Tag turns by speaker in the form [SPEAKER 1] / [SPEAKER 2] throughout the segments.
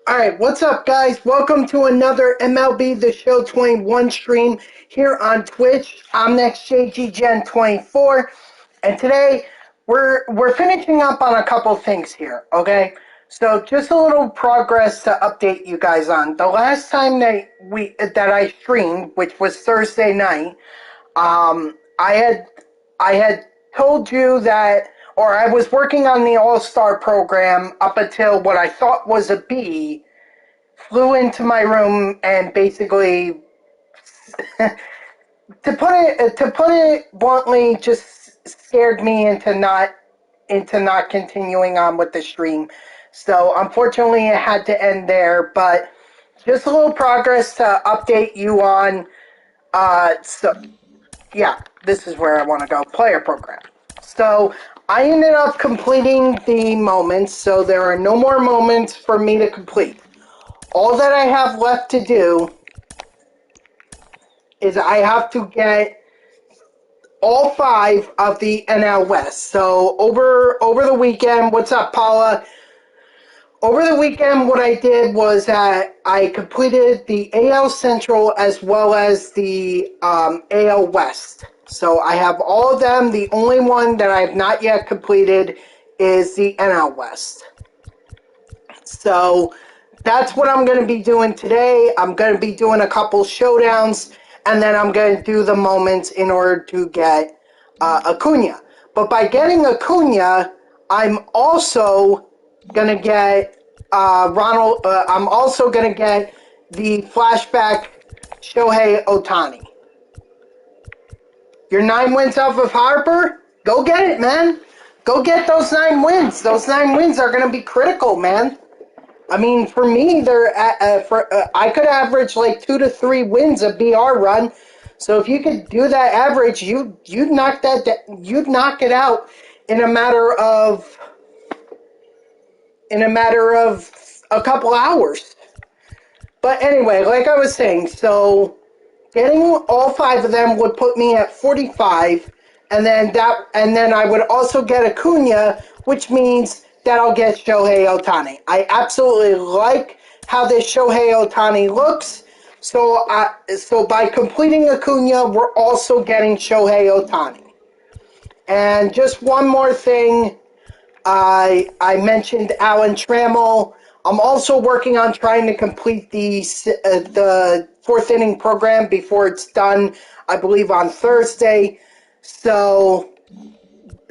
[SPEAKER 1] Alright, what's up guys? Welcome to another MLB The Show 21 stream here on Twitch. I'm NextJGGen24, and today we're finishing up on a couple things here, okay? So just a little progress to update you guys on. The last time that I streamed, which was Thursday night, I had told you that, or I was working on the All-Star program up until what I thought was a B flew into my room and basically, to put it bluntly, just scared me into not continuing on with the stream. So unfortunately, it had to end there. But just a little progress to update you on. Yeah, this is where I want to go. Player program. So I ended up completing the moments, so there are no more moments for me to complete. All that I have left to do is I have to get all 5 of the NL West. So over the weekend, what's up, Paula? Over the weekend, what I did was that I completed the AL Central as well as the AL West. So I have all of them. The only one that I have not yet completed is the NL West. So that's what I'm going to be doing today. I'm going to be doing a couple showdowns, and then I'm going to do the moments in order to get Acuna. But by getting Acuna, I'm also going to get I'm also going to get the flashback Shohei Ohtani. Your 9 wins off of Harper? Go get it, man. Go get those 9 wins. Those 9 wins are going to be critical, man. I mean, for me, I could average like 2 to 3 wins a BR run. So if you could do that average, you'd knock it out in a matter of a couple hours. But anyway, like I was saying, so getting all 5 of them would put me at 45, and then I would also get Acuna, which means that I'll get Shohei Ohtani. I absolutely like how this Shohei Ohtani looks. So by completing Acuna, we're also getting Shohei Ohtani. And just one more thing, I mentioned Alan Trammell. I'm also working on trying to complete the 4th inning program before it's done, I believe, on Thursday. So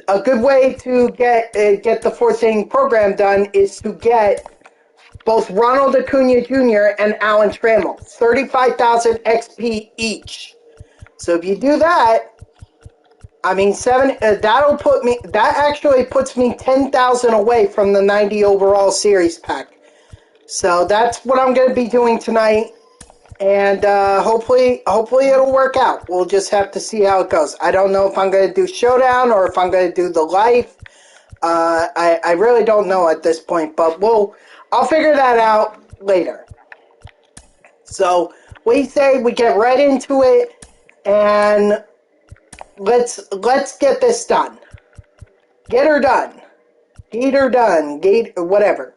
[SPEAKER 1] a good way to get the 4th inning program done is to get both Ronald Acuna Jr. and Alan Trammell, 35,000 XP each. So if you do that, I mean, that actually puts me 10,000 away from the 90 overall series pack. So that's what I'm going to be doing tonight, and hopefully it'll work out. We'll just have to see how it goes. I don't know if I'm going to do Showdown or if I'm going to do the Life. I really don't know at this point, but I'll figure that out later. So we say we get right into it, and let's get this done. Get her done. Get her done. Whatever.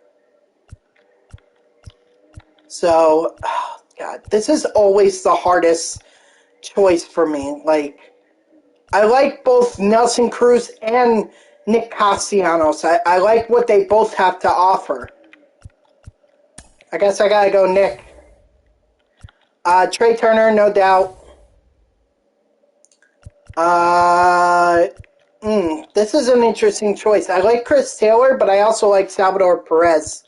[SPEAKER 1] So, oh God, this is always the hardest choice for me. Like, I like both Nelson Cruz and Nick Castellanos. I like what they both have to offer. I guess I gotta go Nick. Trey Turner, no doubt. This is an interesting choice. I like Chris Taylor, but I also like Salvador Perez.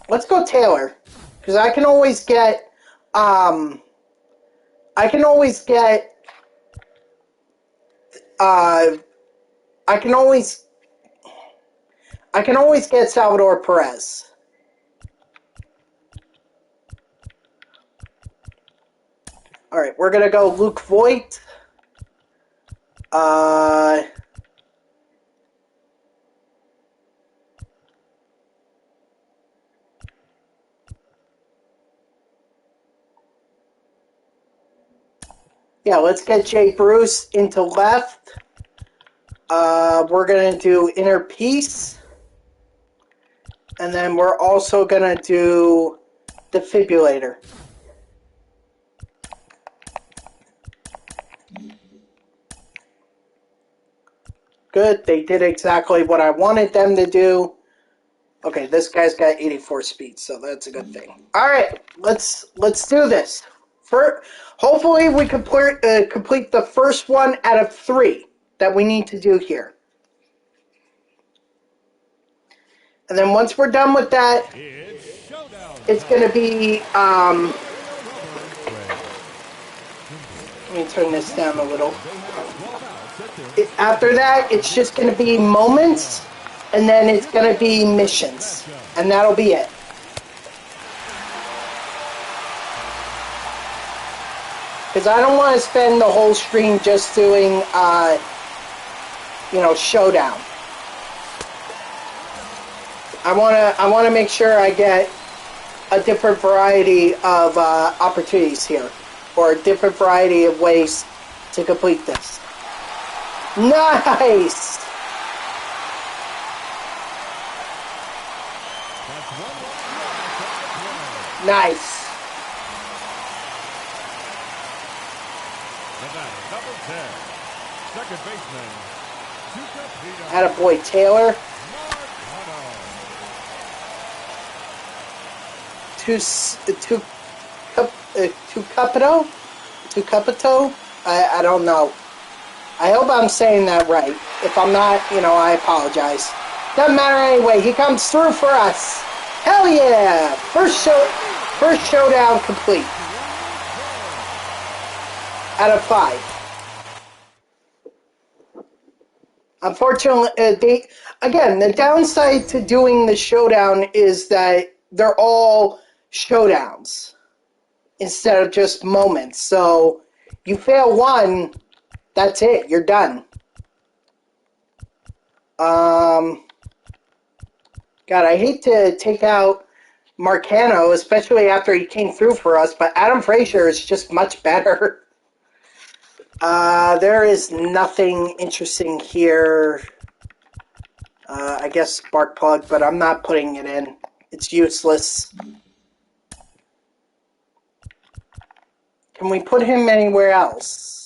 [SPEAKER 1] Let's go Taylor, because I can always get get Salvador Perez. All right, we're gonna go Luke Voigt. Yeah, let's get Jay Bruce into left. We're going to do Inner Peace. And then we're also going to do Defibrillator. Good. They did exactly what I wanted them to do. Okay, this guy's got 84 speed, so that's a good thing. All right, let's do this. Hopefully, we complete the first one out of 3 that we need to do here. And then once we're done with that, it's going to be. Let me turn this down a little. After that, it's just going to be moments, and then it's going to be missions, and that'll be it. Because I don't want to spend the whole stream just doing, showdown. I want to make sure I get a different variety of opportunities here, or a different variety of ways to complete this. Nice! Nice. Attaboy Taylor. Tucapito? I don't know. I hope I'm saying that right. If I'm not, I apologize. Doesn't matter anyway. He comes through for us. Hell yeah! First showdown complete. Out of 5. Unfortunately, the downside to doing the showdown is that they're all showdowns instead of just moments. So you fail one, that's it. You're done. God, I hate to take out Marcano, especially after he came through for us, but Adam Frazier is just much better. There is nothing interesting here. I guess Spark Plug, but I'm not putting it in. It's useless. Can we put him anywhere else?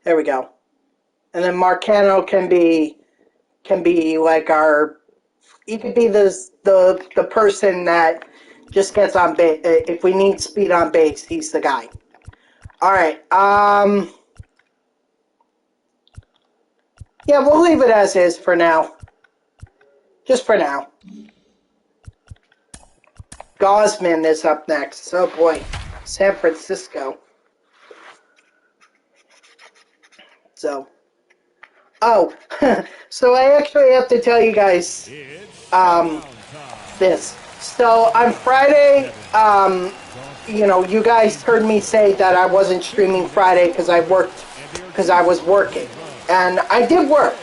[SPEAKER 1] There we go. And then Marcano can be like he could be the person that just gets on base. If we need speed on base, he's the guy. All right. Yeah, we'll leave it as is for now. Just for now. Gosman is up next. Oh boy, San Francisco. So, so I actually have to tell you guys this. So on Friday, you guys heard me say that I wasn't streaming Friday because I was working, and I did work.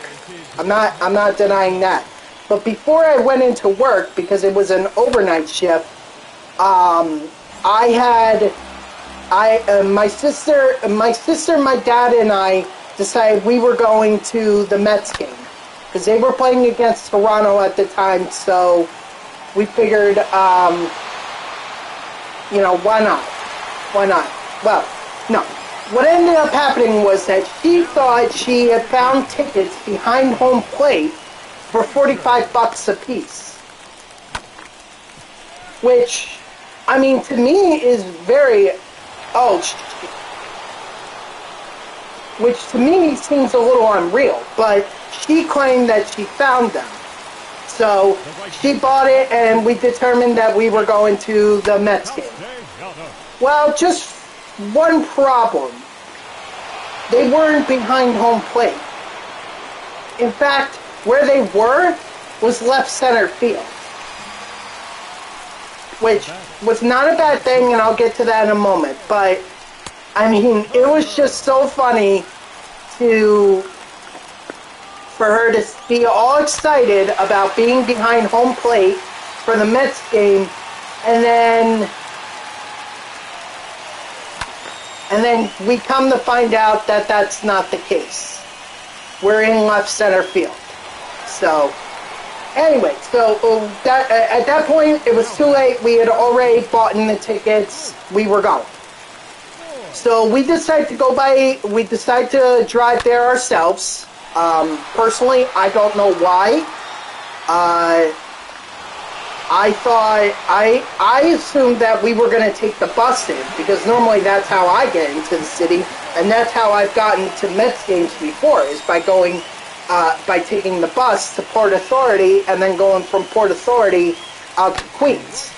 [SPEAKER 1] I'm not denying that. But before I went into work, because it was an overnight shift, my sister, my dad, and I decided we were going to the Mets game because they were playing against Toronto at the time. So we figured, why not? Why not? Well, no. What ended up happening was that she thought she had found tickets behind home plate for $45 a piece, which, I mean, to me is very, which to me seems a little unreal, but she claimed that she found them. So she bought it, and we determined that we were going to the Mets game. Well, just one problem. They weren't behind home plate. In fact, where they were was left center field, which was not a bad thing, and I'll get to that in a moment. But, I mean, it was just so funny to for her to be all excited about being behind home plate for the Mets game, and then we come to find out that that's not the case. We're in left center field. So, anyway, at that point, it was too late. We had already bought in the tickets. We were going. So we decided to drive there ourselves. Personally, I don't know why. I assumed that we were going to take the bus in, because normally that's how I get into the city, and that's how I've gotten to Mets games before, is by taking the bus to Port Authority and then going from Port Authority out to Queens.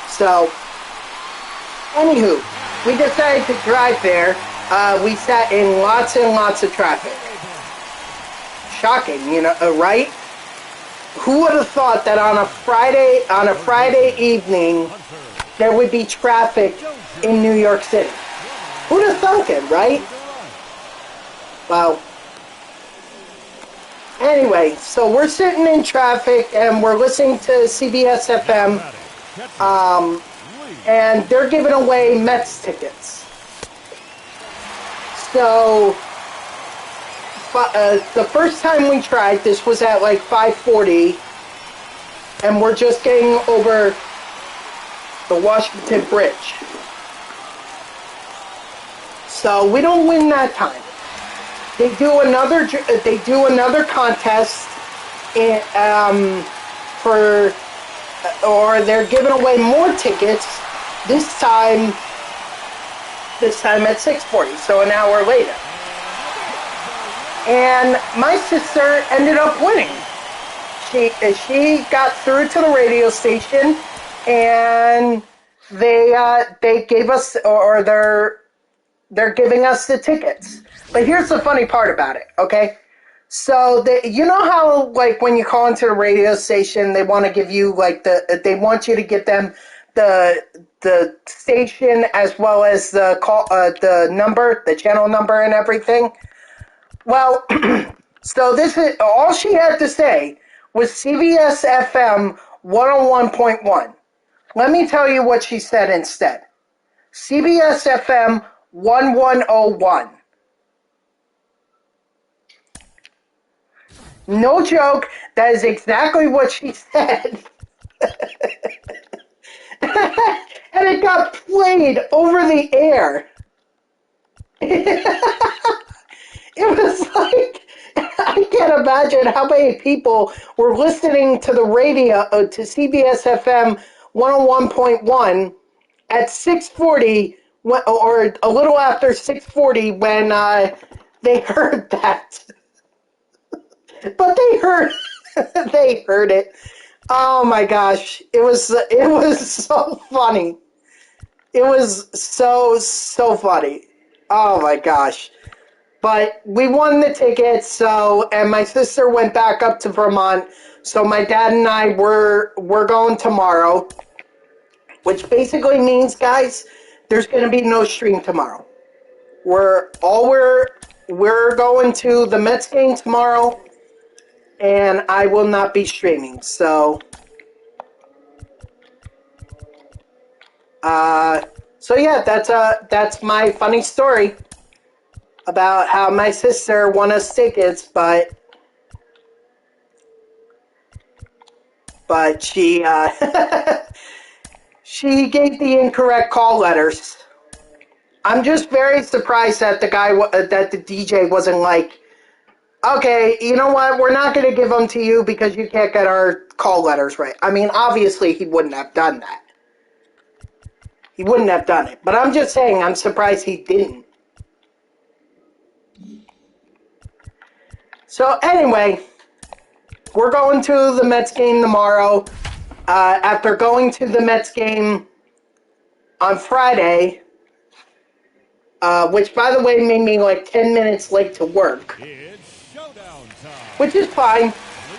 [SPEAKER 1] So, anywho, we decided to drive there. We sat in lots and lots of traffic. Shocking, right? Who would have thought that on a Friday evening there would be traffic in New York City? Who'd have thunk it, right? Well, anyway, so we're sitting in traffic and we're listening to CBS FM, and they're giving away Mets tickets. So, the first time we tried, this was at like 5:40, and we're just getting over the Washington Bridge. So we don't win that time. They do another contest, or they're giving away more tickets. This time at 6:40, so an hour later. And my sister ended up winning. She got through to the radio station, and they gave us, or they're giving us the tickets. But here's the funny part about it, okay? So you know how, like, when you call into the radio station, they want to give you they want you to give them the station as well as the call, the number, the channel number, and everything. Well, so this is all she had to say was CBS FM 101.1. Let me tell you what she said instead. CBS FM 1101. No joke, that is exactly what she said. And it got played over the air. It was like, I can't imagine how many people were listening to the radio, to CBS FM 101.1 at 6:40, or a little after 6:40 when they heard that. But they heard it. Oh my gosh, it was so funny. It was so funny. Oh my gosh. But we won the tickets, and my sister went back up to Vermont, so my dad and I we're going tomorrow, which basically means, guys, there's going to be no stream tomorrow. We're going to the Mets game tomorrow, and I will not be streaming. So yeah, that's my funny story about how my sister won us tickets, but she she gave the incorrect call letters. I'm just very surprised that the DJ wasn't like, okay, you know what, we're not going to give them to you because you can't get our call letters right. I mean, obviously he wouldn't have done that. He wouldn't have done it. But I'm just saying, I'm surprised he didn't. So anyway, we're going to the Mets game tomorrow. After going to the Mets game on Friday, which by the way made me like 10 minutes late to work. Which is fine.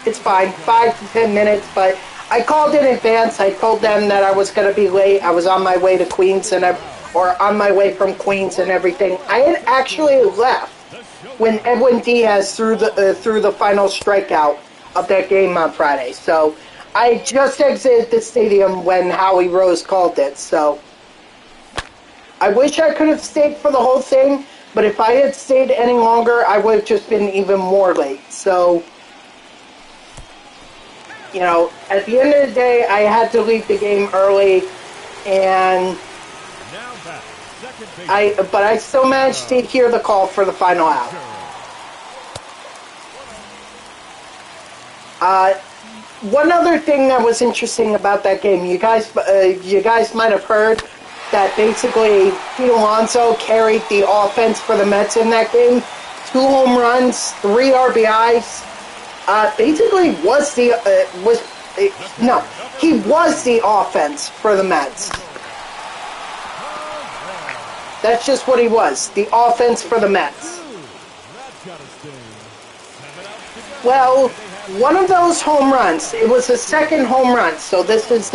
[SPEAKER 1] It's fine. 5 to 10 minutes, but I called in advance. I told them that I was going to be late. I was on my way to Queens, or on my way from Queens and everything. I had actually left when Edwin Diaz threw the final strikeout of that game on Friday. So I just exited the stadium when Howie Rose called it. So I wish I could have stayed for the whole thing, but if I had stayed any longer, I would have just been even more late. So, you know, at the end of the day, I had to leave the game early, and but I still managed to hear the call for the final out. One other thing that was interesting about that game, you guys might have heard that basically Pete Alonso carried the offense for the Mets in that game. 2 home runs, 3 RBIs. Basically he was the offense for the Mets. That's just what he was, the offense for the Mets. Well, one of those home runs, it was the second home run, so this was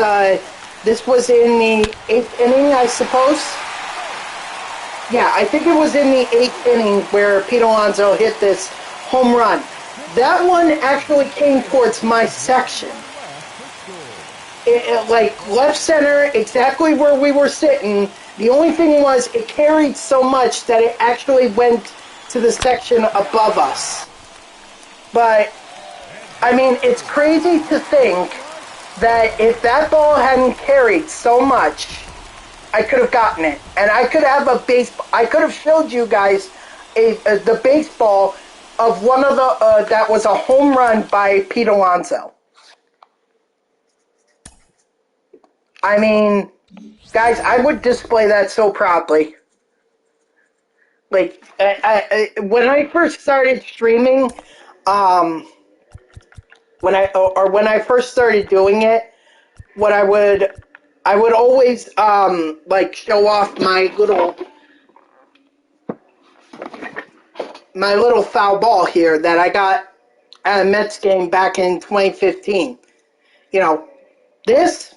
[SPEAKER 1] in the 8th inning, I suppose. Yeah, I think it was in the 8th inning where Pete Alonso hit this home run. That one actually came towards my section. Like left center, exactly where we were sitting. The only thing was it carried so much that it actually went to the section above us. But, I mean, it's crazy to think that if that ball hadn't carried so much, I could have gotten it. And I could have I could have showed you guys the baseball of one of the, that was a home run by Pete Alonso. I mean, guys, I would display that so proudly. Like, when I first started streaming, when I first started doing it, I would always like show off my little foul ball here that I got at a Mets game back in 2015. You know, this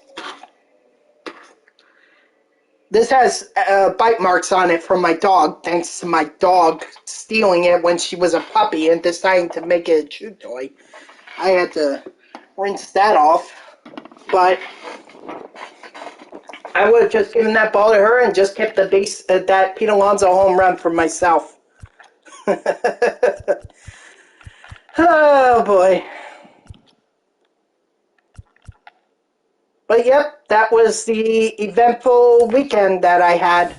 [SPEAKER 1] has bite marks on it from my dog, thanks to my dog stealing it when she was a puppy and deciding to make it a chew toy. I had to rinse that off, but I would have just given that ball to her and just kept the base that Pete Alonso home run for myself. Oh boy. But yep, that was the eventful weekend that I had.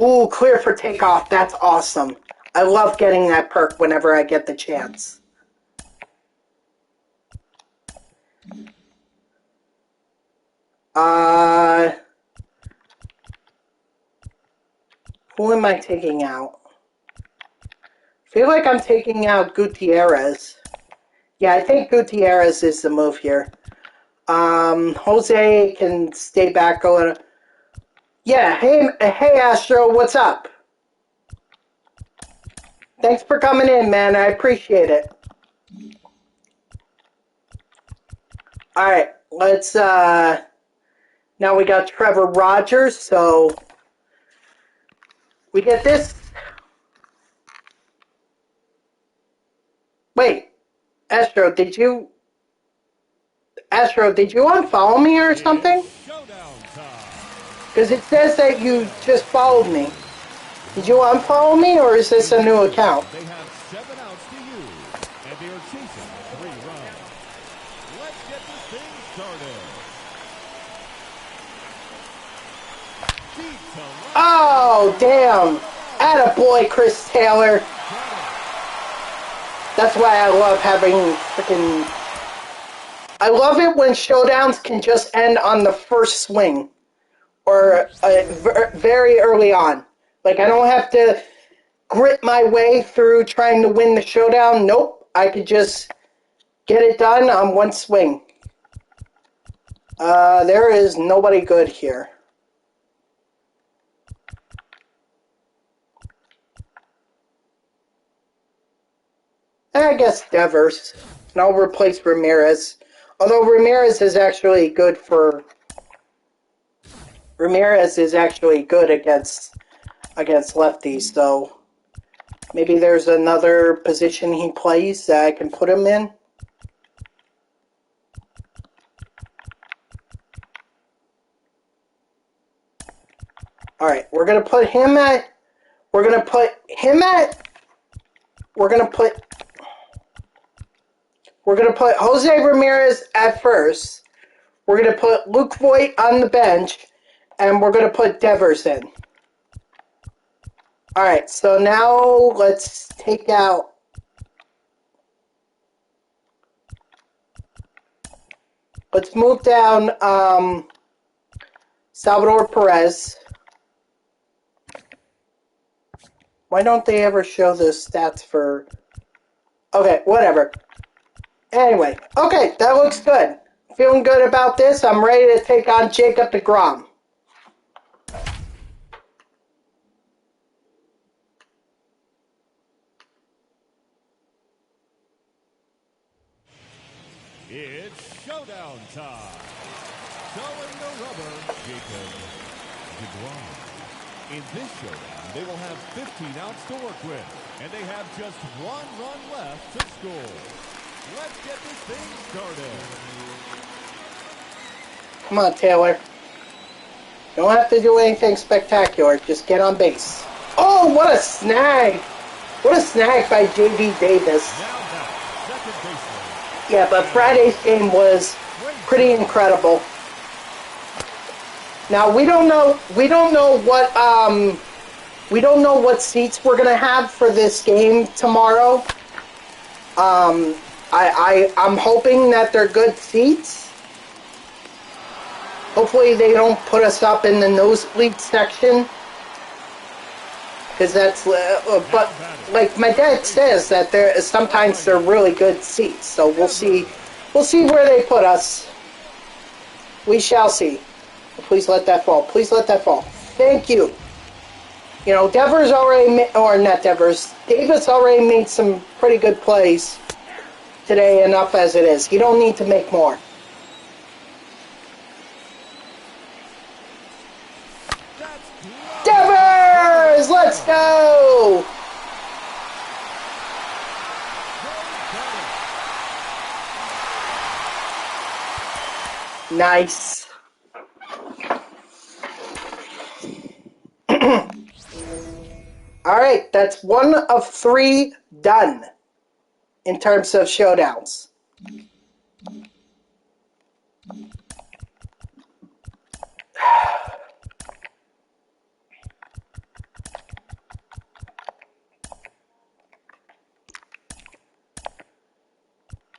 [SPEAKER 1] Ooh, clear for takeoff. That's awesome. I love getting that perk whenever I get the chance. Who am I taking out? I feel like I'm taking out Gutierrez. Yeah, I think Gutierrez is the move here. Jose can stay back a little. Yeah, hey Astro, what's up? Thanks for coming in, man. I appreciate it. Alright, let's, now we got Trevor Rogers, so we get this. Wait, Astro, did you unfollow me or something? Because it says that you just followed me. Did you unfollow me, or is this a new account?
[SPEAKER 2] They have 7 outs to use, and they are chasing 3 runs. Let's get this thing started.
[SPEAKER 1] Oh, damn. Attaboy, Chris Taylor. That's why I love having freaking... I love it when showdowns can just end on the first swing. Or very early on. Like, I don't have to grit my way through trying to win the showdown. Nope. I could just get it done on one swing. There is nobody good here. I guess Devers. And I'll replace Ramirez. Although Ramirez is actually good against lefties, so Maybe there's another position he plays that I can put him in. All right, we're gonna put Jose Ramirez at first. We're gonna put Luke Voigt on the bench, and we're gonna put Devers in. All right, so now let's take out. Let's move down Salvador Perez. Why don't they ever show the stats for... Okay, whatever. Anyway, okay, that looks good. Feeling good about this. I'm ready to take on Jacob deGrom.
[SPEAKER 2] It's showdown time. Showing the rubber, Jacob deGrom. In this showdown, they will have 15 outs to work with, and they have just 1 run left to score. Let's get this thing started.
[SPEAKER 1] Come on, Taylor. Don't have to do anything spectacular. Just get on base. Oh, what a snag! What a snag by J.D. Davis.
[SPEAKER 2] Now back, second baseman.
[SPEAKER 1] Yeah, but Friday's game was pretty incredible. Now we don't know what seats we're gonna have for this game tomorrow. I'm hoping that they're good seats. Hopefully they don't put us up in the nosebleed section, because that's but like my dad says that sometimes they're really good seats. So we'll see where they put us. We shall see. Please let that fall. Please let that fall. Thank you. You know, Devers already, or not Devers, Davis already made some pretty good plays today, enough as it is. You don't need to make more. Devers! Let's go! Nice. All right, that's 1 of 3 done in terms of showdowns.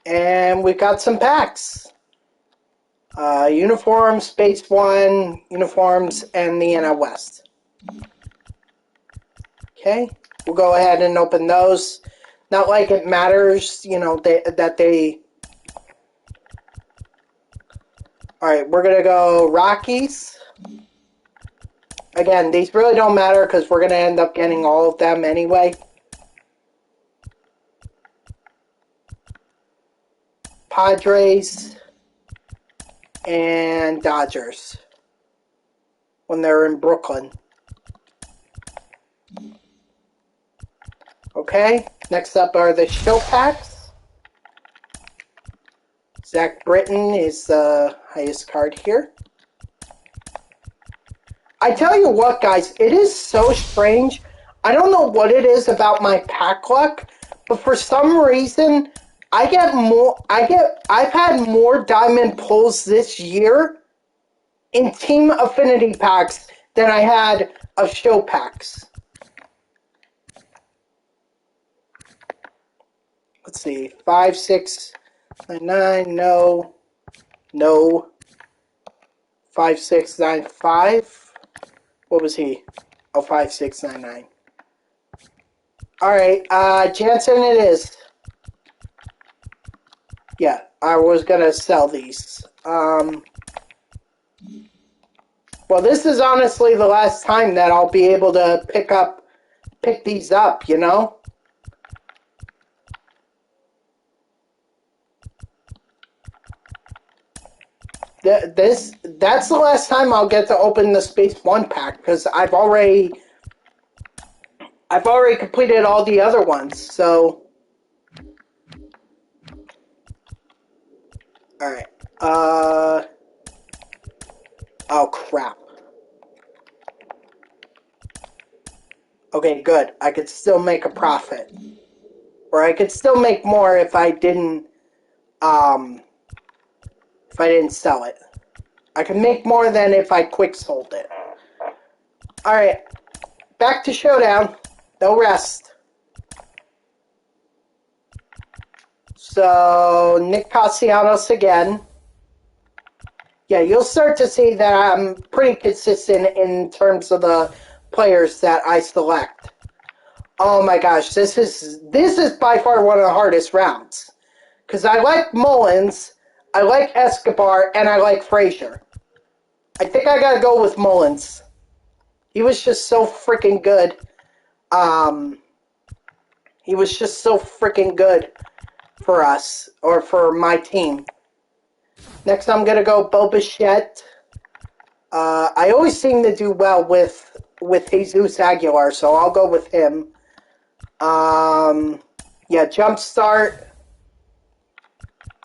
[SPEAKER 1] And we got some packs. Uniforms, Space 1, uniforms, and the NL West. Okay, we'll go ahead and open those. Not like it matters, you know, that they... Alright, we're going to go Rockies. Again, these really don't matter because we're going to end up getting all of them anyway. Padres and Dodgers when they're in Brooklyn. Okay, next up are the show packs. Zach Britton is the highest card here. I tell you what, guys, it is so strange. I don't know what it is about my pack luck, but for some reason, I've had more diamond pulls this year in team affinity packs than I had of show packs. Let's see, 5, 6, 9, 9, no, 5, 6, 9, 5. What was he? Oh, 5, 6, 9, 9. All right, Jansen it is. Yeah, I was gonna sell these. Well, this is honestly the last time that I'll be able to pick these up, you know? That's the last time I'll get to open the Space 1 pack, because I've already I've already completed all the other ones, so... Alright. Oh, crap. Okay, good. I could still make a profit. Or I could still make more if I didn't sell it. I could make more than if I quick sold it. Alright. Back to Showdown. No rest. So, Nick Castellanos again. Yeah, you'll start to see that I'm pretty consistent in terms of the players that I select. Oh my gosh, this is by far one of the hardest rounds. Because I like Mullins, I like Escobar, and I like Frazier. I think I gotta go with Mullins. He was just so freaking good. He was just so freaking good for us, or for my team. Next, I'm gonna go Bo Bichette. I always seem to do well with Jesus Aguilar, so I'll go with him. Yeah, Jumpstart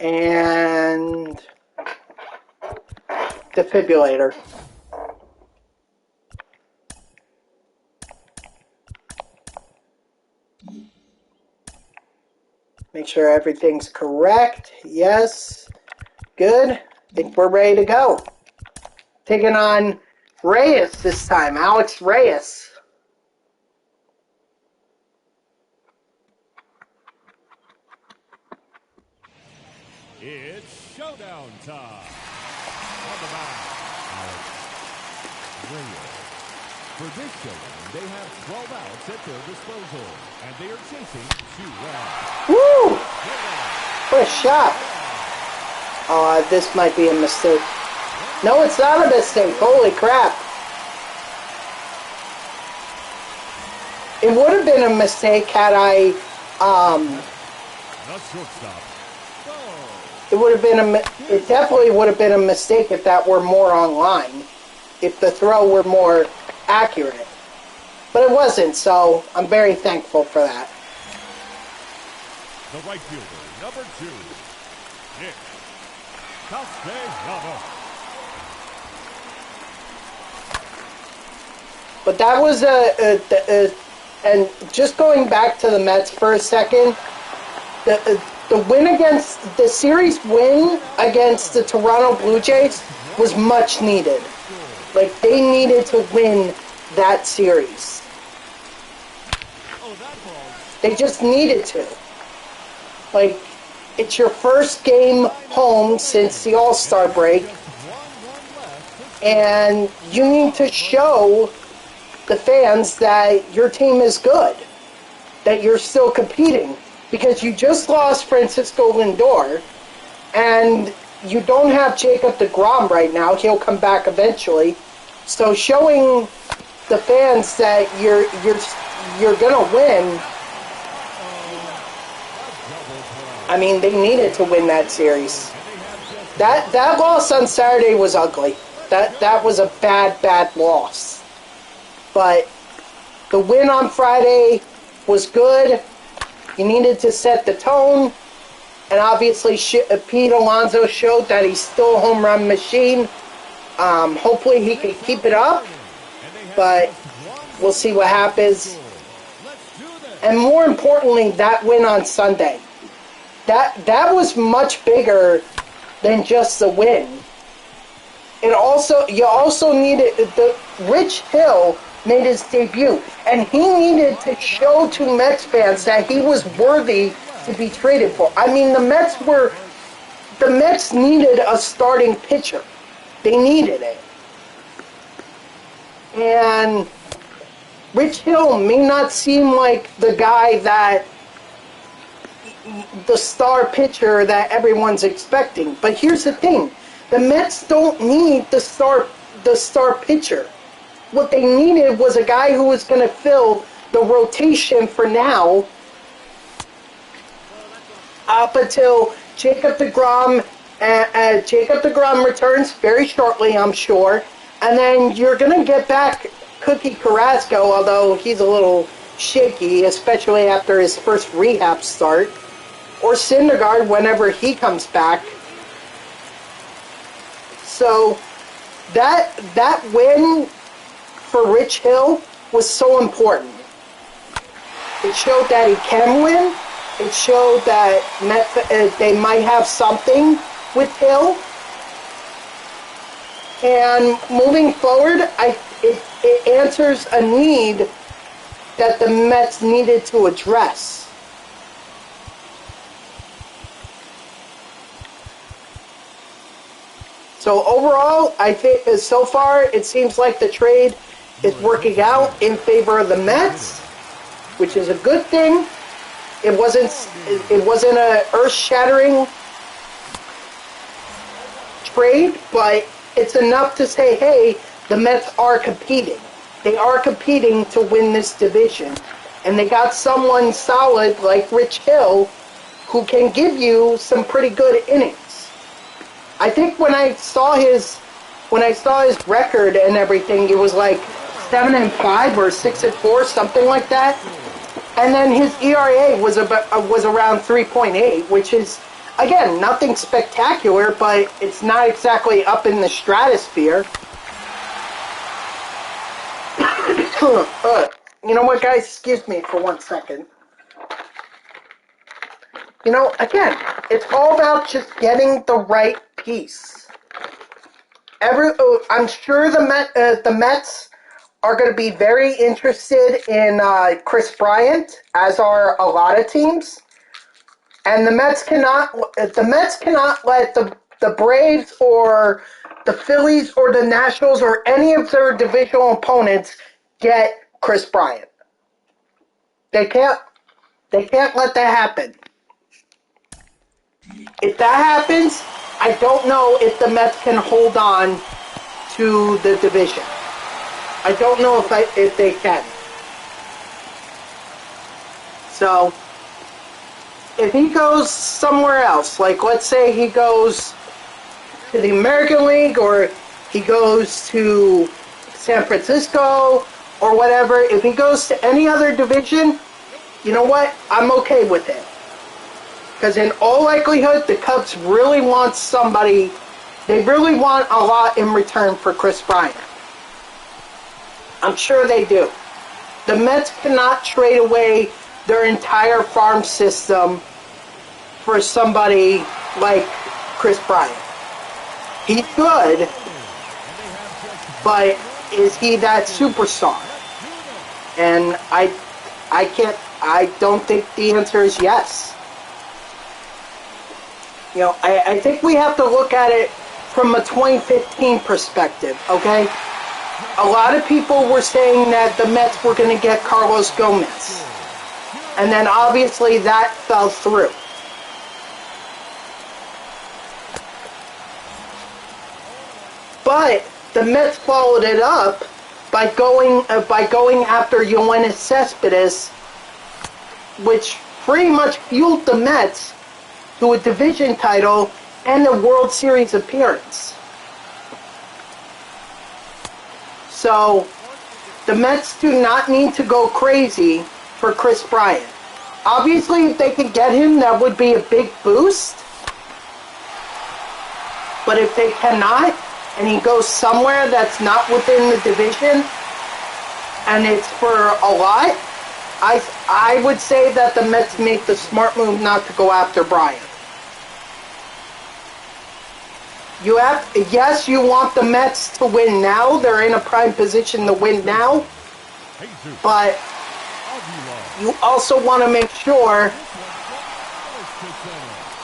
[SPEAKER 1] and Defibrillator. Make sure everything's correct. Yes. Good. I think we're ready to go. Taking on Reyes this time. Alex Reyes.
[SPEAKER 2] It's showdown time. On the mound, Alex Reyes. For this showdown, they have 12 outs at their disposal, and they are chasing 2 runs.
[SPEAKER 1] Woo! What a shot. This might be a mistake. No, it's not a mistake. Holy crap. It would have been a mistake had I, it definitely would have been a mistake if that were more online. If the throw were more accurate. But it wasn't, so I'm very thankful for that.
[SPEAKER 2] The right fielder, number 2, Nick Castellanos.
[SPEAKER 1] But that was and just going back to the Mets for a second, the win against, the series win against the Toronto Blue Jays was much needed. Like, they needed to win that series. They just needed to. Like, it's your first game home since the All-Star break, and you need to show the fans that your team is good, that you're still competing, because you just lost Francisco Lindor, and you don't have Jacob deGrom right now. He'll come back eventually. So showing the fans that you're gonna win. I mean, they needed to win that series. That loss on Saturday was ugly. That was a bad loss. But the win on Friday was good. You needed to set the tone. And obviously, Pete Alonso showed that he's still a home run machine. Hopefully he can keep it up. But we'll see what happens. And more importantly, that win on Sunday. That was much bigger than just the win. You also needed, Rich Hill made his debut, and he needed to show to Mets fans that he was worthy to be traded for. I mean, the Mets needed a starting pitcher. They needed it. And Rich Hill may not seem like the guy that, the star pitcher that everyone's expecting. But here's the thing. The Mets don't need the star pitcher. What they needed was a guy who was going to fill the rotation for now up until Jacob deGrom returns very shortly, I'm sure. And then you're going to get back Cookie Carrasco, although he's a little shaky, especially after his first rehab start, or Syndergaard whenever he comes back. So that win for Rich Hill was so important. It showed that he can win. It showed that they might have something with Hill. And moving forward, it answers a need that the Mets needed to address. So overall, I think so far it seems like the trade is working out in favor of the Mets, which is a good thing. It wasn't a earth-shattering trade, but it's enough to say, hey, the Mets are competing. They are competing to win this division. And they got someone solid like Rich Hill who can give you some pretty good innings. I think when I saw his record and everything, it was like 7-5 or 6-4, something like that. And then his ERA was around 3.8, which is, again, nothing spectacular, but it's not exactly up in the stratosphere. You know what, guys? Excuse me for 1 second. You know, again, it's all about just getting the right piece. I'm sure the Mets are going to be very interested in Chris Bryant, as are a lot of teams. And the Mets cannot let the Braves or the Phillies or the Nationals or any of their divisional opponents get Chris Bryant. They can't let that happen. If that happens, I don't know if the Mets can hold on to the division. I don't know if they can. So, if he goes somewhere else, like let's say he goes to the American League or he goes to San Francisco or whatever, if he goes to any other division, you know what? I'm okay with it. Because in all likelihood, the Cubs really want somebody, they really want a lot in return for Chris Bryant. I'm sure they do. The Mets cannot trade away their entire farm system for somebody like Chris Bryant. He's good, but is he that superstar? And I don't think the answer is yes. You know, I think we have to look at it from a 2015 perspective, okay? A lot of people were saying that the Mets were going to get Carlos Gomez. And then obviously that fell through. But the Mets followed it up by going after Yoenis Cespedes, which pretty much fueled the Mets to a division title and a World Series appearance. So, the Mets do not need to go crazy for Chris Bryant. Obviously, if they could get him, that would be a big boost. But if they cannot, and he goes somewhere that's not within the division, and it's for a lot, I would say that the Mets make the smart move not to go after Bryant. Yes, you want the Mets to win now. They're in a prime position to win now. But you also want to make sure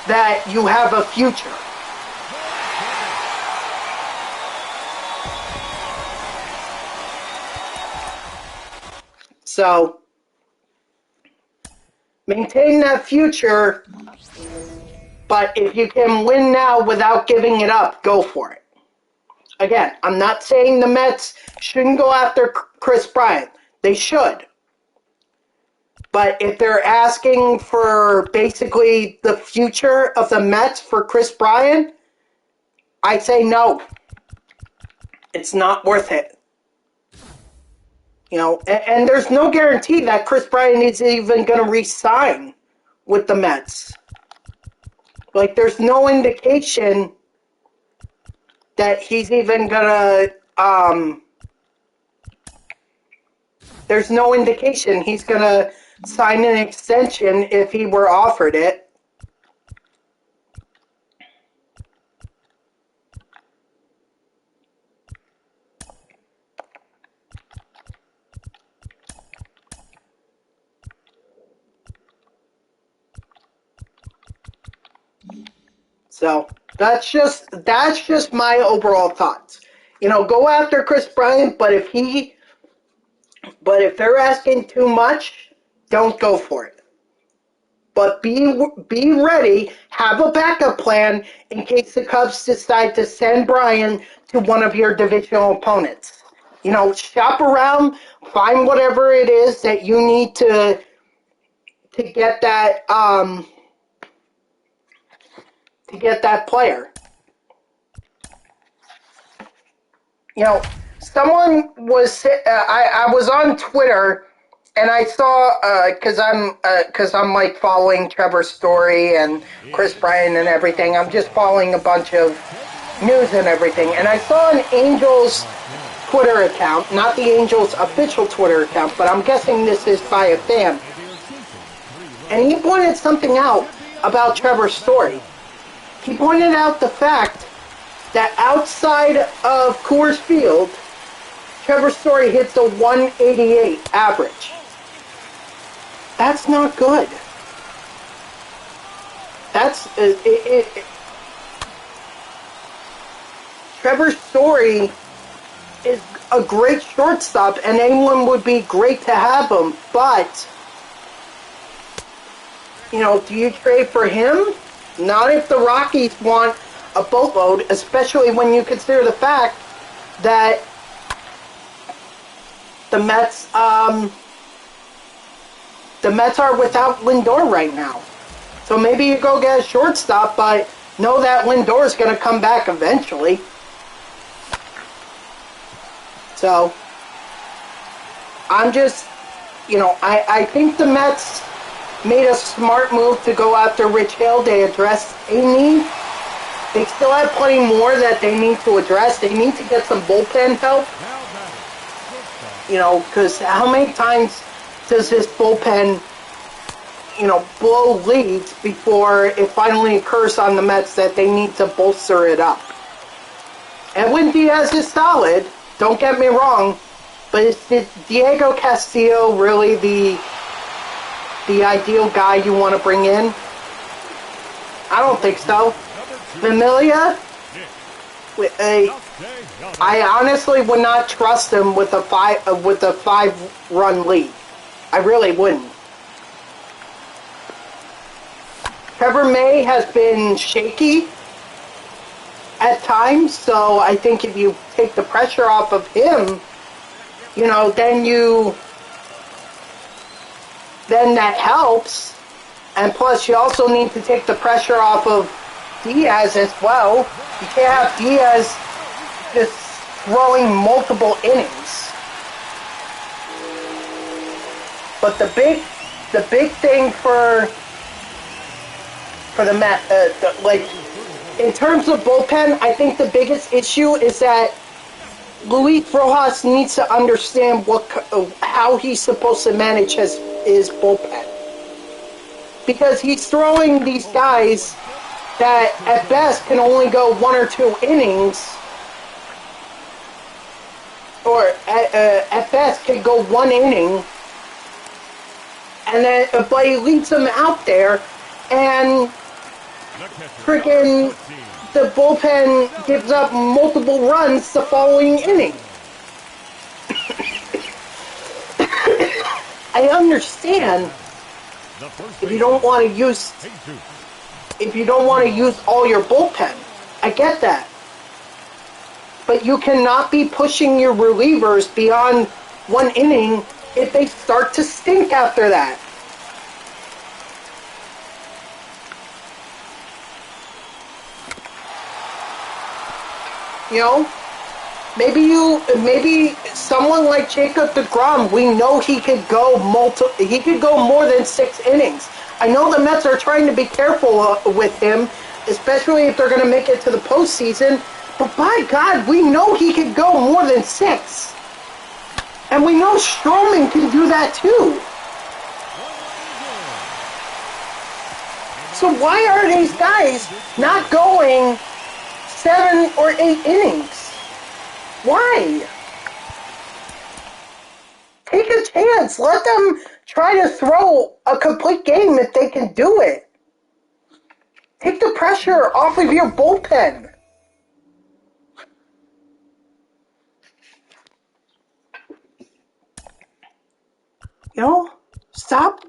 [SPEAKER 1] that you have a future. So, maintain that future. But if you can win now without giving it up, go for it. Again, I'm not saying the Mets shouldn't go after Chris Bryant. They should. But if they're asking for basically the future of the Mets for Chris Bryant, I say no. It's not worth it. You know, and there's no guarantee that Chris Bryant is even going to re-sign with the Mets. Like, there's no indication that he's even going to, there's no indication he's going to sign an extension if he were offered it. So that's just my overall thoughts. You know, go after Chris Bryant, but if they're asking too much, don't go for it. But be ready, have a backup plan in case the Cubs decide to send Bryant to one of your divisional opponents. You know, shop around, find whatever it is that you need to get that player. You know, someone was I was on Twitter and I saw because I'm like following Trevor Story and Chris Bryant and everything. I'm just following a bunch of news and everything, and I saw an Angels Twitter account, not the Angels official Twitter account, but I'm guessing this is by a fan. And he pointed something out about Trevor Story. He pointed out the fact that outside of Coors Field, Trevor Story hits a 188 average. That's not good. Trevor Story is a great shortstop, and anyone would be great to have him, but, you know, do you trade for him? Not if the Rockies want a boatload, especially when you consider the fact that the Mets are without Lindor right now. So maybe you go get a shortstop, but know that Lindor is going to come back eventually. So I'm just, you know, I think the Mets made a smart move to go after Rich Hill. They addressed a need. They still have plenty more that they need to address. They need to get some bullpen help. You know, because how many times does this bullpen, you know, blow leads before it finally occurs on the Mets that they need to bolster it up? Edwin Diaz is solid, don't get me wrong, but is Diego Castillo really the ideal guy you want to bring in? I don't think so. Familia, I honestly would not trust him with a 5-run lead. I really wouldn't. Trevor May has been shaky at times, so I think if you take the pressure off of him, you know, then that helps. And plus, you also need to take the pressure off of Diaz as well. You can't have Diaz just throwing multiple innings. But the big thing for the Mets, like in terms of bullpen, I think the biggest issue is that Luis Rojas needs to understand how he's supposed to manage his bullpen, because he's throwing these guys that at best can only go 1 or 2 innings, or at best can go 1 inning, and then but he leads them out there, and freaking the bullpen gives up multiple runs the following inning. I understand if you don't want to use all your bullpen. I get that. But you cannot be pushing your relievers beyond 1 inning if they start to stink after that. You know, maybe someone like Jacob deGrom, we know he could go more than 6 innings. I know the Mets are trying to be careful with him, especially if they're going to make it to the postseason. But by God, we know he could go more than 6. And we know Stroman can do that too. So why are these guys not going 7 or 8 innings? Why? Take a chance. Let them try to throw a complete game if they can do it. Take the pressure off of your bullpen. You know, stop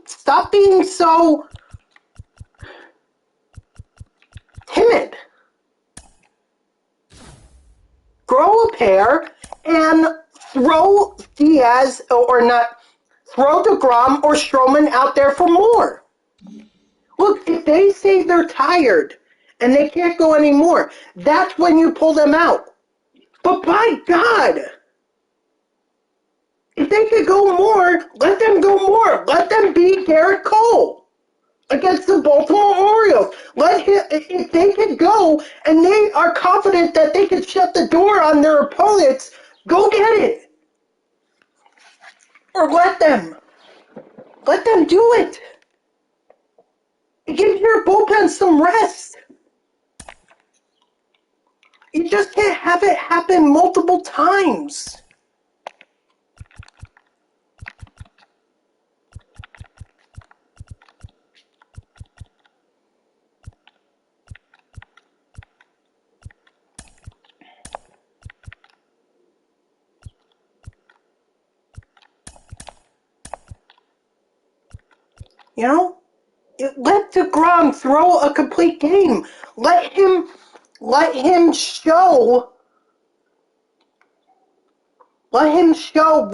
[SPEAKER 1] being so timid. Grow a pair and throw Diaz or not. Throw DeGrom or Stroman out there for more. Look, if they say they're tired and they can't go anymore, that's when you pull them out. But by God, if they could go more, let them go more. Let them beat Garrett Cole against the Baltimore Orioles. If they could go and they are confident that they can shut the door on their opponents, go get it. Or let them. Let them do it. Give your bullpen some rest. You just can't have it happen multiple times. You know? Let DeGrom throw a complete game. Let him show let him show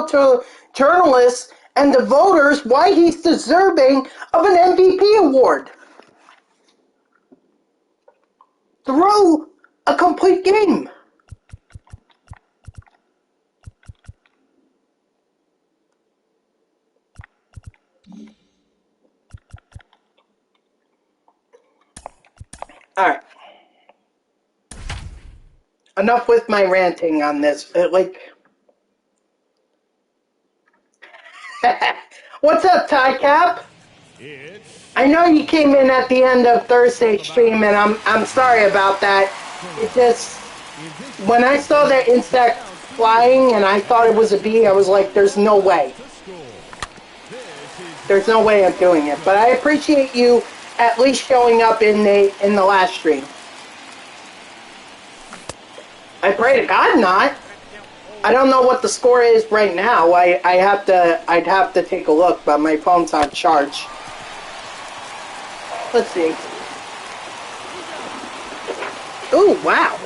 [SPEAKER 1] to journalists and the voters why he's deserving of an MVP award. Throw a complete game. All right. Enough with my ranting on this. What's up, Ty Cap? I know you came in at the end of Thursday's stream, and I'm sorry about that. It just, when I saw that insect flying and I thought it was a bee, I was like, there's no way. There's no way I'm doing it. But I appreciate you at least showing up in the last stream. I pray to God not. I don't know what the score is right now. I'd have to take a look, but my phone's on charge. Let's see. Ooh, wow.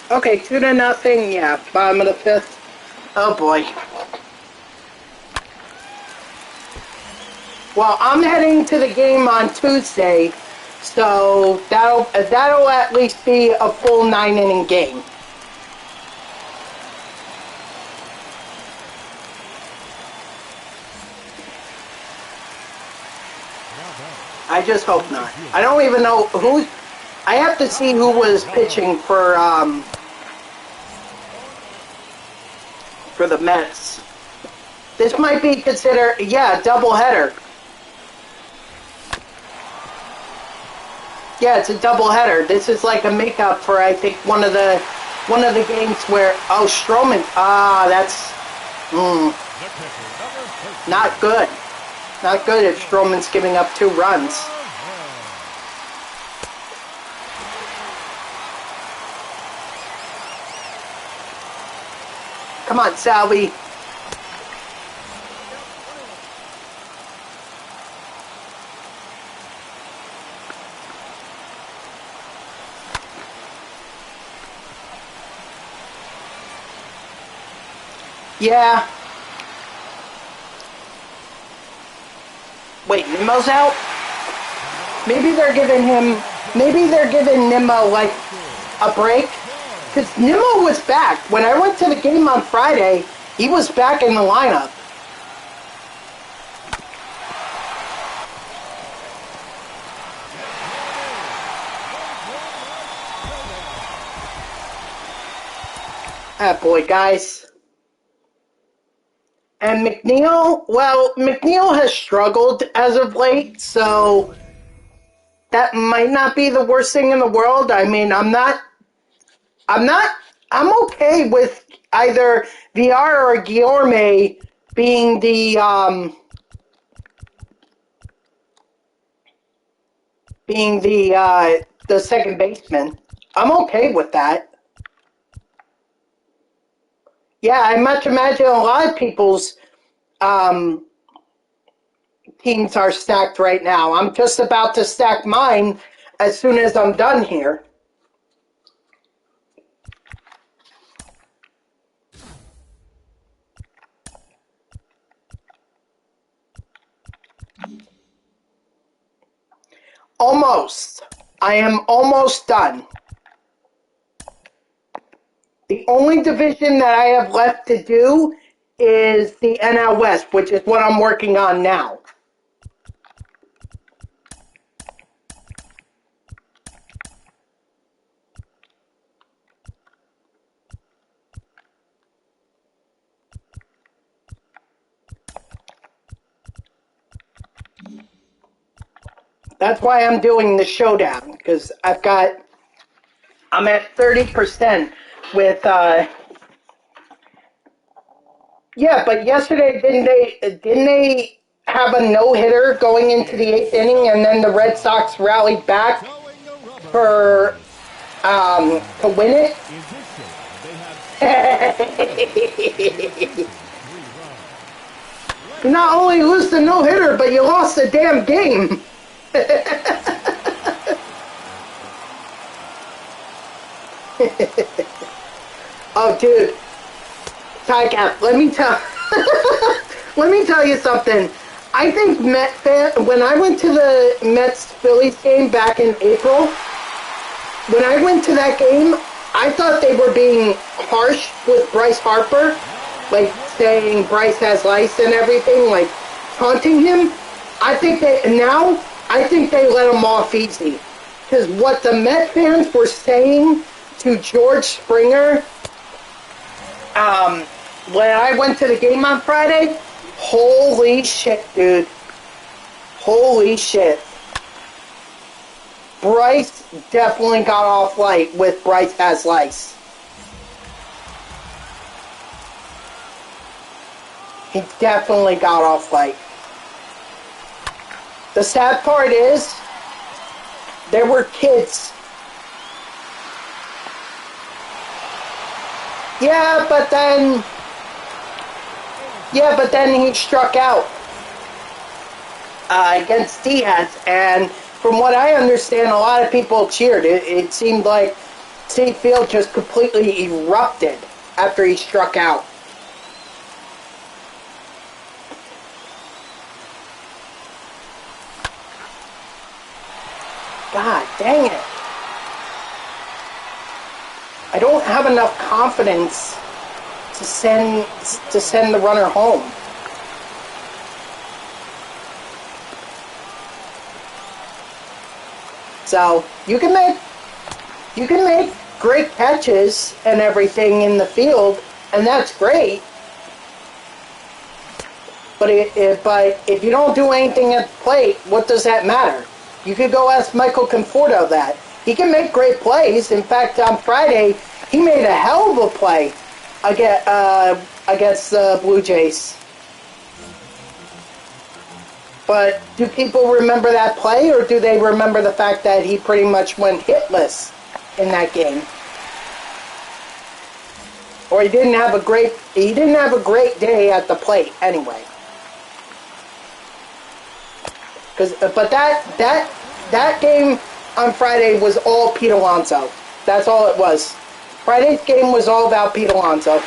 [SPEAKER 1] Okay, 2-0. Yeah, bottom of the 5th. Oh boy. Well, I'm heading to the game on Tuesday, so that'll at least be a full 9-inning game. I just hope not. I don't even know who. I have to see who was pitching for the Mets. This might be considered, yeah, a doubleheader. Yeah, it's a doubleheader. This is like a makeup for, I think, one of the games where Stroman. That's not good. Not good if Stroman's giving up 2 runs. Come on, Salvi. Yeah. Wait, Nimmo's out? Maybe they're giving Nimmo, like, a break. Because Nimmo was back. When I went to the game on Friday, he was back in the lineup. Ah, boy, guys. And McNeil, well, McNeil has struggled as of late, so that might not be the worst thing in the world. I mean, I'm okay with either VR or Guillorme being the second baseman. I'm okay with that. Yeah, I much imagine a lot of people's teams are stacked right now. I'm just about to stack mine as soon as I'm done here. Almost. I am almost done. The only division that I have left to do is the NL West, which is what I'm working on now. That's why I'm doing the showdown, because I'm at 30% with, yeah, but yesterday didn't they have a no-hitter going into the 8th inning, and then the Red Sox rallied back to win it? You not only lose the no-hitter, but you lost the damn game. Oh, dude. Tycap, let me tell you something. I think when I went to the Mets-Phillies game back in April, when I went to that game, I thought they were being harsh with Bryce Harper, like saying Bryce has lice and everything, like taunting him. I think they let him off easy. Because what the Met fans were saying to George Springer when I went to the game on Friday, holy shit, dude. Holy shit. Bryce definitely got off light with Bryce has lice. He definitely got off light. The sad part is, there were kids. Yeah, but then he struck out against Diaz, and from what I understand, a lot of people cheered. It seemed like Citi Field just completely erupted after he struck out. God dang it. I don't have enough confidence to send the runner home. So you can make great catches and everything in the field, and that's great. But if you don't do anything at the plate, what does that matter? You could go ask Michael Conforto that. He can make great plays. In fact, on Friday, he made a hell of a play against the Blue Jays. But do people remember that play, or do they remember the fact that he pretty much went hitless in that game? Or he didn't have a great day at the plate anyway. But that game on Friday was all Pete Alonso. That's all it was. Friday's game was all about Pete Alonso.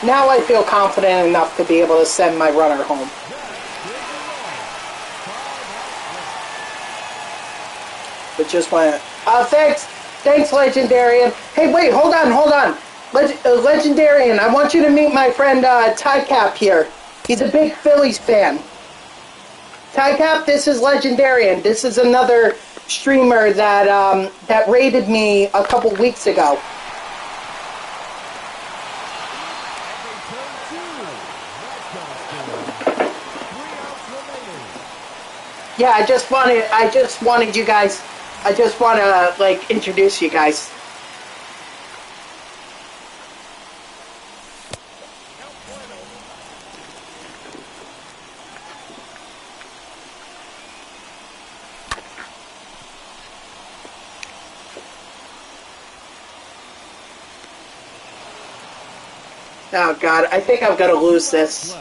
[SPEAKER 1] Now I feel confident enough to be able to send my runner home. But just want to... Thanks, Legendarian. Hey, wait, hold on. Legendarian, I want you to meet my friend Ty Cap here. He's a big Phillies fan. Ty Cap, this is Legendarian. This is another streamer that that raided me a couple weeks ago. Yeah, I just wanted you guys. I just want to like introduce you guys. Oh God, I think I'm gonna lose this.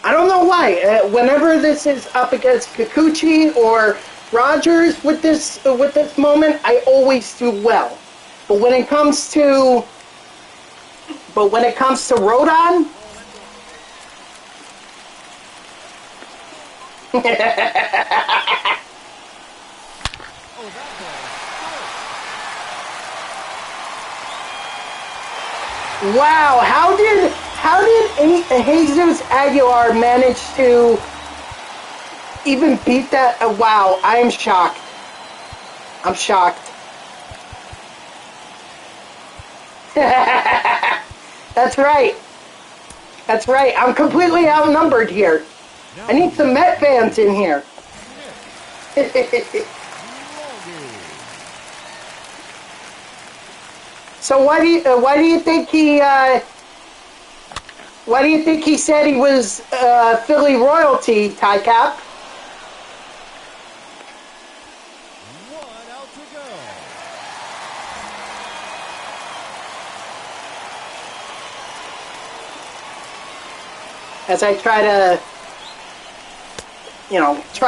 [SPEAKER 1] I don't know why. Whenever this is up against Kikuchi or Rogers with this moment, I always do well. But when it comes to Rodon, wow! How did Jesus Aguilar manage to even beat that? Wow! I am shocked. I'm shocked. That's right. That's right. I'm completely outnumbered here. I need some Met fans in here. So why do you think he said he was Philly royalty, Ty Cap?
[SPEAKER 2] One out to go.
[SPEAKER 1] As I try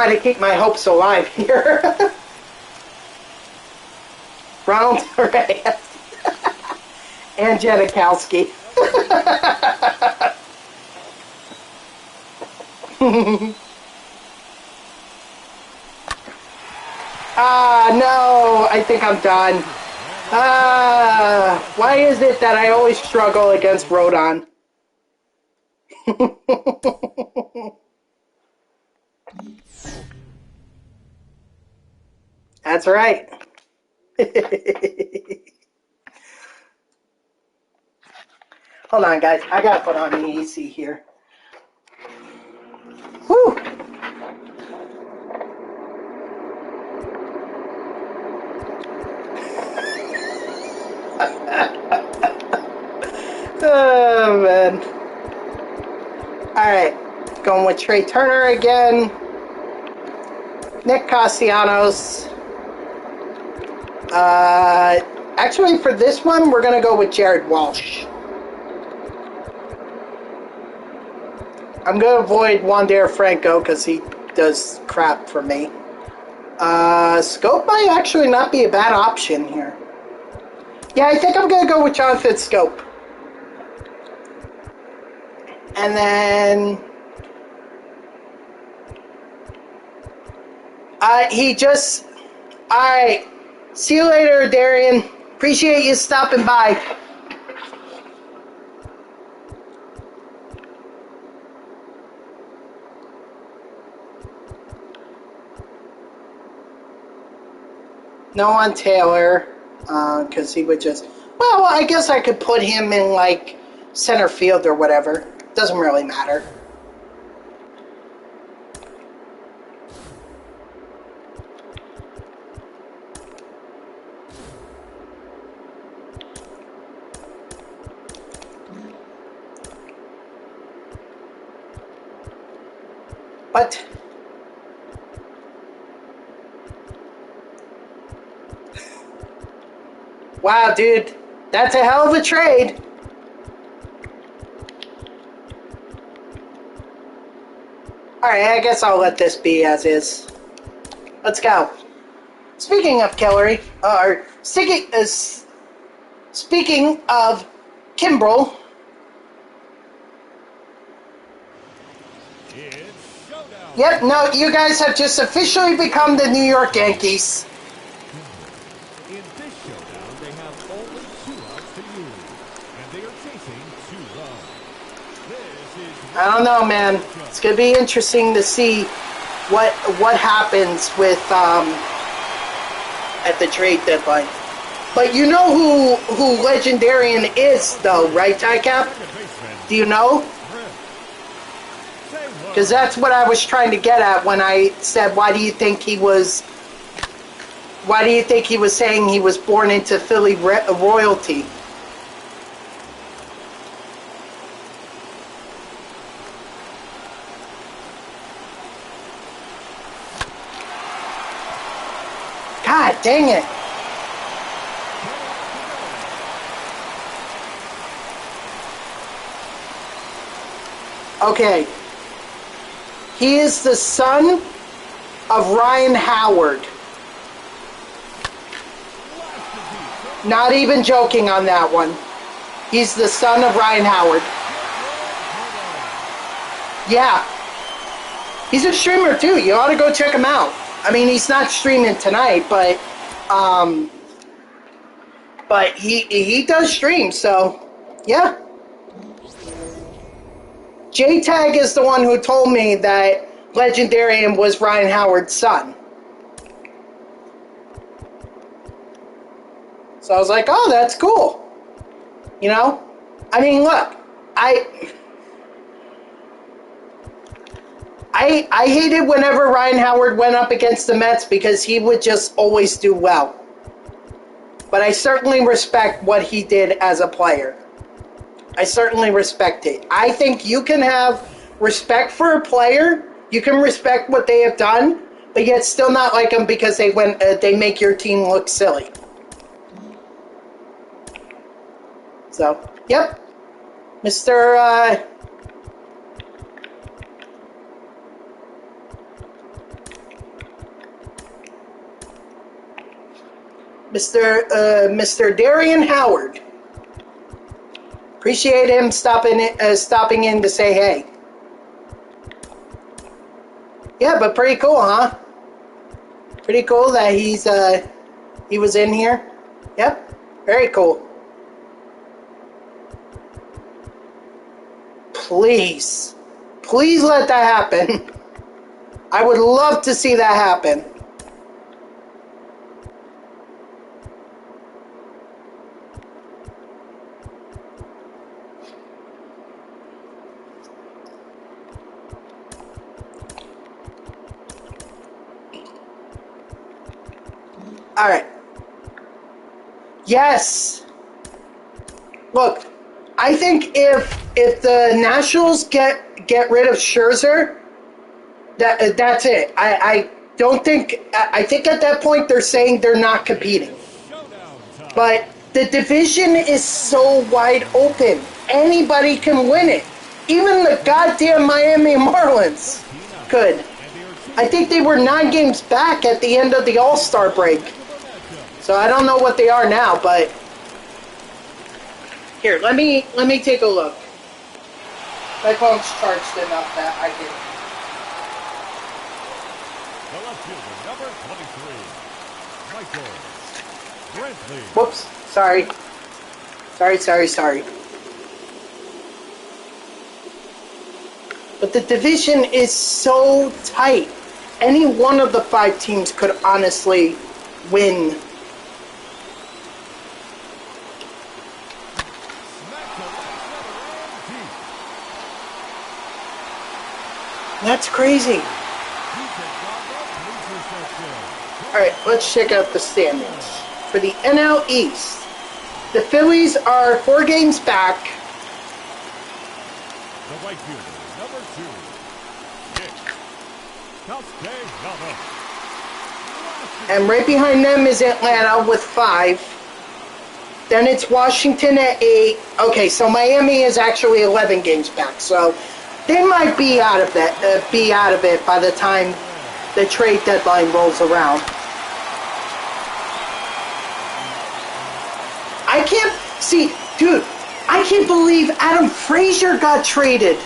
[SPEAKER 1] to keep my hopes alive here. Ronald Reyes and Janikowski. No, I think I'm done. Why is it that I always struggle against Rodon? That's right. Hold on, guys. I gotta put on the AC here. Whew. Oh, man. Alright. Going with Trey Turner again. Nick Castellanos. Actually, for this one, we're going to go with Jared Walsh. I'm going to avoid Wander Franco because he does crap for me. Scope might actually not be a bad option here. Yeah, I think I'm going to go with Jonathan Scope. And then alright. See you later, Darian. Appreciate you stopping by. No on Taylor, because he would just... Well, I guess I could put him in, like, center field or whatever. Doesn't really matter. But... Wow, dude. That's a hell of a trade. Alright, I guess I'll let this be as is. Let's go. Speaking of Kellery, speaking of Kimbrel,
[SPEAKER 2] It's showdown.
[SPEAKER 1] Yep, no, you guys have just officially become the New York Yankees.
[SPEAKER 2] In this showdown, they have only 2 outs to use, and they are chasing 2 runs. This is
[SPEAKER 1] I don't know, man. It's gonna be interesting to see what happens with at the trade deadline. But you know who Legendarian is, though, right, Tycap? Do you know? Because that's what I was trying to get at when I said, why do you think he was saying he was born into Philly royalty? God dang it. Okay. He is the son of Ryan Howard. Not even joking on that one. He's the son of Ryan Howard. Yeah. He's a streamer too. You ought to go check him out. I mean, he's not streaming tonight, but he does stream, so yeah. J-Tag is the one who told me that Legendarian was Ryan Howard's son. So I was like, oh, that's cool. You know? I mean, look, I hated whenever Ryan Howard went up against the Mets because he would just always do well. But I certainly respect what he did as a player. I certainly respect it. I think you can have respect for a player. You can respect what they have done, but yet still not like them because they make your team look silly. So, yep. Mr. Darian Howard. Appreciate him stopping in to say hey. Yeah, but pretty cool, huh? Pretty cool that he was in here. Yep, very cool. Please let that happen. I would love to see that happen. All right. Yes. Look, I think if the Nationals get rid of Scherzer, that's it. I don't think. I think at that point they're saying they're not competing. But the division is so wide open. Anybody can win it. Even the goddamn Miami Marlins could. I think they were 9 games back at the end of the All-Star break. So I don't know what they are now, but here, let me take a look. My phone's charged enough that I can. Whoops, sorry. But the division is so tight. Any one of the 5 teams could honestly win. That's crazy. Alright, let's check out the standings. For the NL East, the Phillies are 4 games back.
[SPEAKER 2] The right fielder, number 2,
[SPEAKER 1] And right behind them is Atlanta with 5. Then it's Washington at 8. Okay, so Miami is actually 11 games back. So they might be out of it by the time the trade deadline rolls around. I can't see, dude. I can't believe Adam Frazier got traded.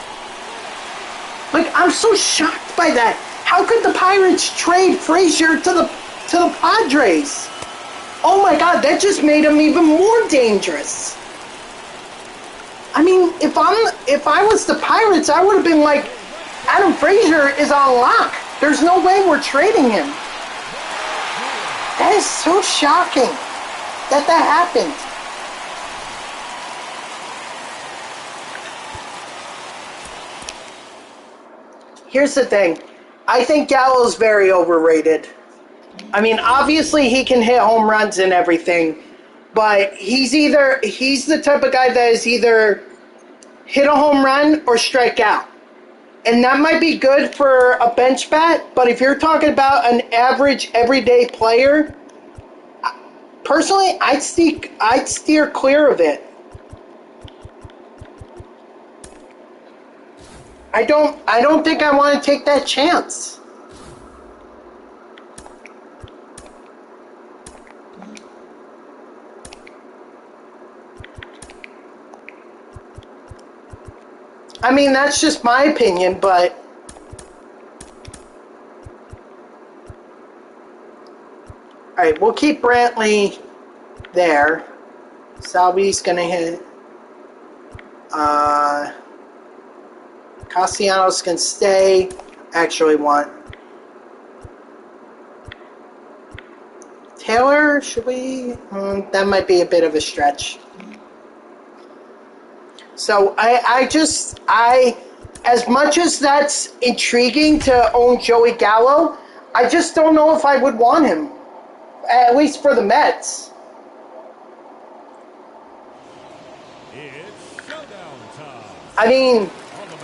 [SPEAKER 1] Like, I'm so shocked by that. How could the Pirates trade Frazier to the Padres? Oh my God, that just made him even more dangerous. I mean, if I was the Pirates, I would have been like, Adam Frazier is on lock. There's no way we're trading him. That is so shocking that happened. Here's the thing. I think Gallo's very overrated. I mean, obviously he can hit home runs and everything, but he's the type of guy that is either hit a home run or strike out. And that might be good for a bench bat, but if you're talking about an average everyday player, personally, I'd steer clear of it. I don't think I want to take that chance. I mean, that's just my opinion, but alright, we'll keep Brantley there. Salvi's gonna hit. Castellanos can stay. Actually want Taylor, should we? That might be a bit of a stretch. So I as much as that's intriguing to own Joey Gallo, I just don't know if I would want him, at least for the Mets.
[SPEAKER 2] It's showdown time.
[SPEAKER 1] I mean,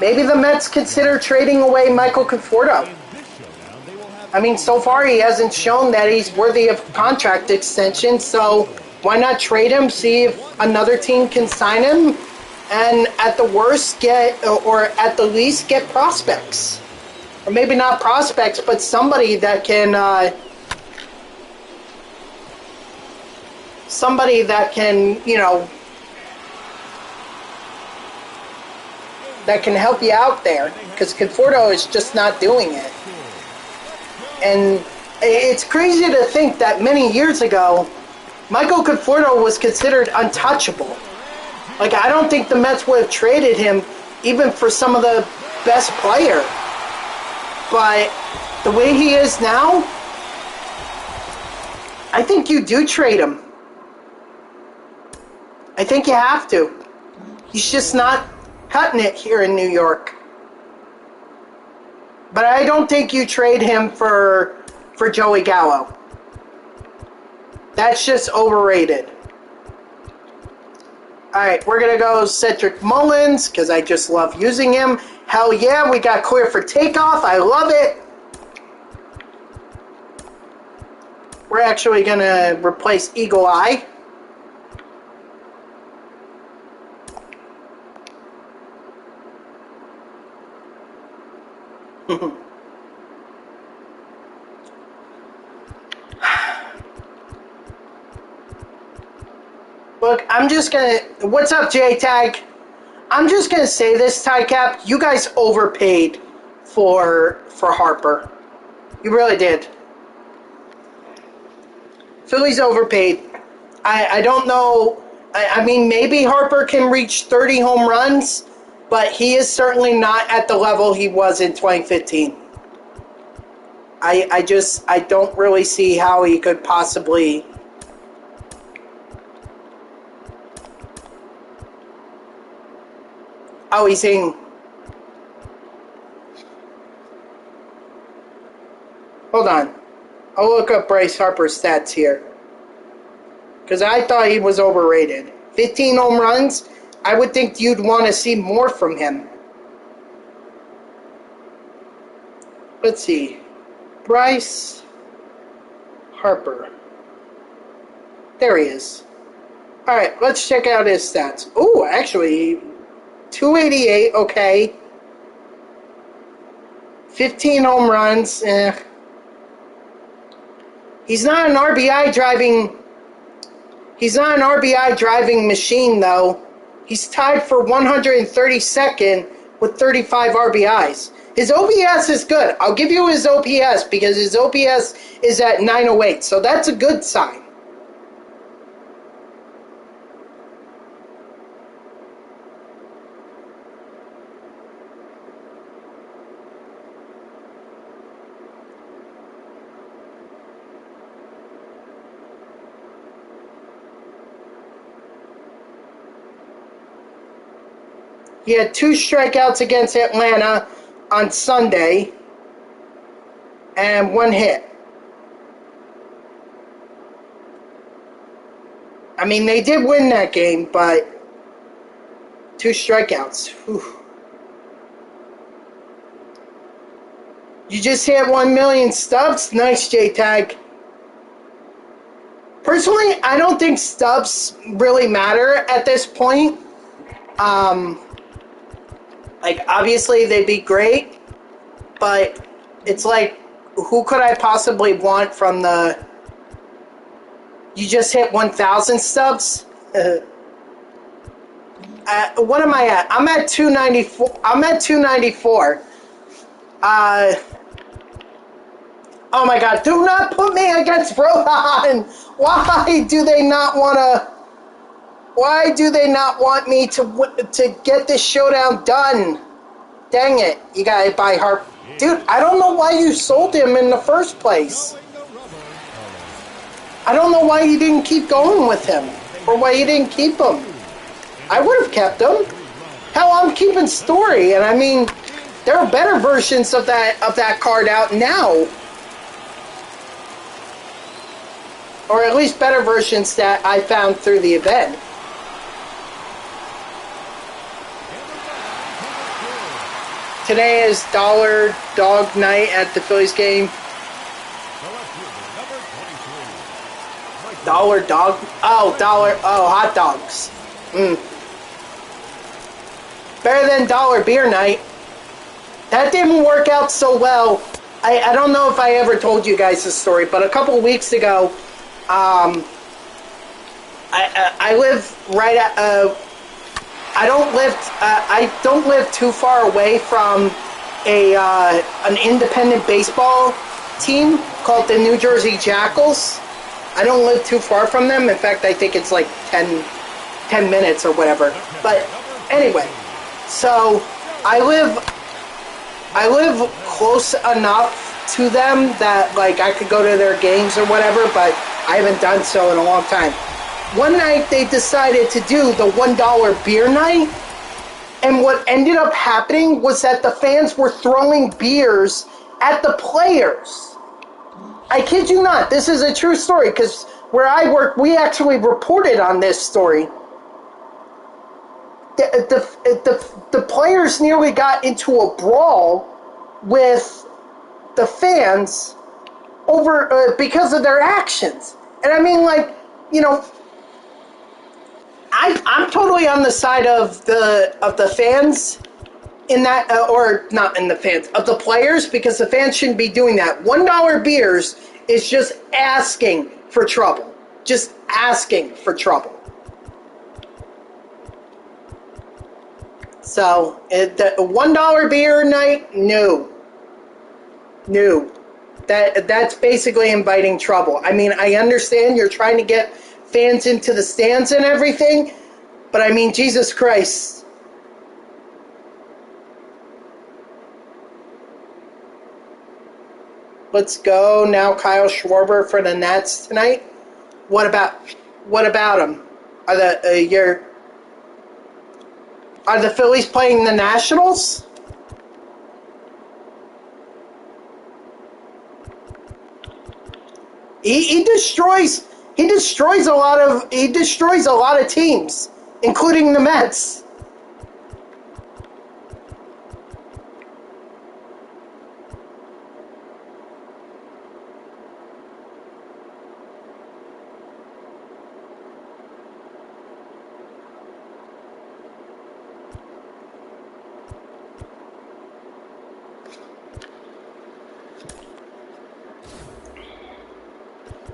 [SPEAKER 1] maybe the Mets consider trading away Michael Conforto. I mean, so far he hasn't shown that he's worthy of contract extension, so why not trade him, see if another team can sign him, and at the worst or at the least get prospects. Or maybe not prospects, but somebody that can that can help you out there, because Conforto is just not doing it. And it's crazy to think that many years ago, Michael Conforto was considered untouchable. Like, I don't think the Mets would have traded him even for some of the best player. But the way he is now, I think you do trade him. I think you have to. He's just not cutting it here in New York. But I don't think you trade him for Joey Gallo. That's just overrated. Alright, we're going to go Cedric Mullins, because I just love using him. Hell yeah, we got clear for takeoff. I love it. We're actually going to replace Eagle Eye. Look, I'm just gonna... What's up, J-Tag? I'm just gonna say this, Ty-Cap. You guys overpaid for Harper. You really did. Philly's overpaid. I don't know... I mean, maybe Harper can reach 30 home runs, but he is certainly not at the level he was in 2015. I don't really see how he could possibly... Oh, he's in... Hold on. I'll look up Bryce Harper's stats here. Because I thought he was overrated. 15 home runs? I would think you'd want to see more from him. Let's see. Bryce Harper. There he is. Alright, let's check out his stats. Ooh, actually, 288, okay. 15 home runs, He's not an RBI driving... He's not an RBI driving machine, though. He's tied for 132nd with 35 RBIs. His OPS is good. I'll give you his OPS because his OPS is at 908, so that's a good sign. He had 2 strikeouts against Atlanta on Sunday and 1 hit. I mean, they did win that game, but 2 strikeouts. Whew. You just hit 1 million stubs? Nice, J-Tag. Personally, I don't think stubs really matter at this point. Like, obviously, they'd be great, but it's like, who could I possibly want from the... You just hit 1,000 stubs? What am I at? I'm at 294. I'm at 294. Oh my God, do not put me against Rohan! Why do they not want to... Why do they not want me to get this showdown done? Dang it, you gotta buy Harp. Dude, I don't know why you sold him in the first place. I don't know why you didn't keep going with him. Or why you didn't keep him. I would have kept him. Hell, I'm keeping Story, and I mean, there are better versions of that card out now. Or at least better versions that I found through the event. Today is Dollar Dog Night at the Phillies game. Dollar Dog? Oh, Dollar. Oh, hot dogs. Better than Dollar Beer Night. That didn't work out so well. I don't know if I ever told you guys this story, but a couple of weeks ago, I live right at... I don't live too far away from an independent baseball team called the New Jersey Jackals. I don't live too far from them. In fact, I think it's like 10 minutes or whatever. But anyway, so I live close enough to them that like I could go to their games or whatever, but I haven't done so in a long time. One night they decided to do the $1 beer night, and what ended up happening was that the fans were throwing beers at the players. I kid you not, this is a true story, because where I work, we actually reported on this story. The players nearly got into a brawl with the fans over because of their actions. And I mean, like, you know, I'm totally on the side of the fans in that, or not in the fans, of the players, because the fans shouldn't be doing that. $1 beers is just asking for trouble. Just asking for trouble. So, the $1 beer night, no. No. That's basically inviting trouble. I mean, I understand you're trying to get fans into the stands and everything, but I mean, Jesus Christ. Let's go now, Kyle Schwarber for the Nats tonight. What about him? Are the Phillies playing the Nationals? He destroys a lot of teams, including the Mets.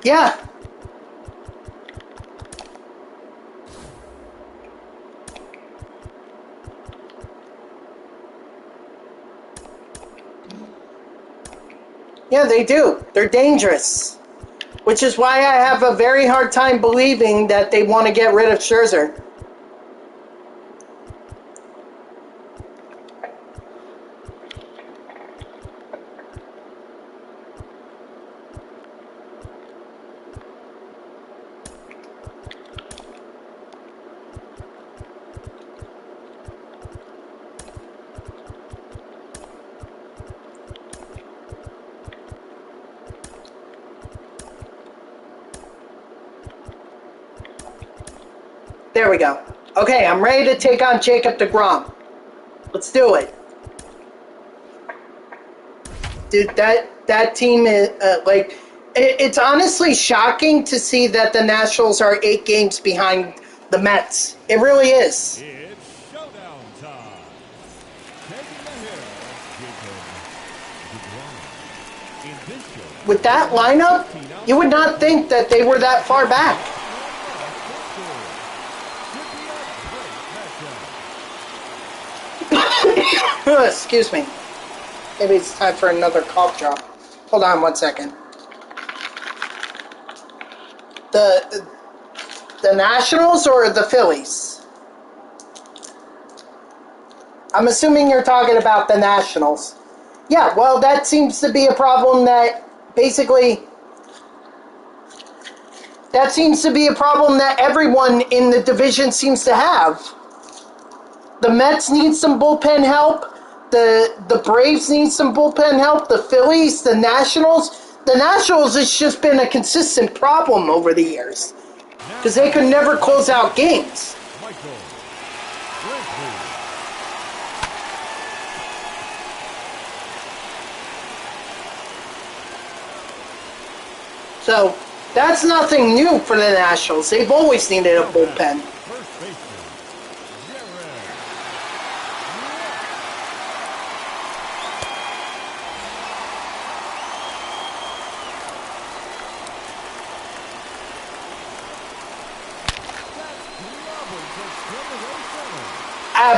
[SPEAKER 1] Yeah. Yeah, they do. They're dangerous. Which is why I have a very hard time believing that they want to get rid of Scherzer. There we go. Okay, I'm ready to take on Jacob deGrom. Let's do it. Dude, that team is, it's honestly shocking to see that the Nationals are 8 games behind the Mets. It really is.
[SPEAKER 2] It's showdown time. Taking the hill, Jacob deGrom. In this showdown,
[SPEAKER 1] With that lineup, you would not think that they were that far back. Excuse me. Maybe it's time for another cough drop. Hold on 1 second. The Nationals or the Phillies? I'm assuming you're talking about the Nationals. Yeah, well, that seems to be a problem that everyone in the division seems to have. The Mets need some bullpen help. The Braves need some bullpen help. The Phillies, the Nationals. The Nationals has just been a consistent problem over the years. Because they could never close out games. So, that's nothing new for the Nationals. They've always needed a bullpen.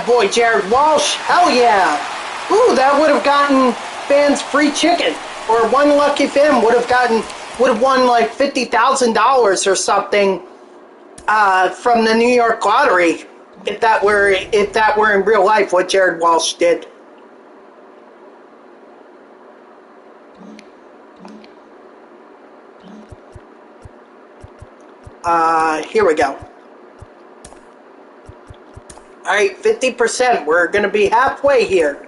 [SPEAKER 1] Boy, Jared Walsh, hell yeah. Ooh, that would have gotten fans free chicken. Or one lucky fan would have won like $50,000 or something from the New York lottery if that were in real life what Jared Walsh did. Here we go. Alright, 50%. We're going to be halfway here.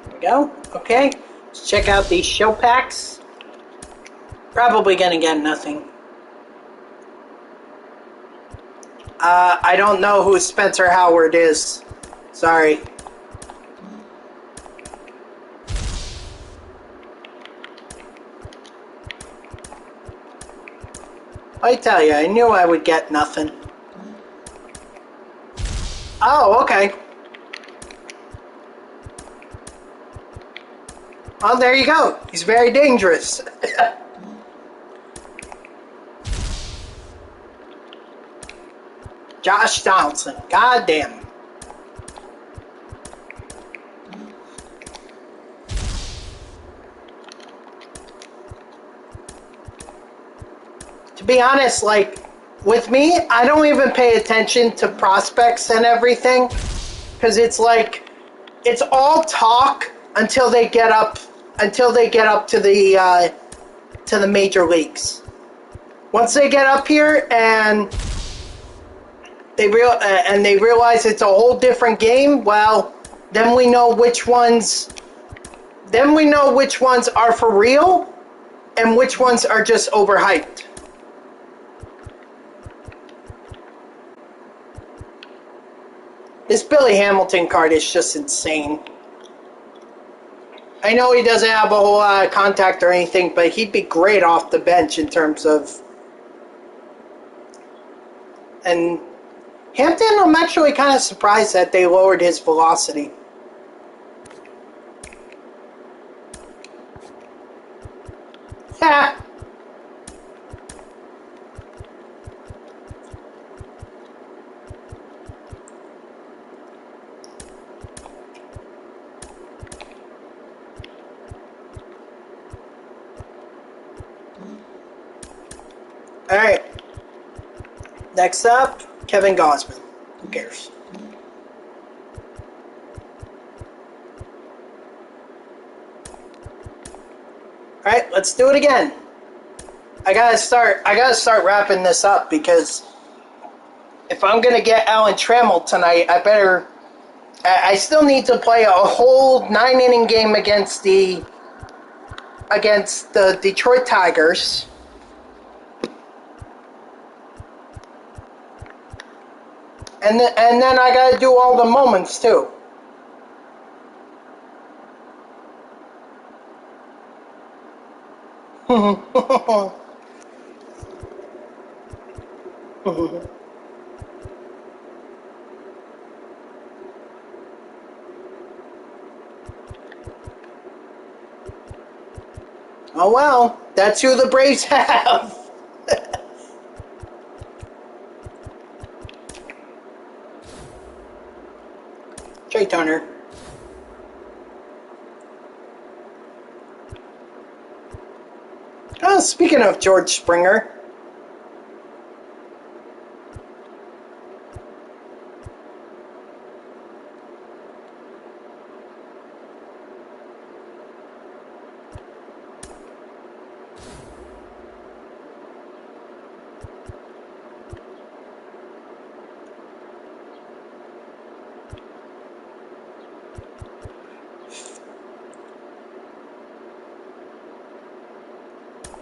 [SPEAKER 1] There we go. Okay. Let's check out these show packs. Probably gonna get nothing. I don't know who Spencer Howard is. Sorry. I tell you, I knew I would get nothing. Oh, okay. Well, there you go. He's very dangerous. Josh Donaldson. Goddamn. To be honest, like, with me, I don't even pay attention to prospects and everything. Because it's like, it's all talk until they get up to the major leagues. Once they get up here and they realize it's a whole different game, well, then we know which ones are for real and which ones are just overhyped. This Billy Hamilton card is just insane. I know he doesn't have a whole lot of contact or anything, but he'd be great off the bench in terms of And Hampton, I'm actually kind of surprised that they lowered his velocity. Yeah. All right. Next up, Kevin Gausman. Who cares? All right, let's do it again. I gotta start wrapping this up because if I'm gonna get Alan Trammell tonight, I still need to play a whole 9-inning game against the Detroit Tigers. And then I gotta do all the moments too. Oh well, that's who the Braves have. Trey Turner. Oh, speaking of George Springer.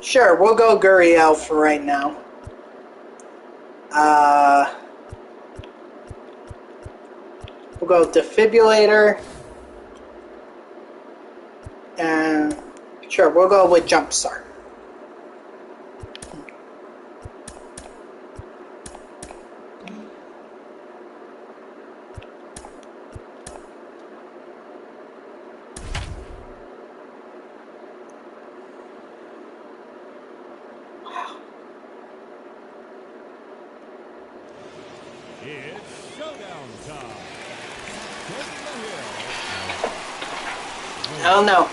[SPEAKER 1] Sure, we'll go Gurriel for right now. We'll go defibrillator. And sure, we'll go with Jumpstart.
[SPEAKER 2] It's showdown time.
[SPEAKER 1] I don't know.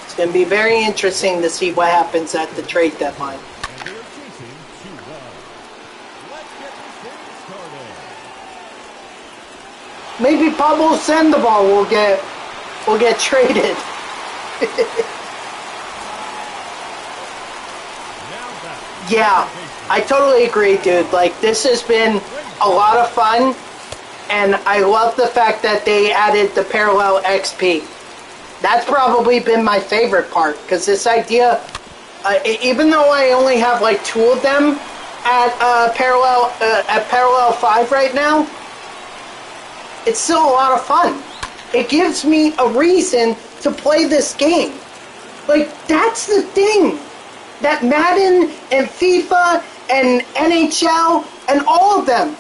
[SPEAKER 1] It's going to be very interesting to see what happens at the trade deadline.
[SPEAKER 2] And they're chasing 2-1. Let's get this game started.
[SPEAKER 1] Maybe Pablo Sandoval will get traded. Yeah, I totally agree, dude. Like, this has been a lot of fun, and I love the fact that they added the parallel XP. That's probably been my favorite part, because this idea, even though I only have like 2 of them at parallel 5 right now, it's still a lot of fun. It gives me a reason to play this game. Like, that's the thing that Madden and FIFA and NHL and all of them,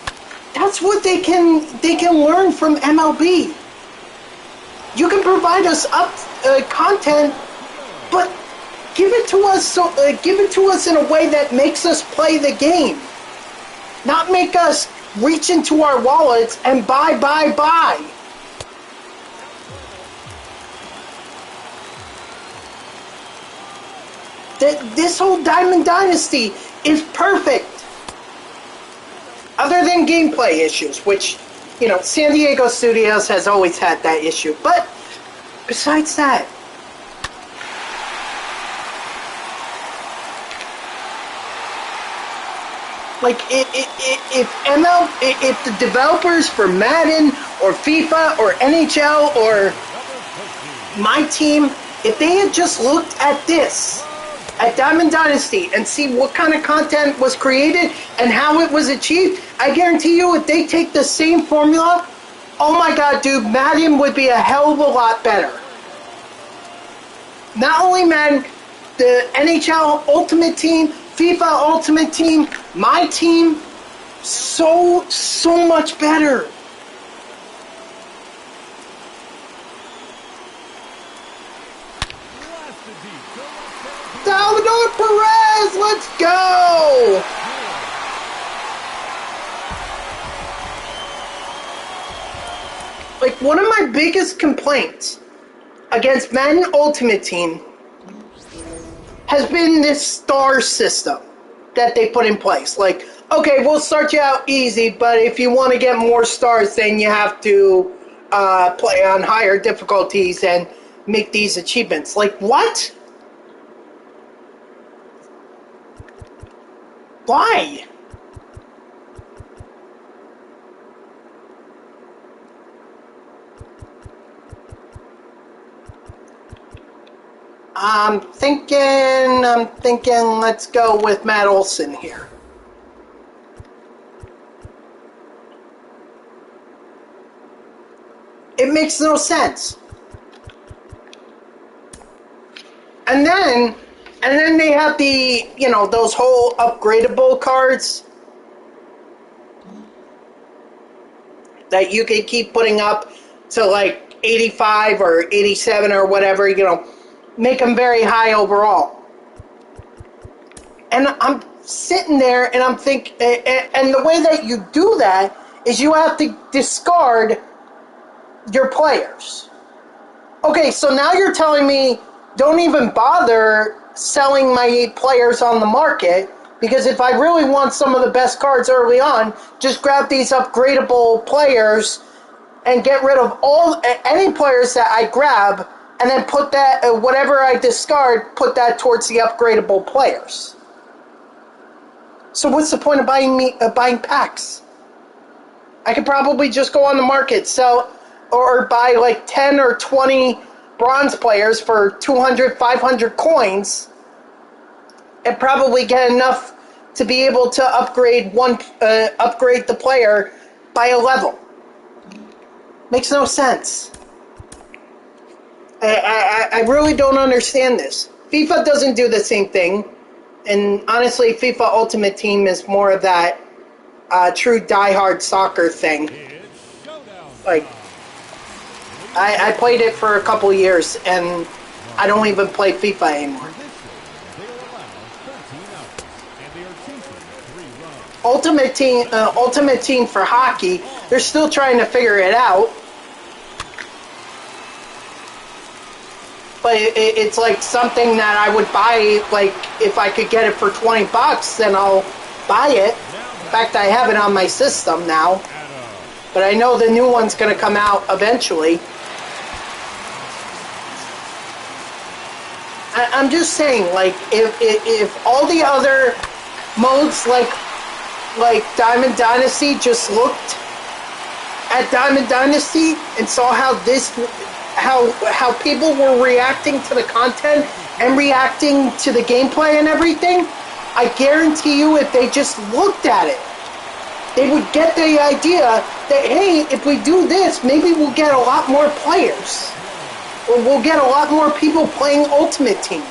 [SPEAKER 1] that's what they can learn from MLB. You can provide us content, but give it to us in a way that makes us play the game, not make us reach into our wallets and buy. This whole Diamond Dynasty is perfect. Other than gameplay issues, which, you know, San Diego Studios has always had that issue. But besides that, like, if the developers for Madden or FIFA or NHL or my team, if they had just looked at this, at Diamond Dynasty, and see what kind of content was created and how it was achieved, I guarantee you, if they take the same formula, oh my god, dude, Madden would be a hell of a lot better. Not only Madden, the NHL Ultimate Team, FIFA Ultimate Team, my team, So much better. Salvador Perez, let's go! Like, one of my biggest complaints against Madden Ultimate Team has been this star system that they put in place. Like, okay, we'll start you out easy, but if you want to get more stars, then you have to play on higher difficulties and make these achievements. Like, what? Why? I'm thinking, let's go with Matt Olson here. It makes no sense. And then they have the, those whole upgradable cards that you can keep putting up to like 85 or 87 or whatever, make them very high overall. And I'm sitting there and I'm thinking, and the way that you do that is you have to discard your players. Okay, so now you're telling me don't even bother selling my players on the market, because if I really want some of the best cards early on, just grab these upgradable players and get rid of any players that I grab, and then put that, whatever I discard, put that towards the upgradable players. So what's the point of buying packs? I could probably just go on the market, sell, or buy like 10 or 20 bronze players for 200, 500 coins, and probably get enough to be able to upgrade the player by a level. Makes no sense. I really don't understand this. FIFA doesn't do the same thing, and honestly, FIFA Ultimate Team is more of that true die-hard soccer thing. Like, I played it for a couple years, and I don't even play FIFA anymore. Ultimate Team for hockey, they're still trying to figure it out. But it's like something that I would buy, like, if I could get it for $20, then I'll buy it. In fact, I have it on my system now. But I know the new one's going to come out eventually. I'm just saying, like, if all the other modes, like Diamond Dynasty, just looked at Diamond Dynasty and saw how people were reacting to the content and reacting to the gameplay and everything, I guarantee you if they just looked at it, they would get the idea that, hey, if we do this, maybe we'll get a lot more players. Or we'll get a lot more people playing Ultimate Team.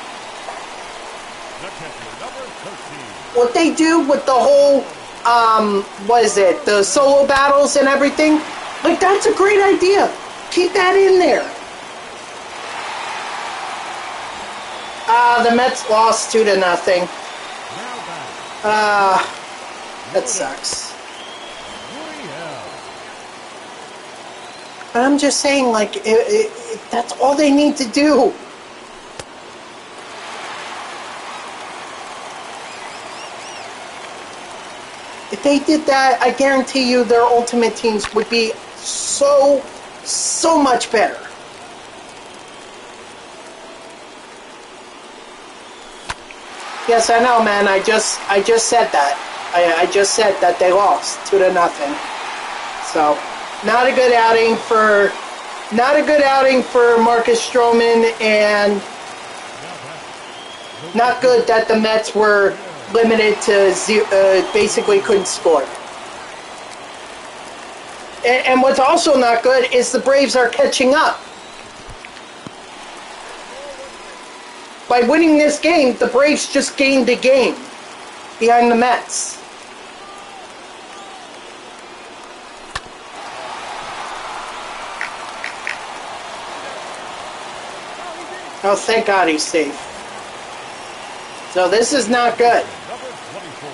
[SPEAKER 1] What they do with the whole, the solo battles and everything, like, that's a great idea. Keep that in there. The Mets lost 2-0. That sucks. But I'm just saying, like, that's all they need to do. If they did that, I guarantee you their Ultimate Teams would be so much better. Yes, I know, man. I just said that. I just said that they lost 2-0. So, not a good outing for Marcus Stroman, and not good that the Mets were limited to basically couldn't score. And what's also not good is the Braves are catching up. By winning this game, the Braves just gained a game behind the Mets. Oh, thank God he's safe. So this is not good.
[SPEAKER 2] Number 24.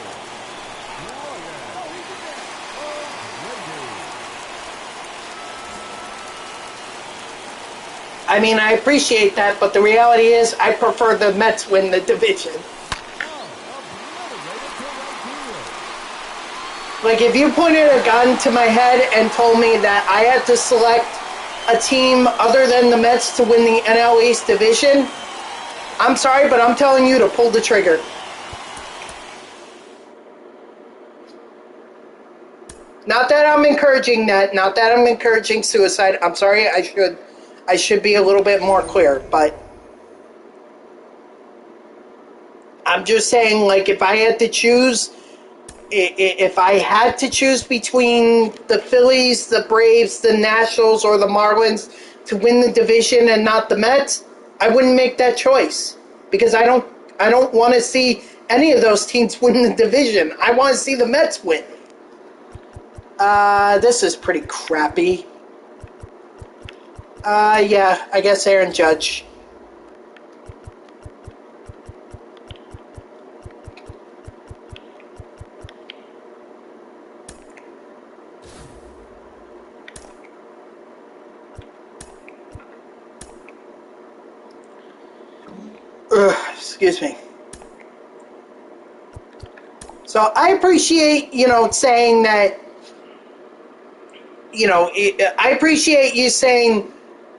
[SPEAKER 1] I mean, I appreciate that, but the reality is I prefer the Mets win the division. Like, if you pointed a gun to my head and told me that I had to select a team other than the Mets to win the NL East division, I'm sorry, but I'm telling you to pull the trigger. Not that I'm encouraging that. Not that I'm encouraging suicide. I'm sorry. I should be a little bit more clear, but I'm just saying, like, if I had to choose, if I had to choose between the Phillies, the Braves, the Nationals, or the Marlins to win the division and not the Mets, I wouldn't make that choice because I don't want to see any of those teams win the division. I want to see the Mets win. This is pretty crappy. Yeah, I guess Aaron Judge. Excuse me. So I appreciate, saying that, I appreciate you saying,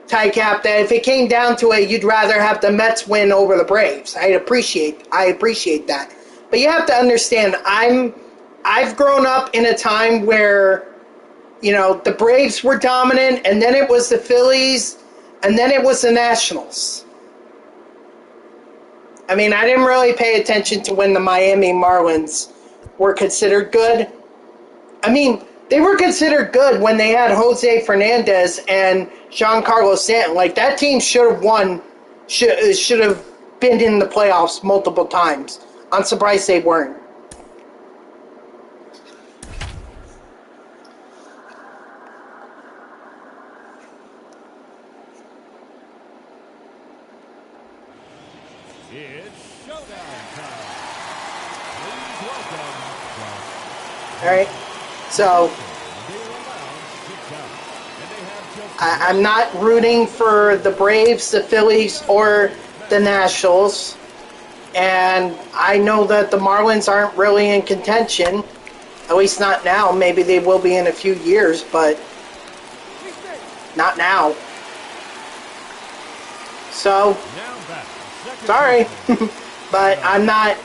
[SPEAKER 1] Ty Cap, that if it came down to it, you'd rather have the Mets win over the Braves. I appreciate that. But you have to understand, I've grown up in a time where, the Braves were dominant, and then it was the Phillies, and then it was the Nationals. I mean, I didn't really pay attention to when the Miami Marlins were considered good. I mean, they were considered good when they had Jose Fernandez and Giancarlo Stanton. Like, that team should have won, should have been in the playoffs multiple times. I'm surprised they weren't.
[SPEAKER 2] It's showdown time. Please welcome.
[SPEAKER 1] All right, so I'm not rooting for the Braves, the Phillies, or the Nationals, and I know that the Marlins aren't really in contention, at least not now. Maybe they will be in a few years, but not now. So, sorry, but I'm not.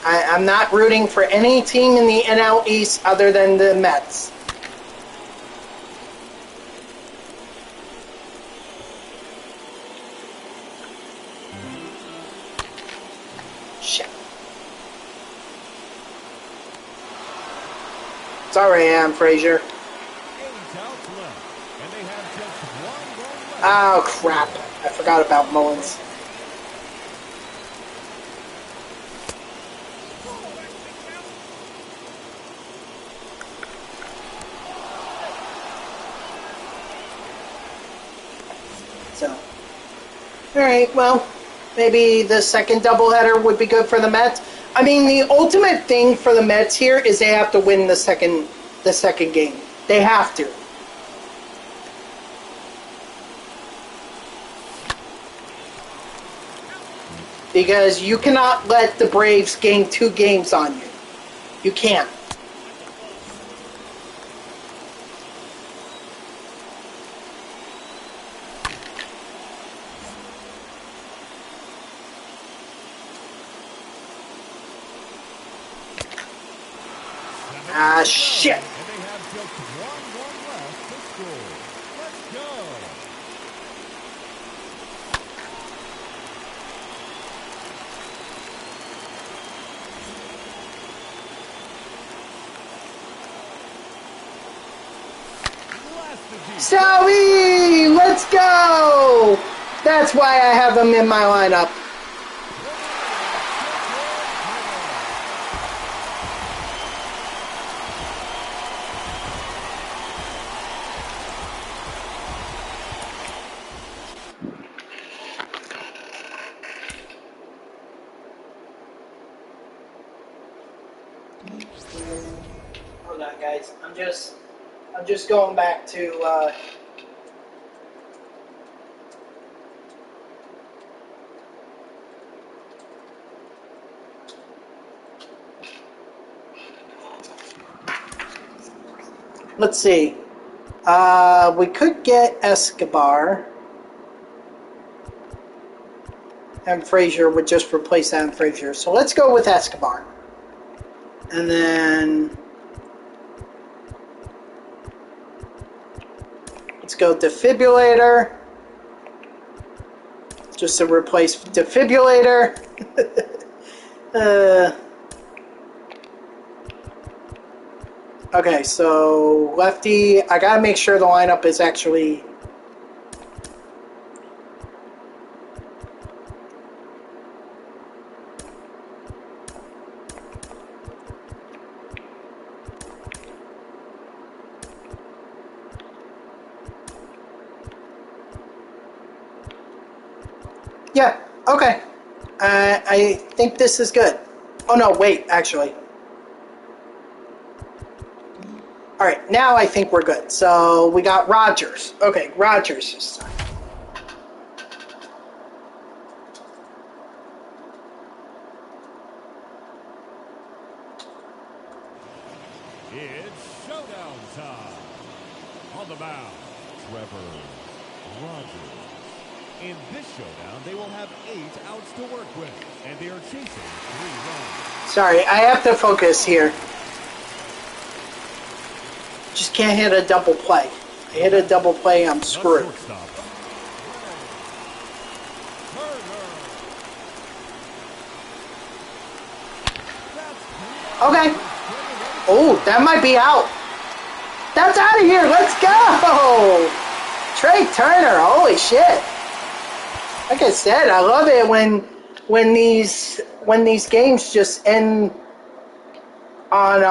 [SPEAKER 1] I'm not rooting for any team in the NL East other than the Mets. Shit. Sorry, Am Frazier. Oh, crap. I forgot about Mullins. So, alright, well, maybe the second doubleheader would be good for the Mets. I mean, the ultimate thing for the Mets here is they have to win the second game. They have to. Because you cannot let the Braves gain 2 games on you. You can't. Ah, shit. Salvi, let's go! That's why I have him in my lineup. guys. I'm just going back to. Let's see. We could get Escobar, and Frazier would just replace Adam Frazier. So let's go with Escobar. And then let's go Defibrillator. Just to replace Defibrillator. Okay, so lefty, I gotta make sure the lineup is actually... Yeah, okay. I think this is good. Oh no, wait, actually. Alright, now I think we're good. So we got Rogers. Okay, Rogers this time.
[SPEAKER 2] It's showdown time. On the mound, Trevor Rogers. In this showdown, they will have 8 outs to work with, and they are chasing 3 runs.
[SPEAKER 1] Sorry, I have to focus here. Just can't hit a double play. I hit a double play, I'm screwed. Okay. Oh, that might be out. That's out of here. Let's go. Trey Turner. Holy shit. Like I said, I love it when these games just end on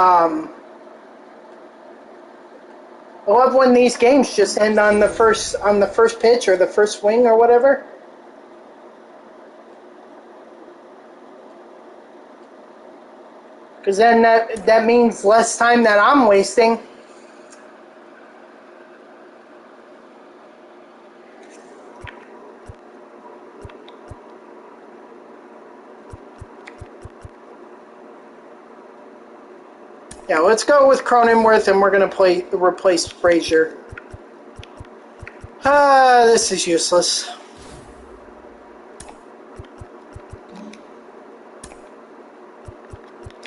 [SPEAKER 1] I love when these games just end on the first pitch or the first swing or whatever. Because then that means less time that I'm wasting. Yeah, let's go with Cronenworth, and we're going to replace Frazier. This is useless.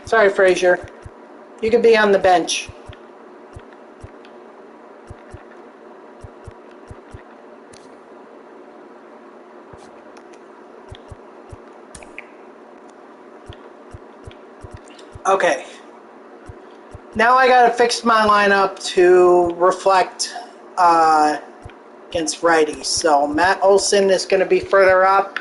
[SPEAKER 1] Sorry, Frazier. You could be on the bench. Okay. Now I gotta fix my lineup to reflect against righties. So Matt Olson is going to be further up.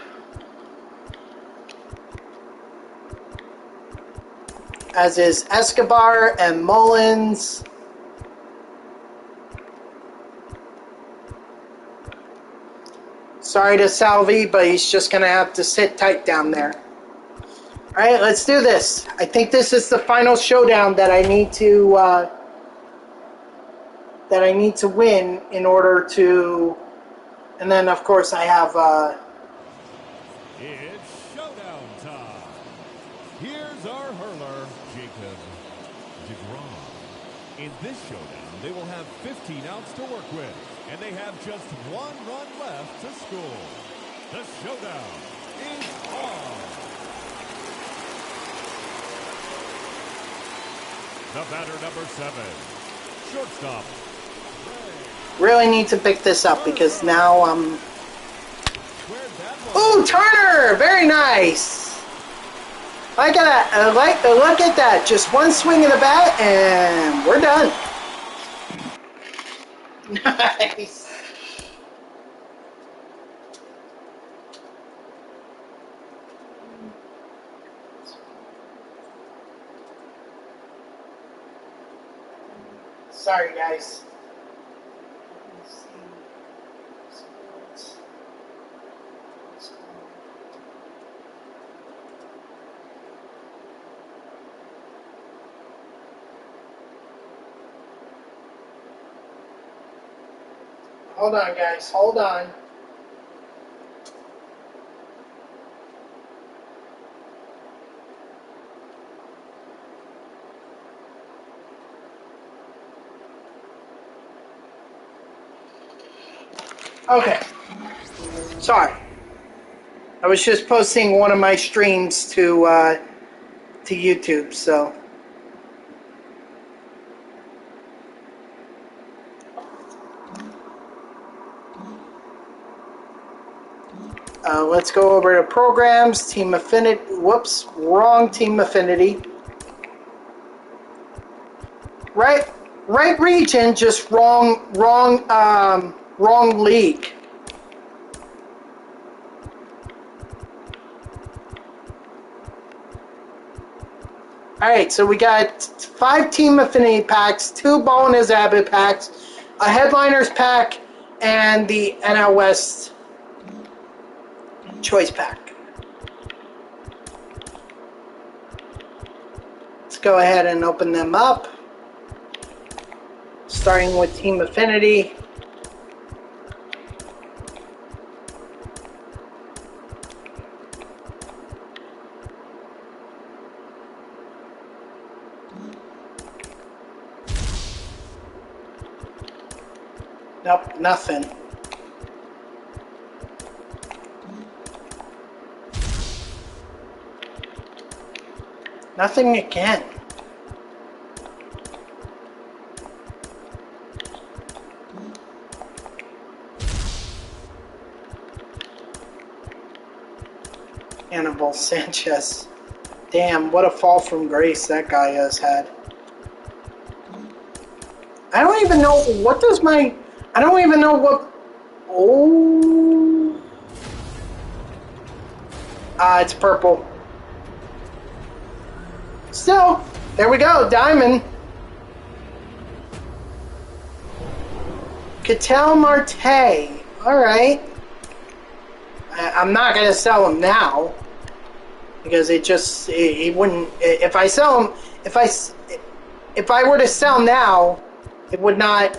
[SPEAKER 1] As is Escobar and Mullins. Sorry to Salvi, but he's just going to have to sit tight down there. Alright, let's do this. I think this is the final showdown that I need to win in order to... And then, of course, I have...
[SPEAKER 2] It's showdown time. Here's our hurler, Jacob DeGrom. In this showdown, they will have 15 outs to work with, and they have just 1 run left to score. The showdown is on. The batter, number 7, shortstop.
[SPEAKER 1] Really need to pick this up because now I'm... Ooh, Turner! Very nice! Look at that. Look at that. Just one swing of the bat and we're done. Nice. Sorry, guys. Hold on, guys. Hold on. Okay. Sorry. I was just posting one of my streams to YouTube, so. Let's go over to programs, team affinity. Whoops, wrong team affinity. Right region, just wrong league. Alright, so we got 5 team affinity packs, 2 bonus abbott packs, a headliners pack, and the NL West choice pack. Let's go ahead and open them up. Starting with team affinity. Nope, nothing. Nothing again. Hannibal Sanchez. Damn, what a fall from grace that guy has had. I don't even know, what does my... I don't even know what... Oh... it's purple. Still, there we go, diamond. Ketel Marte. Alright. I'm not going to sell him now. Because it wouldn't... If I sell him... If I were to sell now, it would not...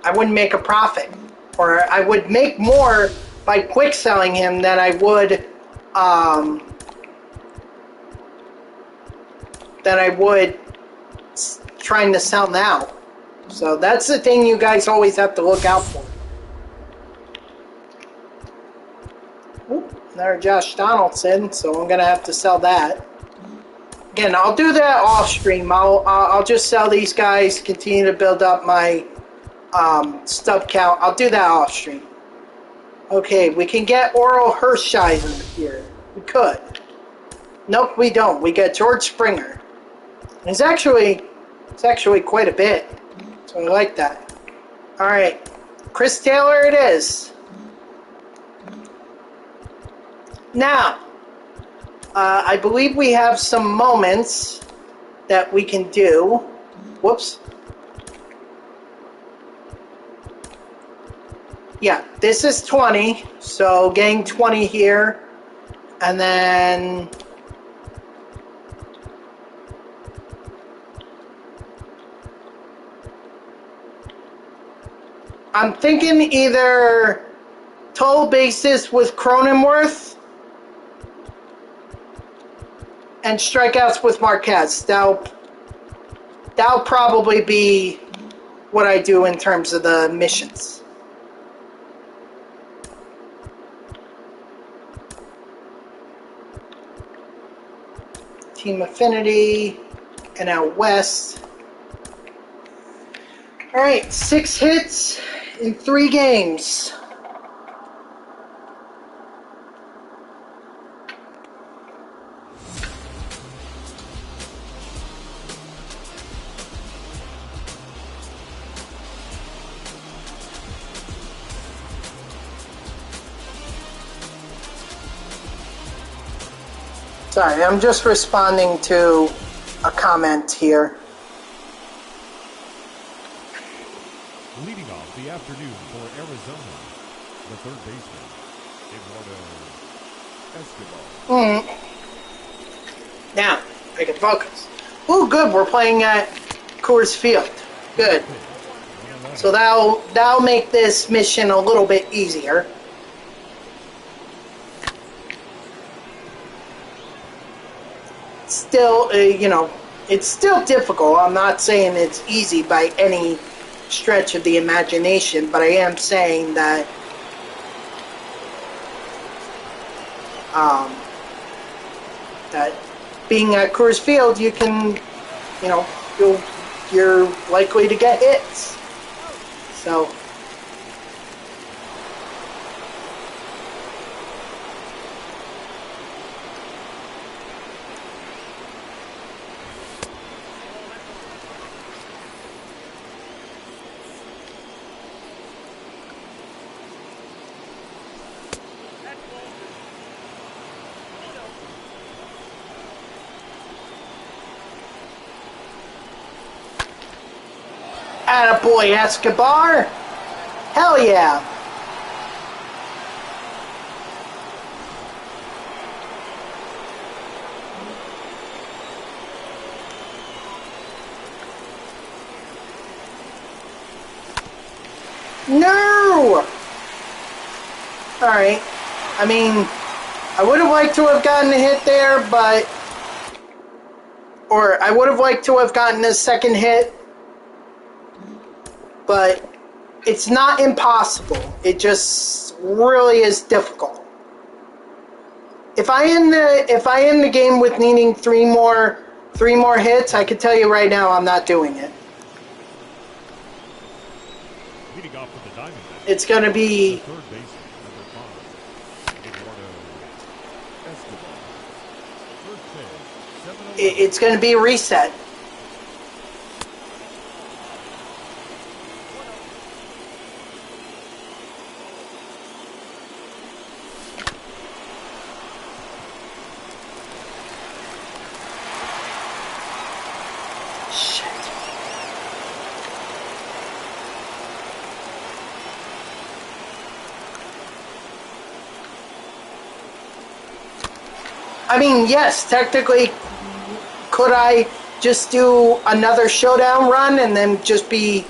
[SPEAKER 1] I wouldn't make a profit. Or I would make more by quick selling him than I would trying to sell now. So that's the thing you guys always have to look out for. Oop, another Josh Donaldson, so I'm gonna have to sell that. Again, I'll do that off stream. I'll just sell these guys, continue to build up my stub count. I'll do that off stream. Okay, we can get Oral Hershiser here. We could. Nope, we don't. We get George Springer. It's actually quite a bit. So I like that. Alright. Chris Taylor it is. Now, I believe we have some moments that we can do. Whoops. Yeah, this is 20, so getting 20 here, and then I'm thinking either total bases with Cronenworth and strikeouts with Marquez. That'll probably be what I do in terms of the missions. Team Affinity, and out West. Alright, 6 hits in 3 games. Sorry, I'm just responding to a comment here.
[SPEAKER 2] Leading off the afternoon for Arizona, the third baseman, Eduardo Escobar.
[SPEAKER 1] Now, I can focus. Oh, good. We're playing at Coors Field. Good. So that'll make this mission a little bit easier. Still, it's still difficult. I'm not saying it's easy by any stretch of the imagination, but I am saying that that being at Coors Field, you can, you're likely to get hits. So. Attaboy, Escobar. Hell yeah. No! Alright. I mean, I would have liked to have gotten a hit there, but... Or I would have liked to have gotten a second hit. But it's not impossible. It just really is difficult. If I end the game with needing three more hits, I can tell you right now I'm not doing it. It's going to be it's going to be a reset. I mean, yes, technically, could I just do another showdown run and then just be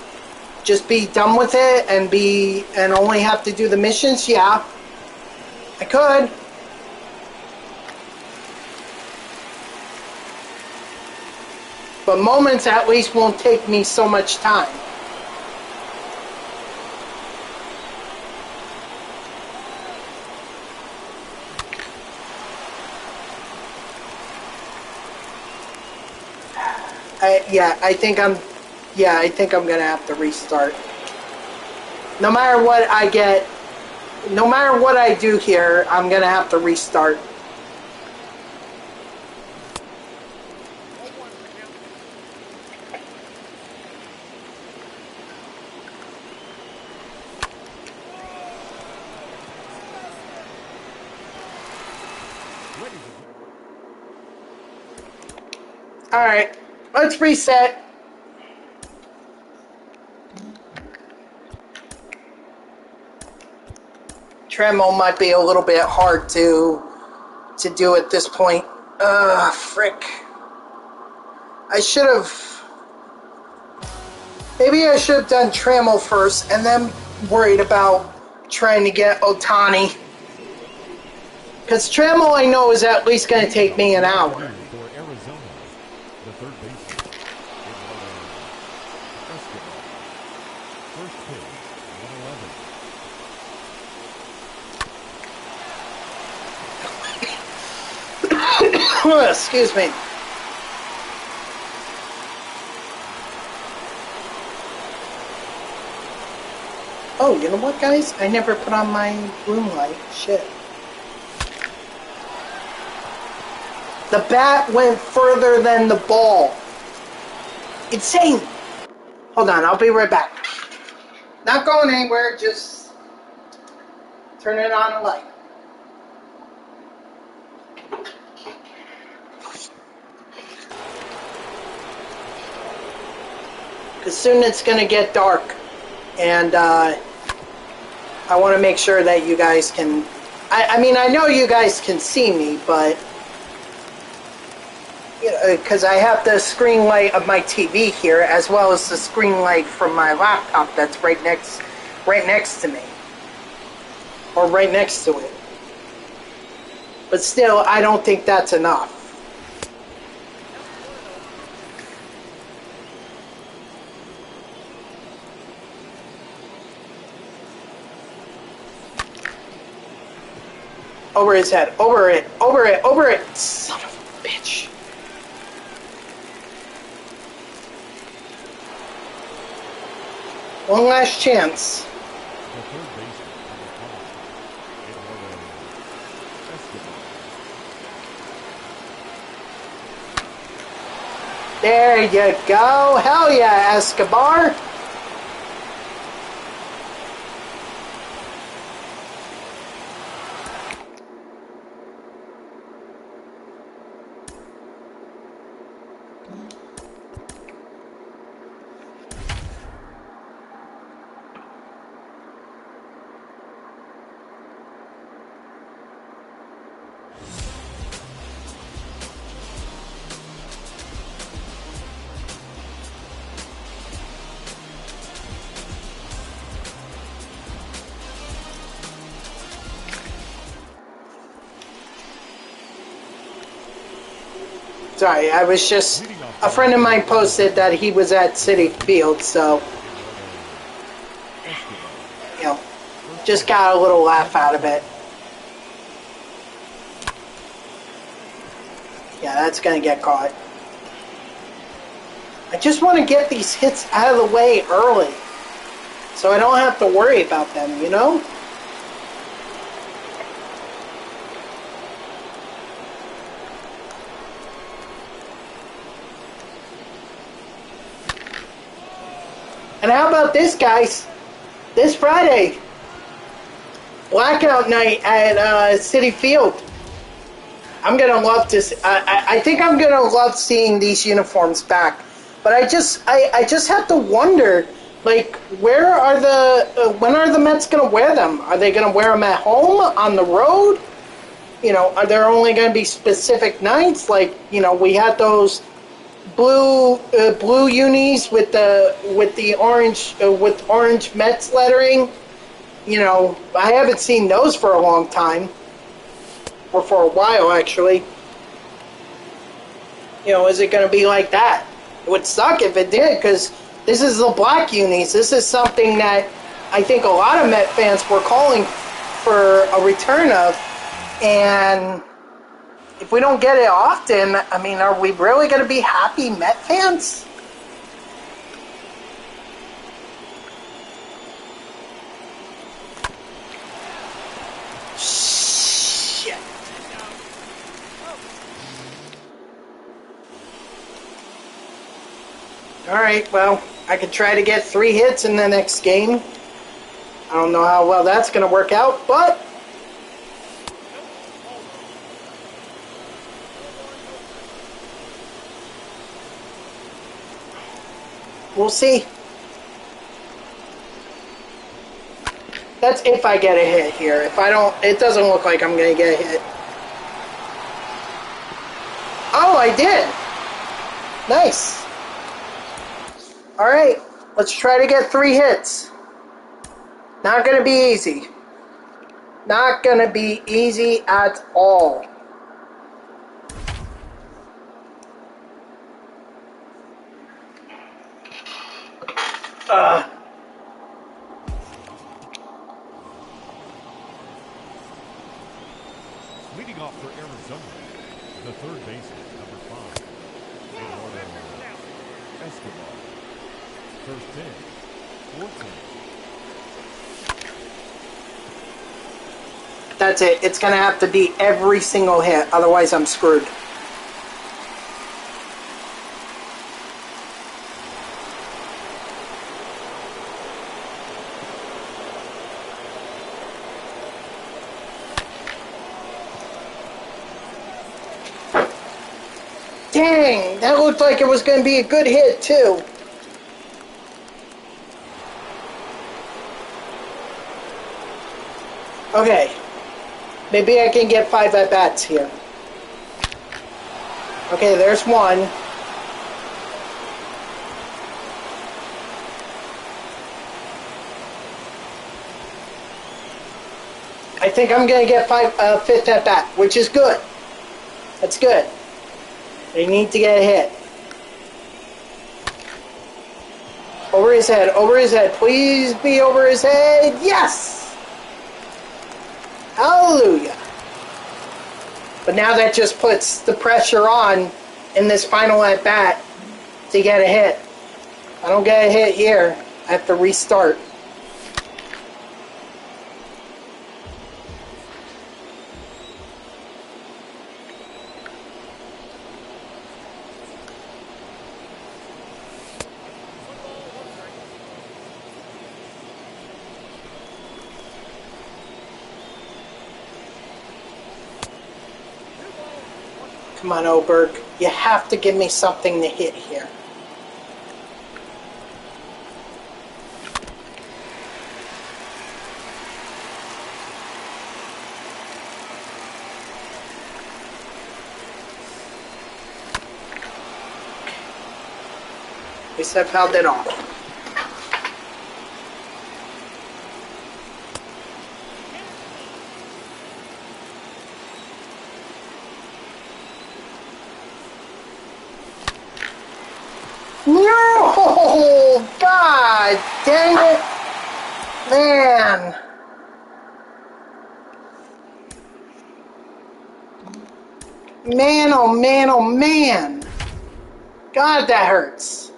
[SPEAKER 1] done with it and only have to do the missions? Yeah, I could. But moments at least won't take me so much time. I think I'm gonna have to restart. No matter what I get, no matter what I do here, I'm gonna have to restart. All right, let's reset. Tremo might be a little bit hard to do at this point. Frick. Maybe I should have done Trammell first and then worried about trying to get Ohtani. Because Trammell I know is at least going to take me an hour. Excuse me. Oh, you know what, guys? I never put on my room light. Shit. The bat went further than the ball. Insane. Hold on, I'll be right back. Not going anywhere, just turning on a light. Because soon it's going to get dark, and I want to make sure that you guys can... I mean, I know you guys can see me, but, because I have the screen light of my TV here, as well as the screen light from my laptop that's right next to me, or right next to it. But still, I don't think that's enough. Over his head. Over it. Over it. Over it. Son of a bitch. One last chance. There you go. Hell yeah, Escobar. Sorry, I was just... A friend of mine posted that he was at Citi Field, so... You know, just got a little laugh out of it. Yeah, that's gonna get caught. I just want to get these hits out of the way early, so I don't have to worry about them, you know? And how about this, guys? This Friday, blackout night at Citi Field. I'm gonna love to. I think I'm gonna love seeing these uniforms back. But I just have to wonder, like, where are when are the Mets gonna wear them? Are they gonna wear them at home, on the road? You know, are there only gonna be specific nights? Like, you know, we had those blue unis with the orange with orange Mets lettering. You know, I haven't seen those for a long time, or for a while actually. You know, is it going to be like that? It would suck if it did, because this is the black unis. This is something that I think a lot of Met fans were calling for a return of, and if we don't get it often, I mean, are we really going to be happy Met fans? Shit. Alright, well, I could try to get 3 hits in the next game. I don't know how well that's going to work out, but we'll see. That's if I get a hit here. If I don't, it doesn't look like I'm going to get a hit. Oh, I did. Nice. All right, let's try to get 3 hits. Not going to be easy. Not going to be easy at all.
[SPEAKER 2] Leading off for Arizona, the third baseman, number 5, Ronald Acuna Jr. First pitch, 14.
[SPEAKER 1] That's it. It's going to have to be every single hit. Otherwise, I'm screwed. Dang, that looked like it was going to be a good hit, too. Okay. Maybe I can get 5 at-bats here. Okay, there's one. I think I'm going to get fifth at bat, which is good. That's good. They need to get a hit. Over his head, over his head. Please be over his head. Yes! Hallelujah. But now that just puts the pressure on in this final at bat to get a hit. If I don't get a hit here, I have to restart. Come on, Oberg. You have to give me something to hit here. At least I fouled it off. No! God dang it! Man! Man, oh man, oh man! God, that hurts.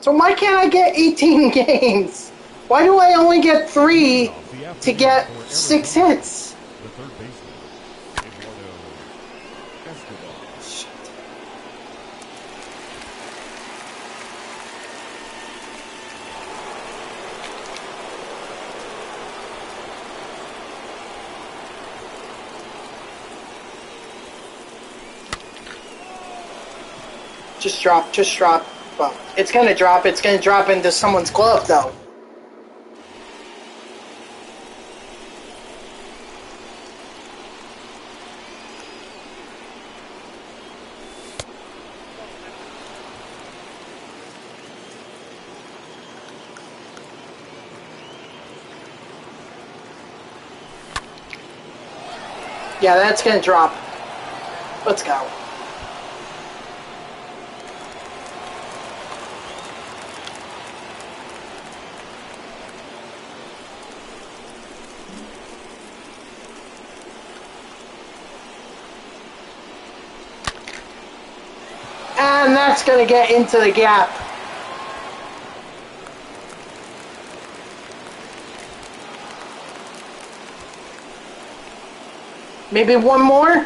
[SPEAKER 1] So why can't I get 18 games? Why do I only get 3 to get 6 hits?
[SPEAKER 2] The third baseman, Eduardo Escobar.
[SPEAKER 1] Shit. Just drop, just drop. Well, it's gonna drop into someone's glove though. Yeah, that's gonna drop. Let's go. And that's gonna get into the gap. Maybe one more?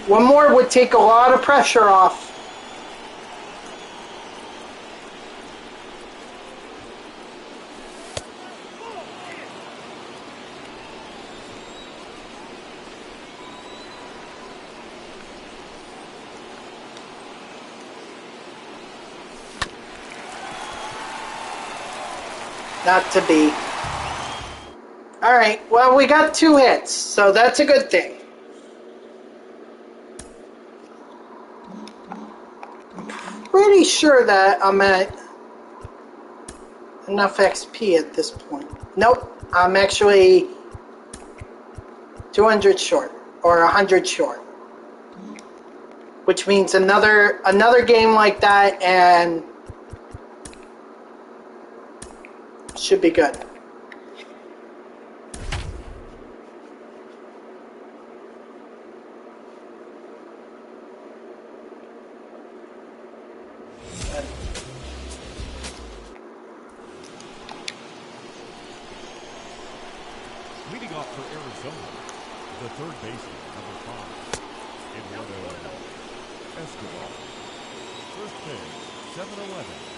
[SPEAKER 1] One more would take a lot of pressure off. Not to be. Alright, well, we got 2 hits, so that's a good thing. Pretty sure that I'm at enough XP at this point. Nope, I'm actually 200 short, or 100 short. Which means another game like that and should be good.
[SPEAKER 2] Leading off for Arizona, the third baseman, number 5, Eduardo Escobar. First pitch, 7-11.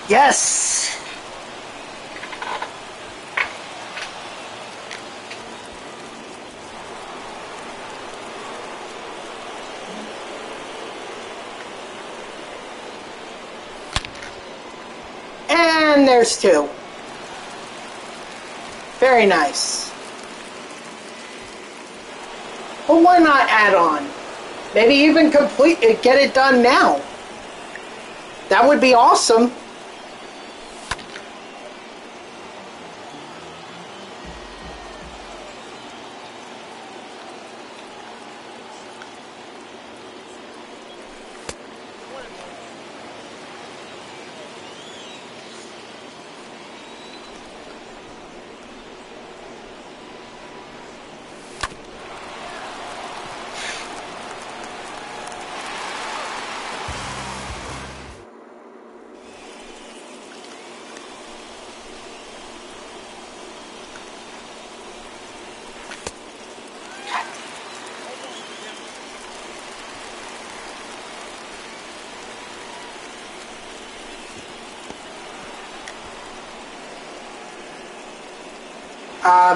[SPEAKER 1] Yes! And there's 2. Very nice. Well, why not add on? Maybe even complete it, get it done now. That would be awesome.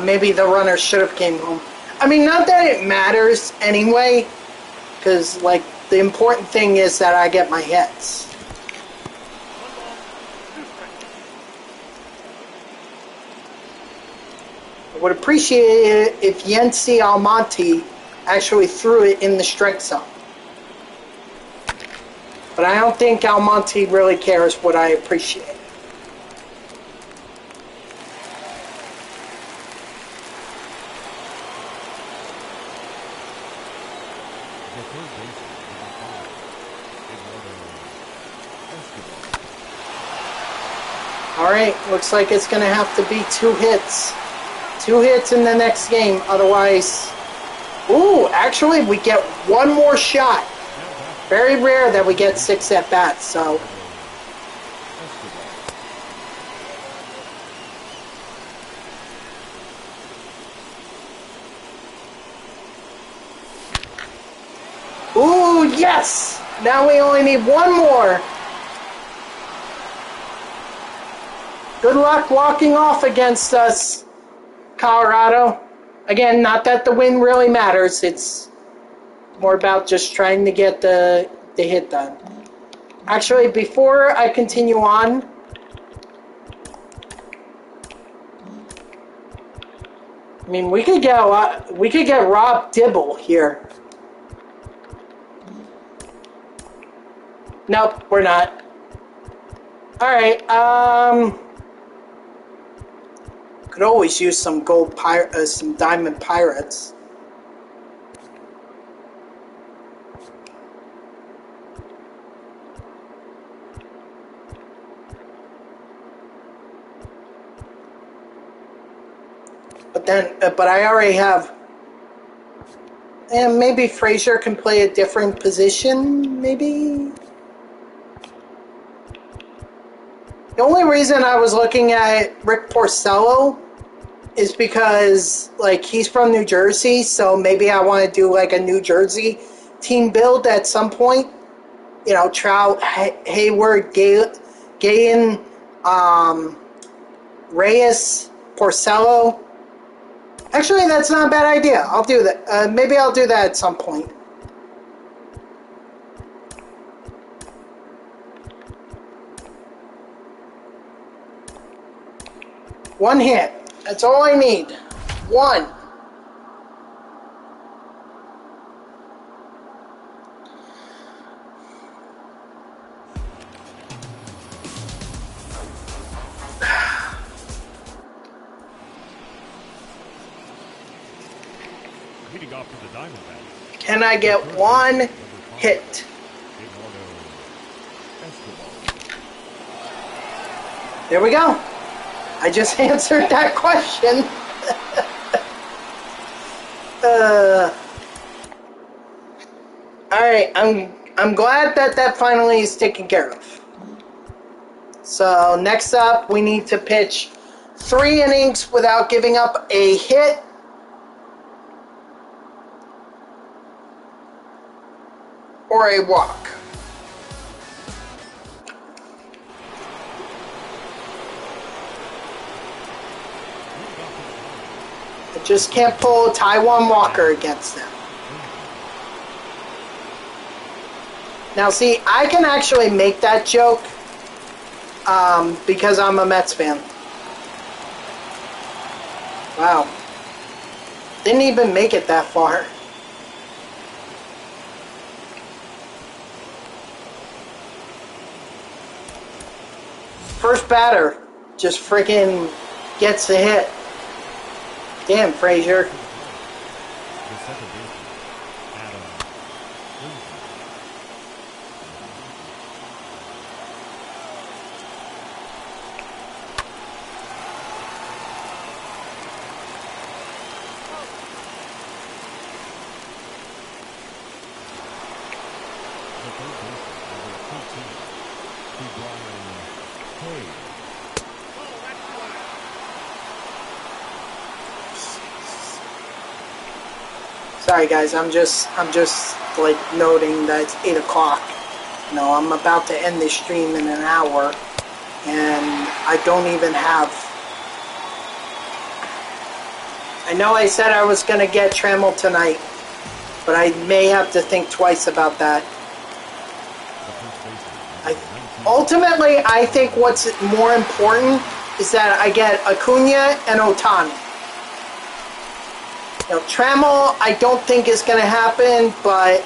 [SPEAKER 1] Maybe the runner should have came home. I mean, not that it matters anyway, because, like, the important thing is that I get my hits. I would appreciate it if Yency Almonte actually threw it in the strike zone. But I don't think Almonte really cares what I appreciate. Alright, looks like it's going to have to be 2 hits. 2 hits in the next game, otherwise... Ooh, actually, we get 1 more shot. Very rare that we get 6 at-bats, so... Ooh, yes! Now we only need 1 more. Good luck walking off against us, Colorado. Again, not that the win really matters. It's more about just trying to get the hit done. Actually, before I continue on, I mean, we could get Rob Dibble here. Nope, we're not. All right. Could always use some some diamond pirates. But I already have. And maybe Frazier can play a different position. Maybe. The only reason I was looking at Rick Porcello is because, like, he's from New Jersey, so maybe I want to do, like, a New Jersey team build at some point. You know, Trout, Hayward, Gayen, Reyes, Porcello. Actually, that's not a bad idea. I'll do that. Maybe I'll do that at some point. One hit. That's all I need. 1.
[SPEAKER 2] Leading off to the Diamondbacks.
[SPEAKER 1] Can I get 1 hit? There we go. I just answered that question. Alright, I'm glad that finally is taken care of. So next up, we need to pitch 3 innings without giving up a hit. Or a walk. I just can't pull Taiwan Walker against them. Now see, I can actually make that joke because I'm a Mets fan. Wow. Didn't even make it that far. First batter just freaking gets the hit. Damn, Frazier. Sorry guys, I'm just like noting that it's 8 o'clock. You know, I'm about to end this stream in an hour, and I don't even have. I know I said I was gonna get Trammell tonight, but I may have to think twice about that. Ultimately, I think what's more important is that I get Acuna and Ohtani. You know, Trammell, I don't think is going to happen, but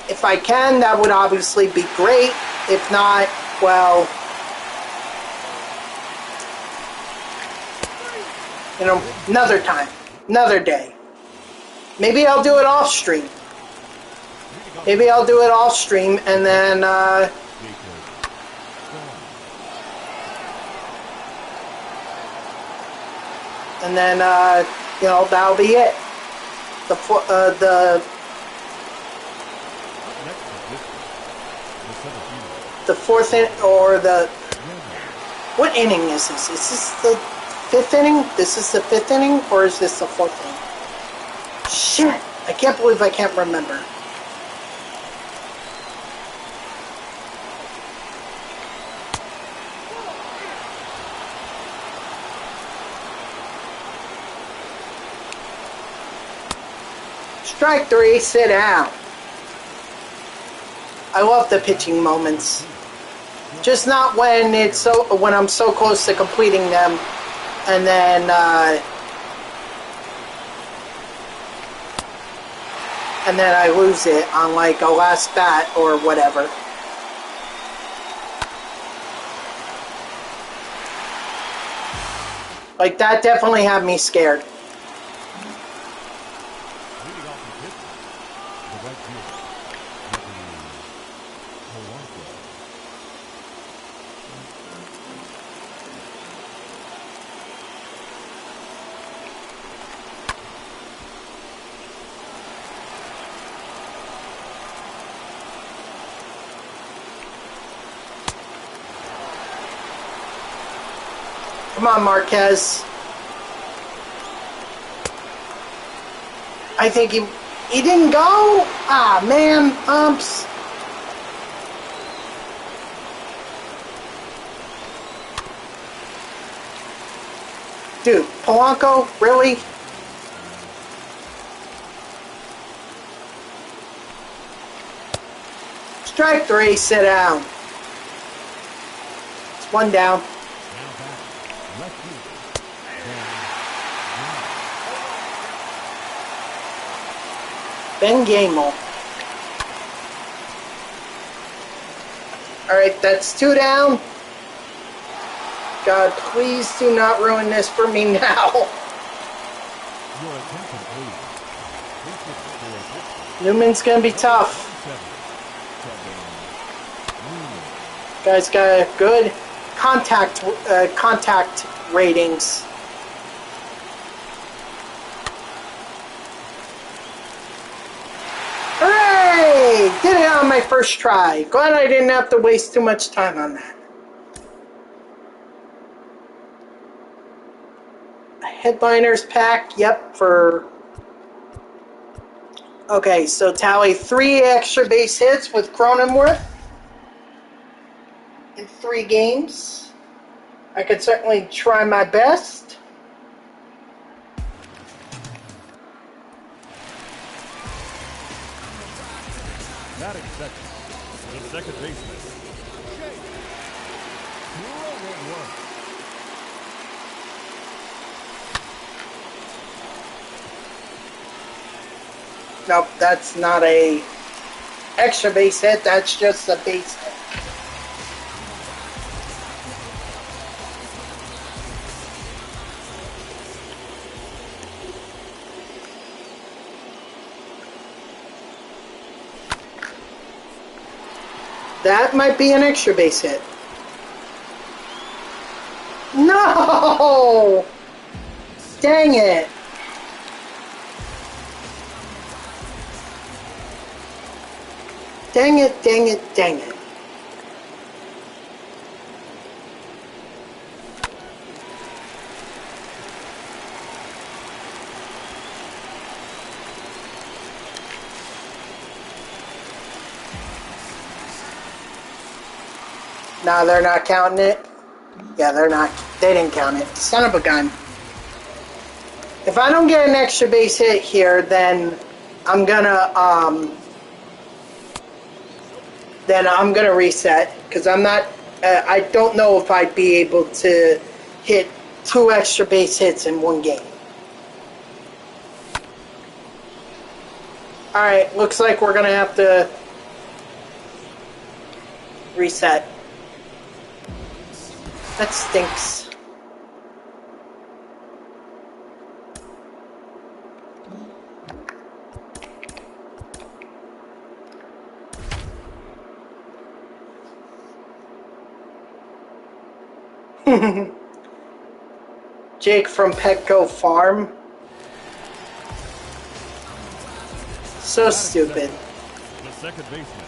[SPEAKER 1] if I can, that would obviously be great. If not, well, you know, another time, another day. Maybe I'll do it off stream. Maybe I'll do it off stream, and then, you know, that'll be it. The fourth inning, or the, what inning is this? Is this the 5th inning? This is the 5th inning, or is this the 4th inning? Shit, I can't believe I can't remember. Strike 3, sit down. I love the pitching moments. Just not when when I'm so close to completing them, and then I lose it on like a last bat or whatever. Like that definitely had me scared. Come on, Marquez. I think he didn't go? Ah, man. Umps. Dude, Polanco? Really? Strike 3, sit down. It's 1 down. Ben Gamel. Alright, that's 2 down. God, please do not ruin this for me now. Newman's gonna be tough. Guy's got good contact ratings. Hooray! Did it on my first try. Glad I didn't have to waste too much time on that. A headliners pack, yep, for... Okay, so tally 3 extra base hits with Cronenworth in 3 games. I could certainly try my best.
[SPEAKER 2] Batting second, The second baseman, Shohei Ohtani.
[SPEAKER 1] Nope, that's not a extra base hit. That's just a base hit. That might be an extra base hit. No! Dang it. Dang it, dang it, dang it. No, they're not counting it. Yeah, they're not. They didn't count it. Son of a gun. If I don't get an extra base hit here, then I'm gonna reset, because I'm not. I don't know if I'd be able to hit 2 extra base hits in one game. All right, looks like we're gonna have to reset. That stinks. Jake from Petco Farm. So stupid.
[SPEAKER 2] The second baseman,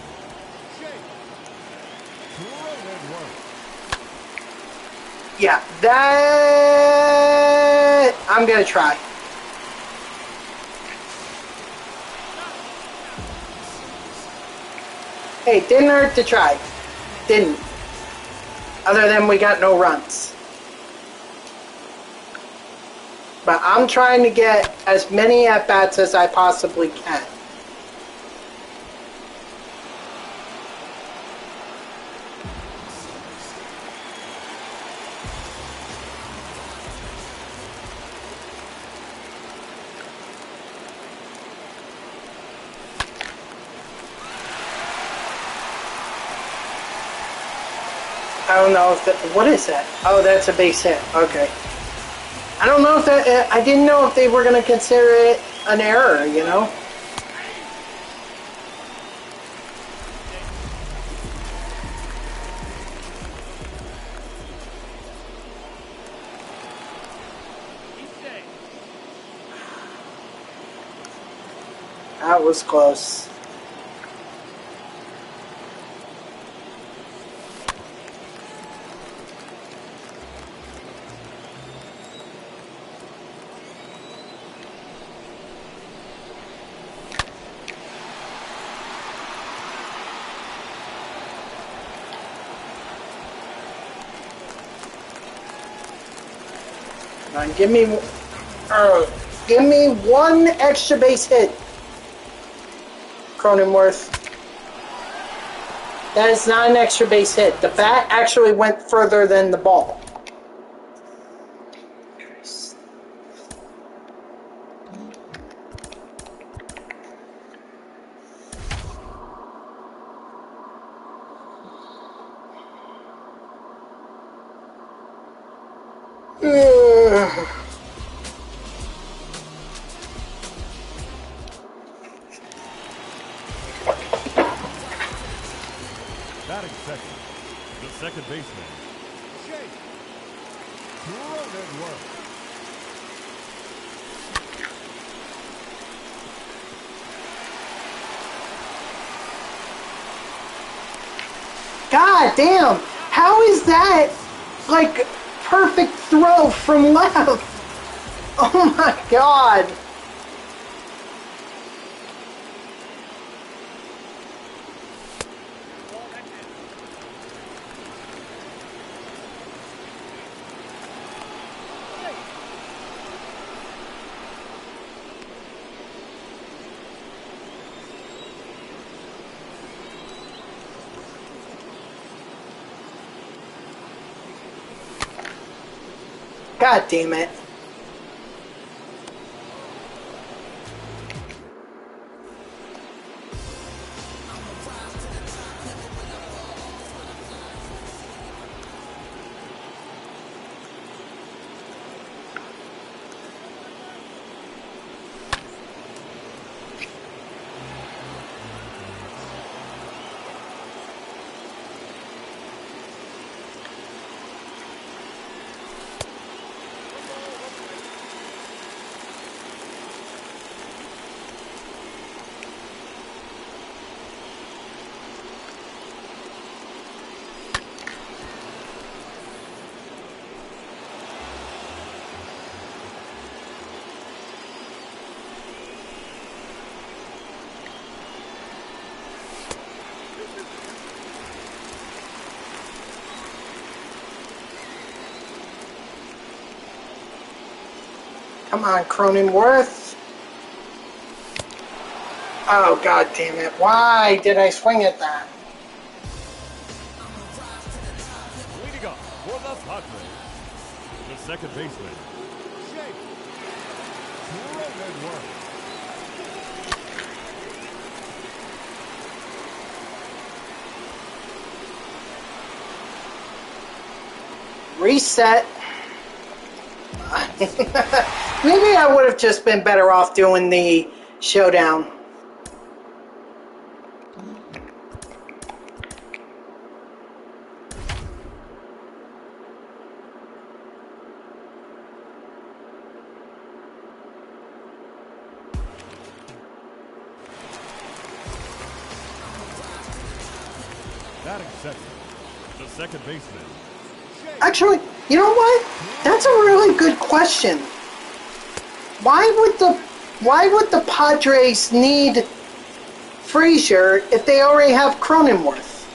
[SPEAKER 1] Yeah, that I'm gonna try. Hey, didn't hurt to try. Didn't. Other than we got no runs. But I'm trying to get as many at-bats as I possibly can. I don't know if that, what is that? Oh, that's a base hit. Okay. I don't know if that, I didn't know if they were going to consider it an error, you know? That was close. Come on, give me one extra base hit, Cronenworth. That is not an extra base hit. The bat actually went further than the ball.
[SPEAKER 2] batting second, the second baseman, Shohei Ohtani.
[SPEAKER 1] God damn! How is that like perfect throw from left? Oh my god! God damn it. Come on, Cronenworth. Oh, God damn it. Why did I swing at that?
[SPEAKER 2] Leading up for the Padres, the second baseman, Shohei Ohtani.
[SPEAKER 1] Reset. Maybe I would have just been better off doing the showdown.
[SPEAKER 2] Batting second, the second baseman.
[SPEAKER 1] Actually, you know what? That's a really good question. Why would the Padres need Frazier if they already have Cronenworth?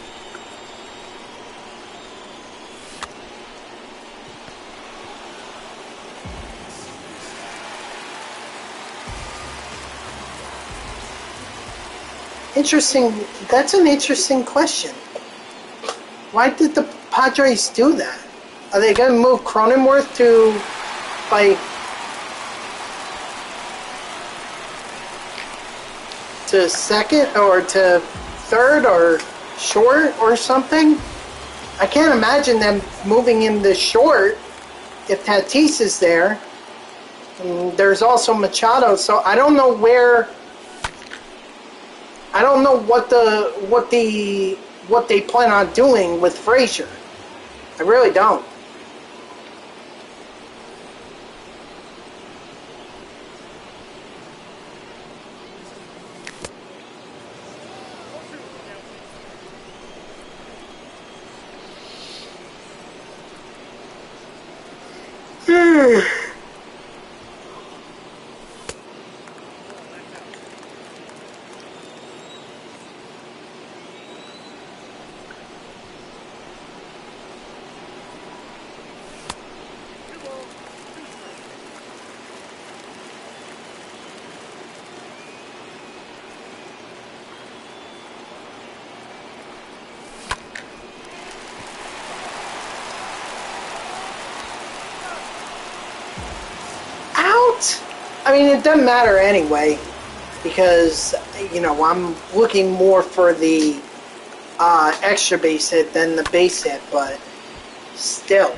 [SPEAKER 1] Interesting. That's an interesting question. Why did the Padres do that? Are they going to move Cronenworth to, like, to second or to third or short or something? I can't imagine them moving him to short if Tatis is there. And there's also Machado, so I don't know where. I don't know what they plan on doing with Frazier. I really don't. I mean, it doesn't matter anyway, because, you know, I'm looking more for the extra base hit than the base hit, but still.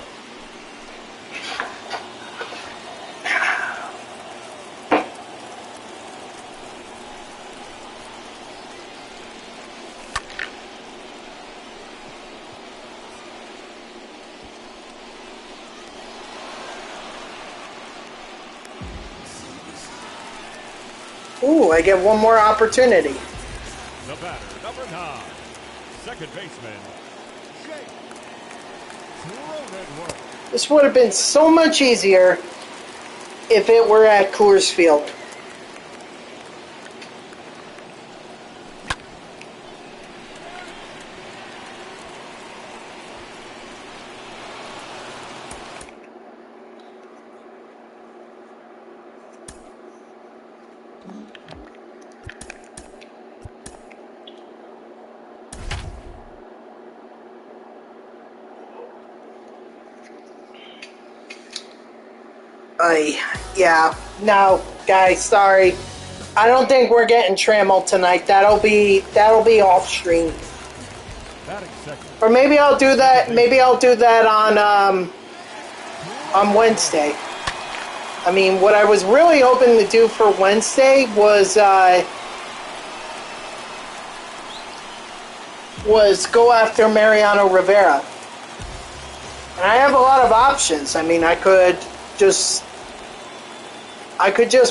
[SPEAKER 1] Ooh, I get one more opportunity.
[SPEAKER 2] The batter, number 9, second baseman, Shohei Ohtani.
[SPEAKER 1] This would have been so much easier if it were at Coors Field. Yeah. No, guys, sorry. I don't think we're getting Trammell tonight. That'll be off stream. Or maybe I'll do that. Maybe I'll do that on Wednesday. I mean, what I was really hoping to do for Wednesday was go after Mariano Rivera. And I have a lot of options. I mean, I could just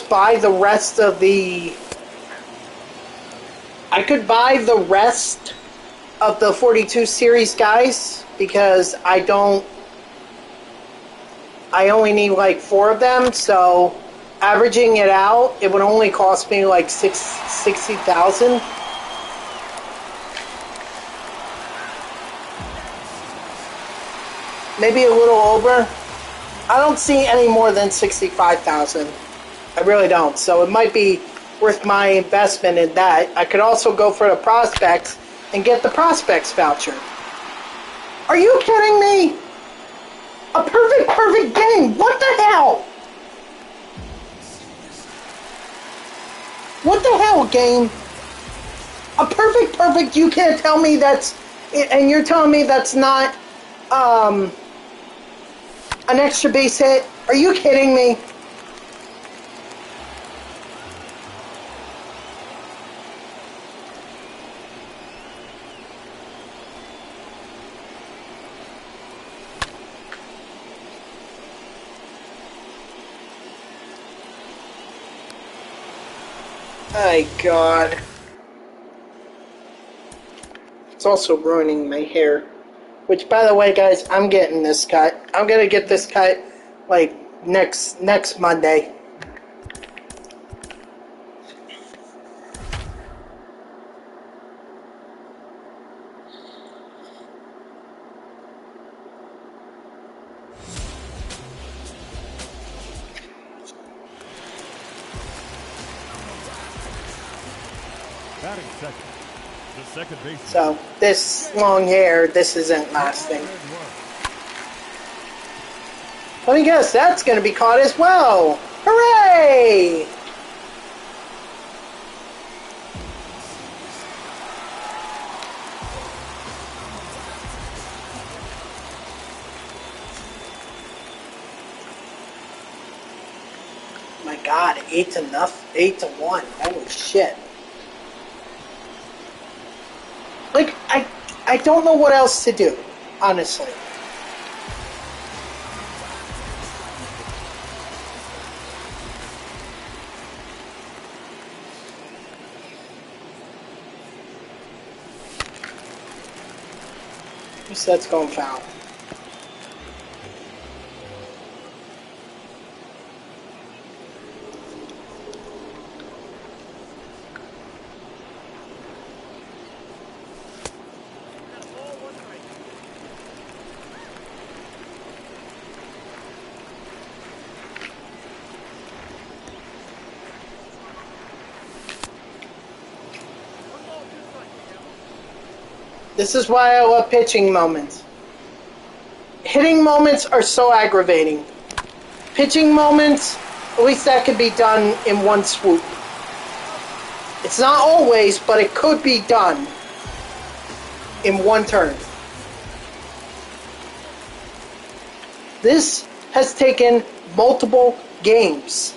[SPEAKER 1] buy the rest of the... I could buy the rest of the 42 series guys because I only need like 4 of them, so averaging it out, it would only cost me like $60,000. Maybe a little over. I don't see any more than 65,000. I really don't. So it might be worth my investment in that. I could also go for the prospects and get the prospects voucher. Are you kidding me? A perfect game. What the hell? What the hell, game? A perfect. You can't tell me that's... And you're telling me that's not an extra base hit? Are you kidding me? My God. It's also ruining my hair. Which, by the way, guys, I'm getting this cut. I'm going to get this cut, like, next Monday. So, this long hair, this isn't lasting. Let me guess, that's going to be caught as well. Hooray! My God, 8-1. Holy shit. Like, I don't know what else to do, honestly. Who said it's going foul? This is why I love pitching moments. Hitting moments are so aggravating. Pitching moments, at least that could be done in one swoop. It's not always, but it could be done in one turn. This has taken multiple games.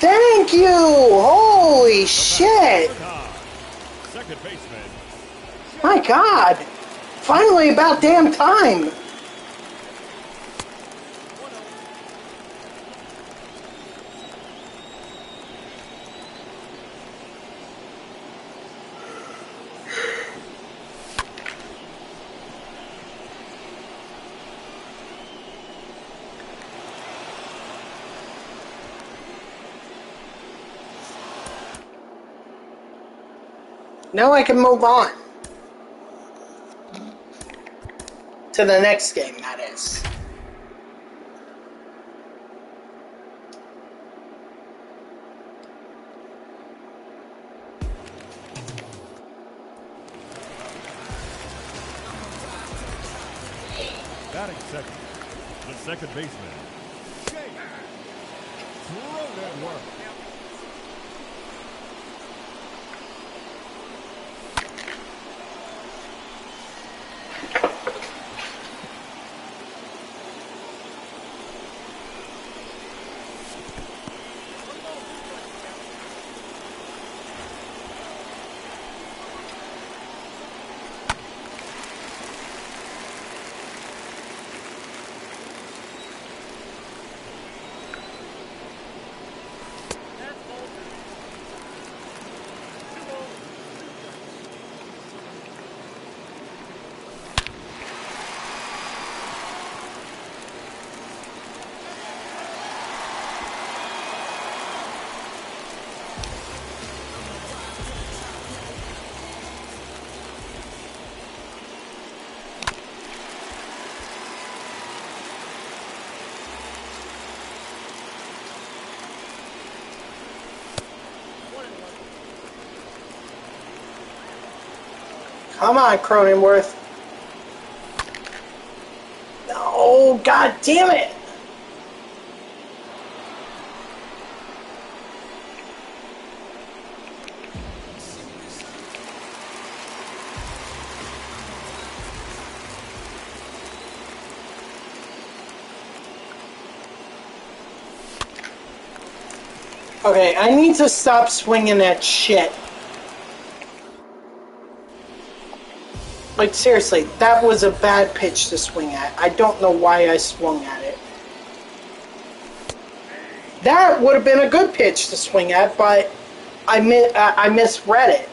[SPEAKER 1] Thank you! Holy shit! My God! Finally about damn time! Now I can move on to the next game, that is.
[SPEAKER 2] Batting second, the second baseman, Shea. Thrown at work.
[SPEAKER 1] Come on, Cronenworth. Oh, God damn it. Okay, I need to stop swinging that shit. Like, seriously, that was a bad pitch to swing at. I don't know why I swung at it. That would have been a good pitch to swing at, but I misread it.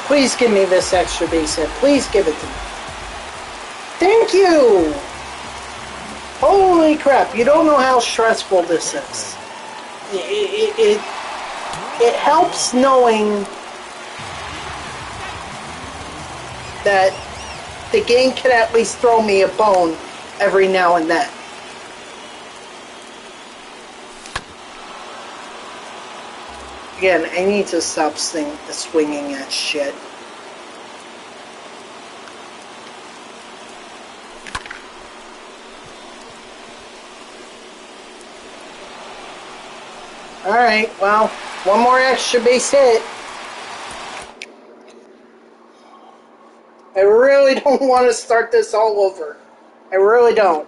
[SPEAKER 1] Please give me this extra base hit. Please give it to me. Thank you! Holy crap, you don't know how stressful this is. It helps knowing that the game can at least throw me a bone every now and then. Again, I need to stop swinging at shit. Alright, well, one more extra base hit. I really don't want to start this all over. I really don't.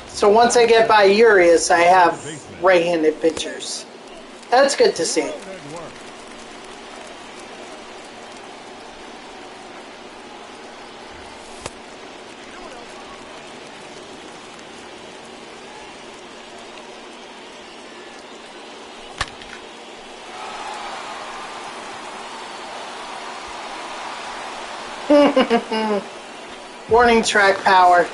[SPEAKER 1] So once I get by Urias, I have right-handed pitchers. That's good to see. Warning track power.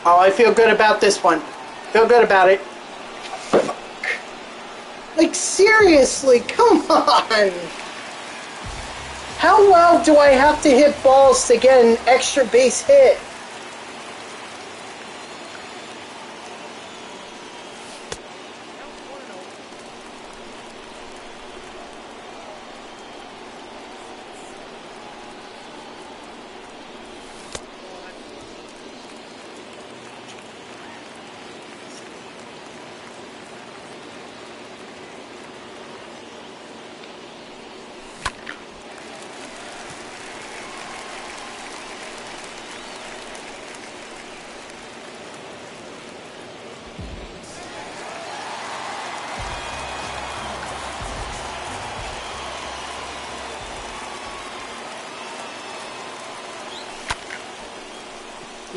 [SPEAKER 1] Oh, I feel good about this one. Feel good about it. Like, seriously, come on. How well do I have to hit balls to get an extra base hit?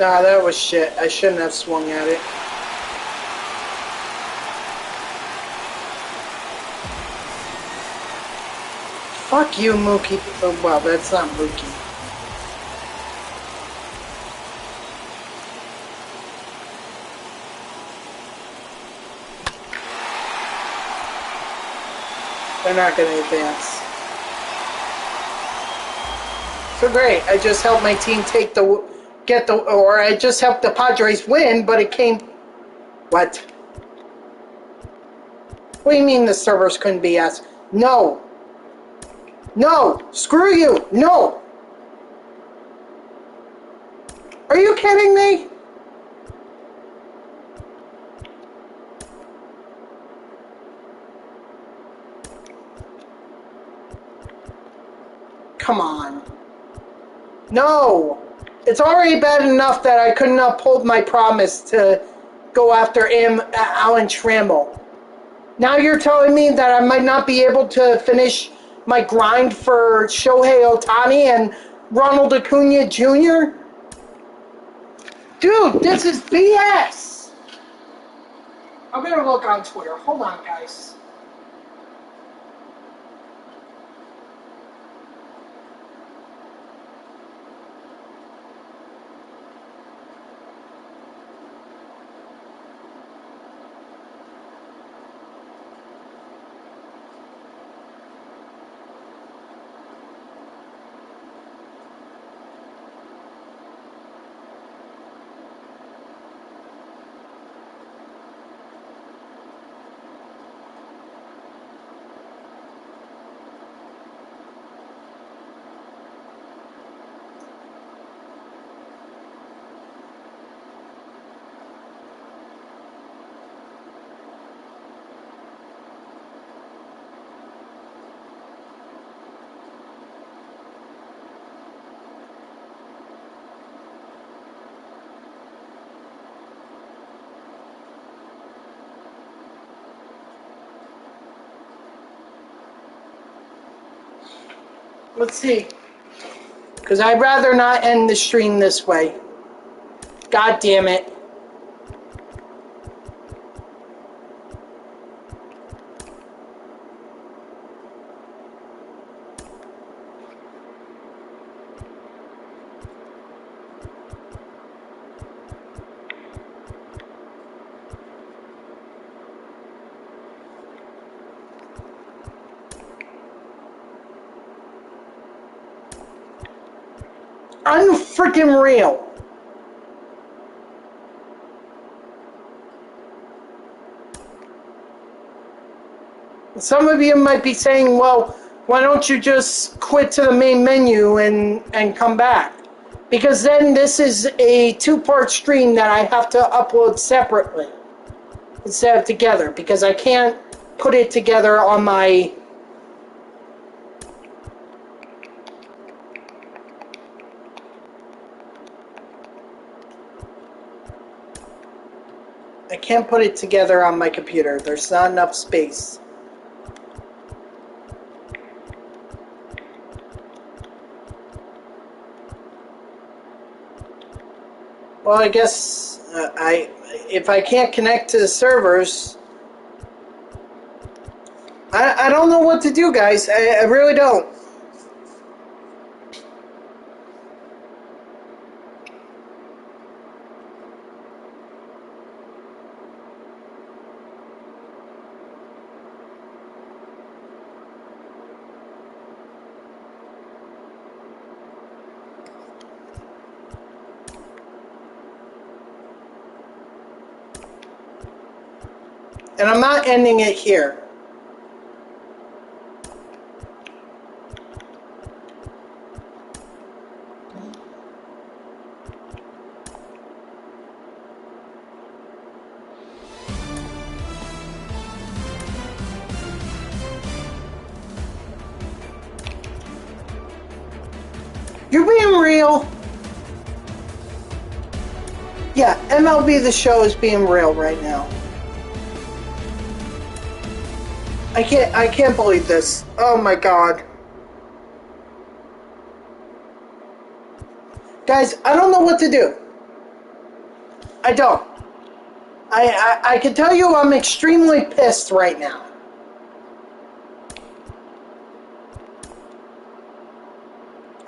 [SPEAKER 1] Nah, that was shit. I shouldn't have swung at it. Fuck you, Mookie. Oh, well, that's not Mookie. They're not going to advance. So great. I just helped my team or I just helped the Padres win, but it came... What? What do you mean the servers couldn't be asked? No. No. Screw you. No. Are you kidding me? Come on. No. It's already bad enough that I couldn't uphold my promise to go after Alan Trammell. Now you're telling me that I might not be able to finish my grind for Shohei Ohtani and Ronald Acuna Jr.? Dude, this is BS! I'm gonna look on Twitter. Hold on, guys. Let's see. Because I'd rather not end the stream this way. God damn it. Unfreaking real. Some of you might be saying, well, why don't you just quit to the main menu and come back? Because then this is a two-part stream that I have to upload separately instead of together, because I can't put it together on my... I can't put it together on my computer. There's not enough space. Well, I guess if I can't connect to the servers, I don't know what to do, guys. I really don't. And I'm not ending it here. You're being real. Yeah, MLB The Show is being real right now. I can't believe this. Oh my god. Guys, I don't know what to do. I don't. I can tell you I'm extremely pissed right now.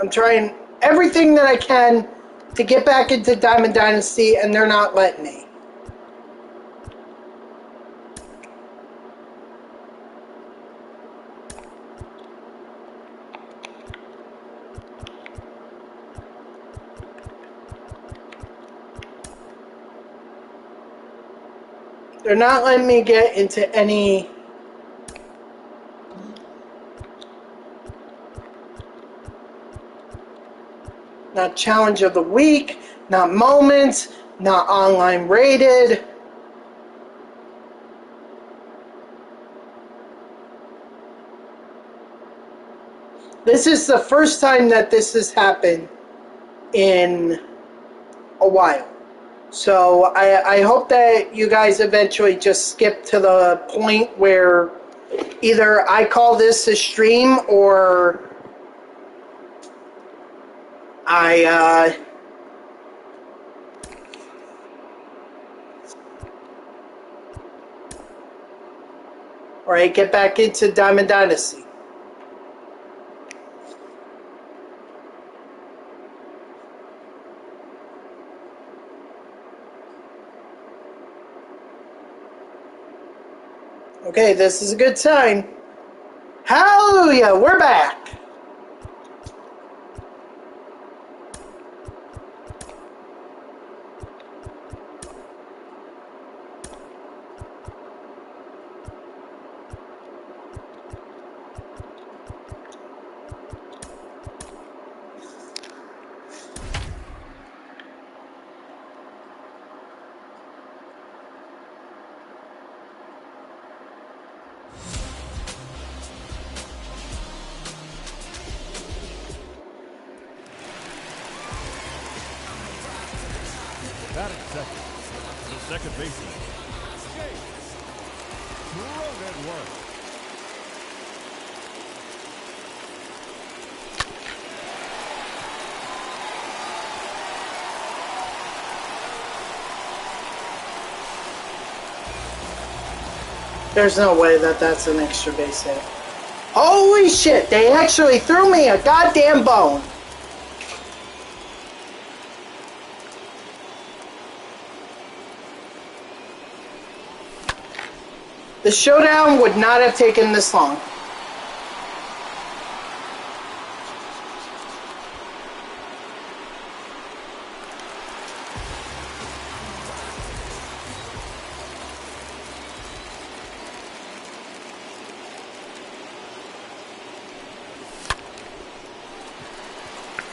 [SPEAKER 1] I'm trying everything that I can to get back into Diamond Dynasty, and they're not letting me. They're not letting me get into any... Not challenge of the week, not moments, not online rated. This is the first time that this has happened in a while. So I hope that you guys eventually just skip to the point where either I call this a stream or I get back into Diamond Dynasty. Okay, this is a good sign. Hallelujah, we're back.
[SPEAKER 2] Batting second, the second baseman, Shohei. Thrown at work.
[SPEAKER 1] There's no way that that's an extra base hit. Holy shit, they actually threw me a goddamn bone. The showdown would not have taken this long.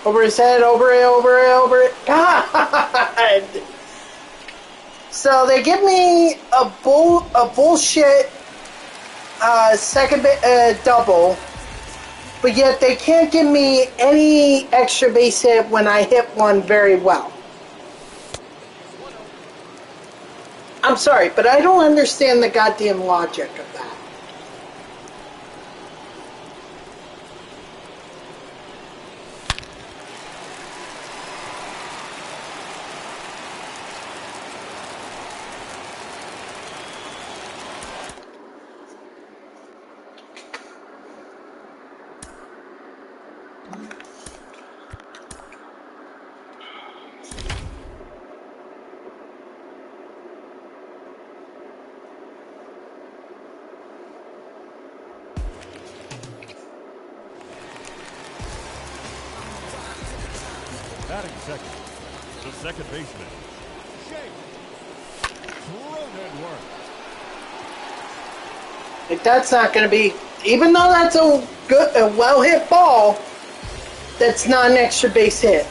[SPEAKER 1] Over his head, over it. God! So they give me a bullshit second double, but yet they can't give me any extra base hit when I hit one very well. I'm sorry, but I don't understand the goddamn logic of that.
[SPEAKER 2] Batting second, the second baseman, Shohei. Thrown at work.
[SPEAKER 1] Like, that's not going to be, even though that's a well hit ball, that's not an extra base hit.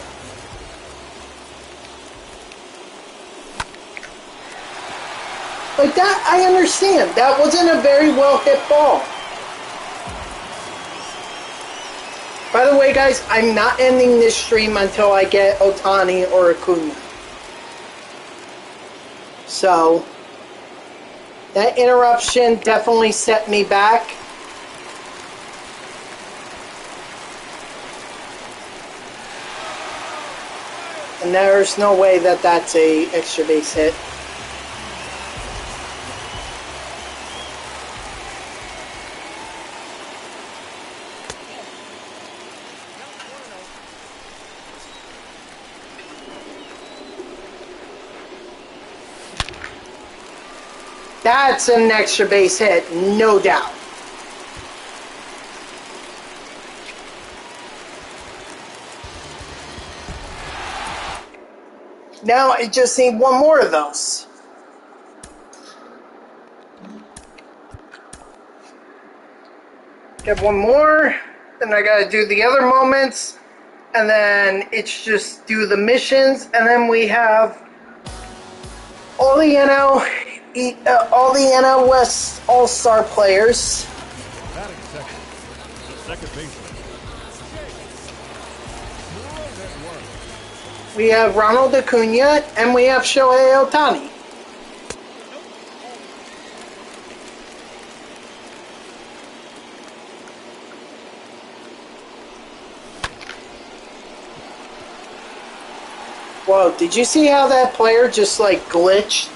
[SPEAKER 1] Like that, I understand. That wasn't a very well hit ball. By the way, guys, I'm not ending this stream until I get Ohtani or Acuna. So, that interruption definitely set me back. And there's no way that that's a extra base hit. That's an extra base hit, no doubt. Now I just need one more of those. Get one more, then I gotta do the other moments, and then it's just do the missions, and then we have all the NL West All-Star players.
[SPEAKER 2] Batting second, the second baseman.
[SPEAKER 1] We have Ronald Acuna, and we have Shohei Ohtani. Whoa, did you see how that player just like glitched?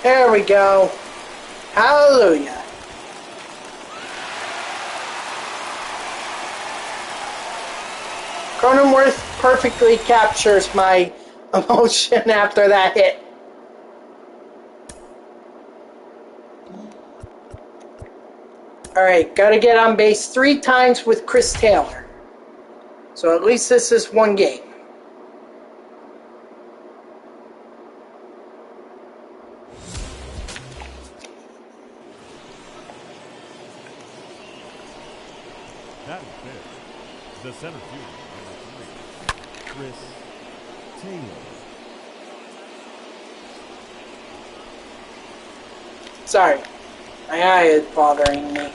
[SPEAKER 1] There we go. Hallelujah. Cronenworth perfectly captures my emotion after that hit. Alright, gotta get on base 3 times with Chris Taylor. So at least this is one game.
[SPEAKER 2] That is fair. The center fielder, number 3, Chris Taylor.
[SPEAKER 1] Sorry, my eye is bothering me.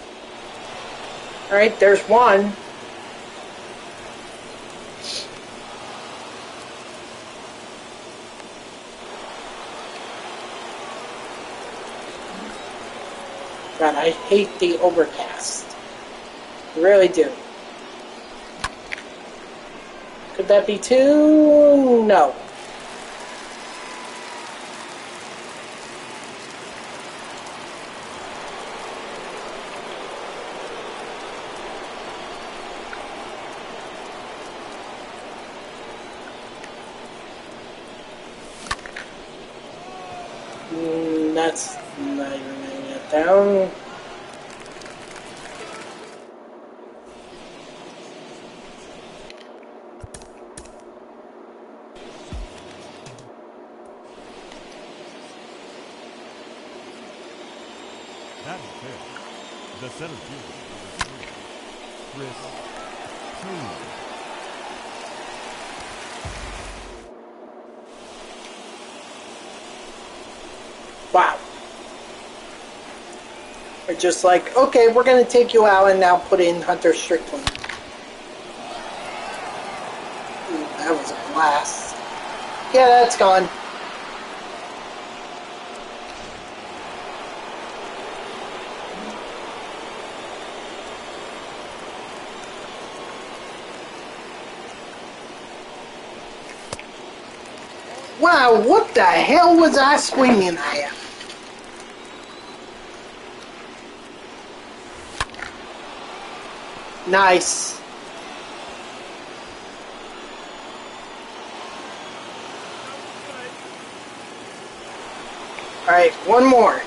[SPEAKER 1] Alright, there's one. God, I hate the overcast. I really do. Could that be 2? No. That's not even gonna get down.
[SPEAKER 2] That is fair. The center fielder, number 3, Chris Taylor.
[SPEAKER 1] Wow. We're just like, okay, we're going to take you out and now put in Hunter Strickland. Ooh, that was a blast. Yeah, that's gone. Wow, what the hell was I swinging at? Nice. Alright, one more.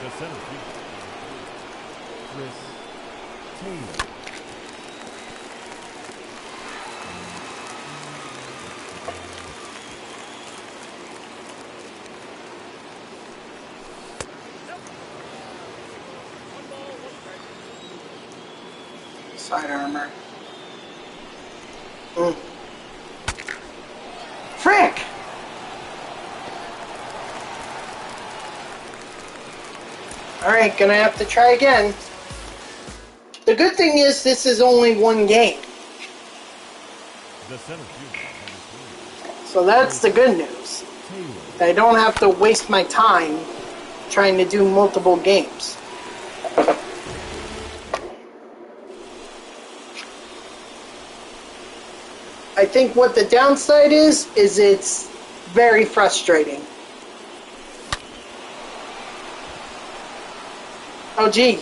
[SPEAKER 2] The center field, Chris Taylor.
[SPEAKER 1] Side armor. Frick! Alright, gonna have to try again. The good thing is this is only one game.
[SPEAKER 2] The center field,
[SPEAKER 1] So that's the good news. I don't have to waste my time trying to do multiple games. I think what the downside is it's very frustrating. Oh gee,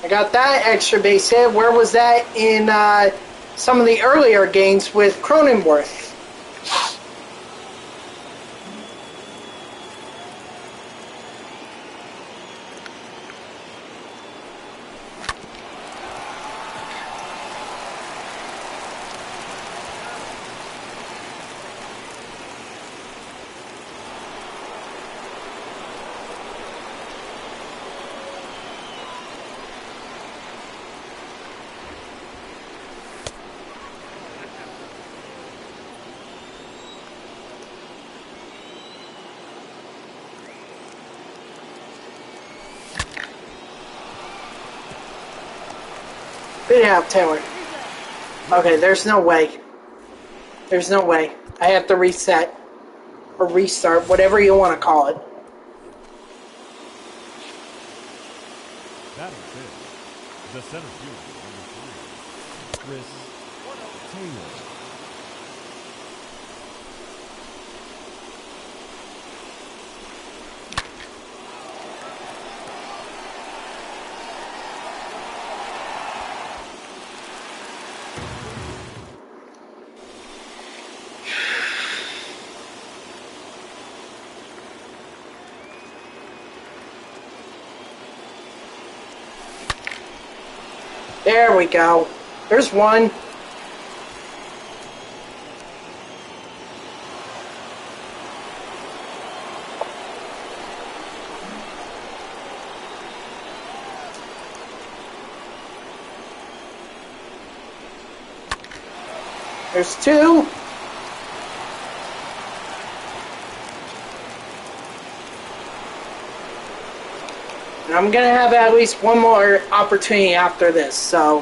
[SPEAKER 1] I got that extra base hit. Where was that in some of the earlier games with Cronenworth? Spit it out, Taylor. Okay, there's no way. There's no way. I have to reset. Or restart, whatever you want to call it.
[SPEAKER 2] that is it. The center field, number 3, Chris Taylor.
[SPEAKER 1] There we go. There's one. There's two. And I'm going to have at least one more opportunity after this, so.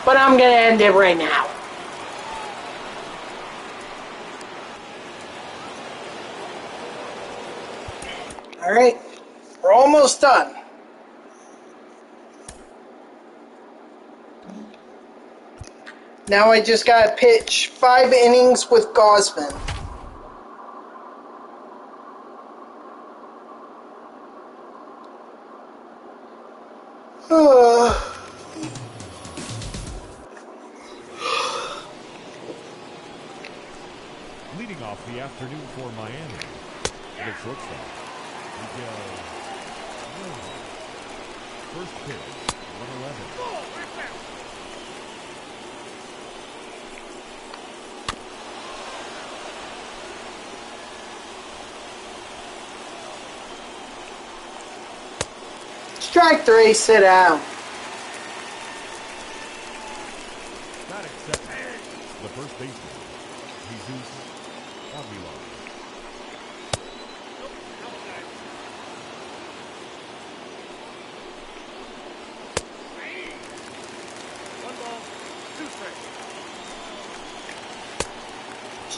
[SPEAKER 1] But I'm going to end it right now. Alright, we're almost done. Now I just got to pitch 5 innings with Gosman.
[SPEAKER 2] Leading off the afternoon for Miami, the shortstop, Miguel. First pitch, 111.
[SPEAKER 1] Strike 3, sit down.
[SPEAKER 2] Not accepted. The first baseman, Jesus Aguilar.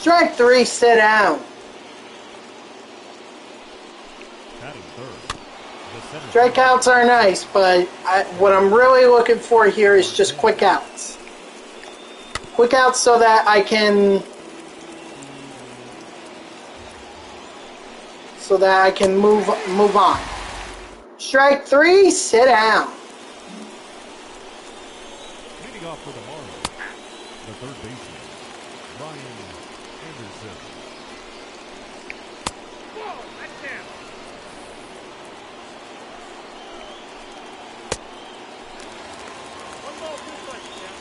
[SPEAKER 1] Strike 3, sit down.
[SPEAKER 2] Batting third. The center
[SPEAKER 1] Strikeouts are nice, but what I'm really looking for here is just quick outs. Quick outs so that I can move on. Strike 3, sit down.
[SPEAKER 2] leading off for the Marlins. The third baseman, Brian Anderson. Whoa, that's down. One ball, 2 strikes now.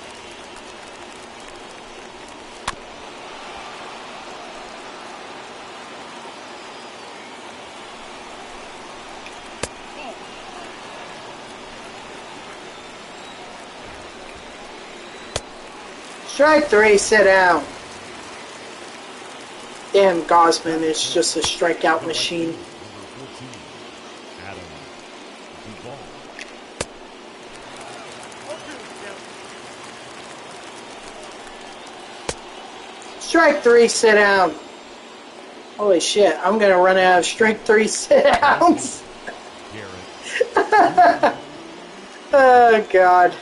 [SPEAKER 1] Strike 3, sit down. Damn, Gosman is just a strikeout machine.
[SPEAKER 2] Number 14, Adam Duvall.
[SPEAKER 1] Strike 3, sit down. Holy shit, I'm gonna run out of strike 3 sit downs.
[SPEAKER 2] Garrett.
[SPEAKER 1] Oh, God.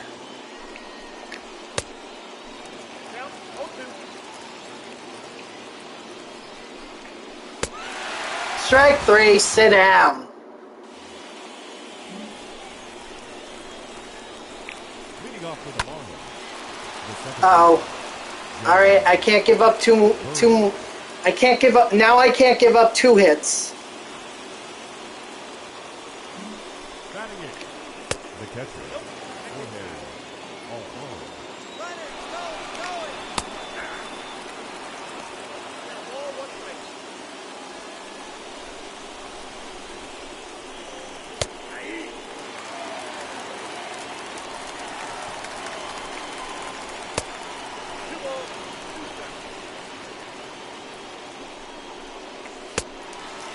[SPEAKER 1] Strike 3, sit down.
[SPEAKER 2] Leading off for the Marlins. The second
[SPEAKER 1] Uh-oh. Alright, I can't give up I can't give up, now I can't give up 2 hits.
[SPEAKER 2] batting it. The catcher, Shohei Ohtani.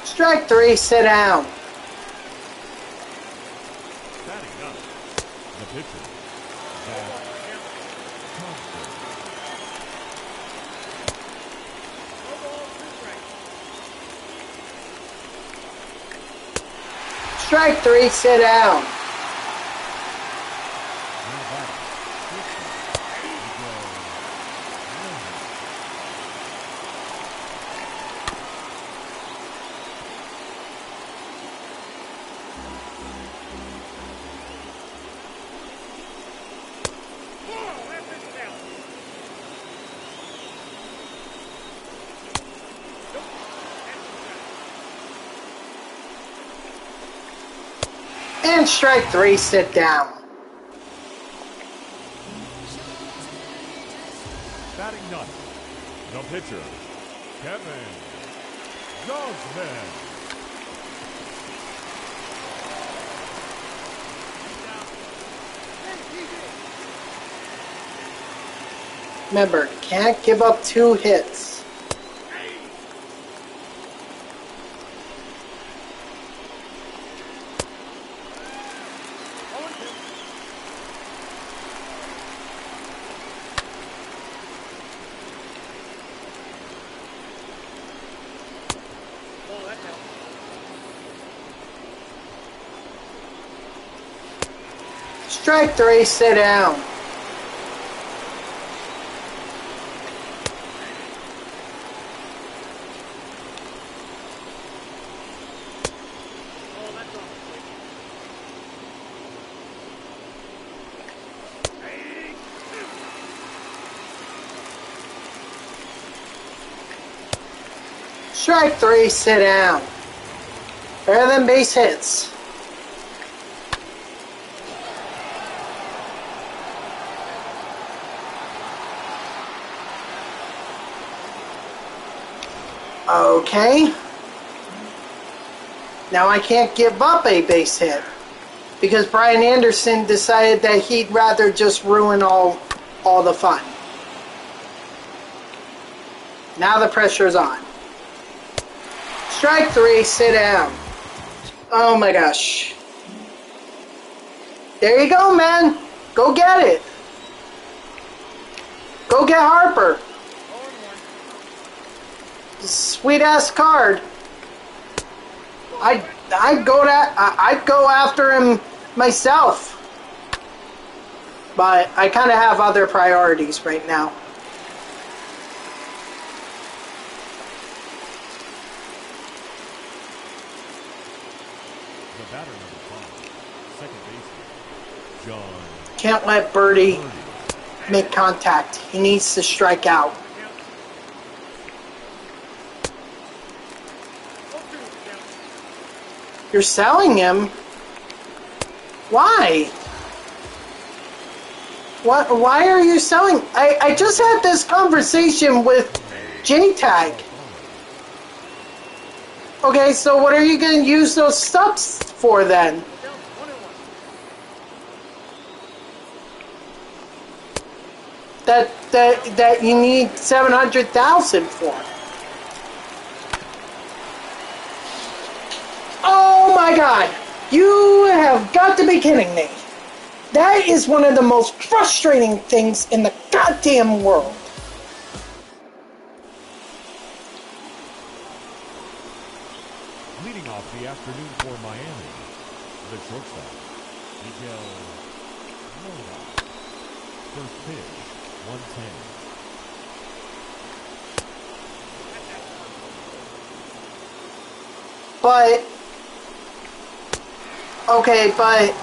[SPEAKER 1] Strike 3, sit down.
[SPEAKER 2] Batting up. The pitcher, Thompson.
[SPEAKER 1] Strike 3, sit down.
[SPEAKER 2] Now batting.
[SPEAKER 1] And strike 3, sit down.
[SPEAKER 2] Batting ninth. The pitcher, Kevin Gausman.
[SPEAKER 1] Remember, can't give up 2 hits. Strike 3, sit down. Strike 3, sit down. Better than base hits. Okay. Now I can't give up a base hit because Brian Anderson decided that he'd rather just ruin all the fun. Now the pressure's on. Strike 3, sit down. Oh my gosh. There you go, man. Go get it. Go get Harper. Sweet ass card. I'd go after him myself, but I kind of have other priorities right now.
[SPEAKER 2] The batter number 5, second baseman, John.
[SPEAKER 1] Can't let Birdie make contact. He needs to strike out. You're selling him? Why? What? Why are you selling? I just had this conversation with JTAG. Okay, so what are you going to use those stubs for then? That you need 700,000 for? Oh my God! You have got to be kidding me! That is one of the most frustrating things in the goddamn world.
[SPEAKER 2] Leading off the afternoon for Miami, the shortstop, Miguel Rojas. First pitch, 110.
[SPEAKER 1] But, okay, but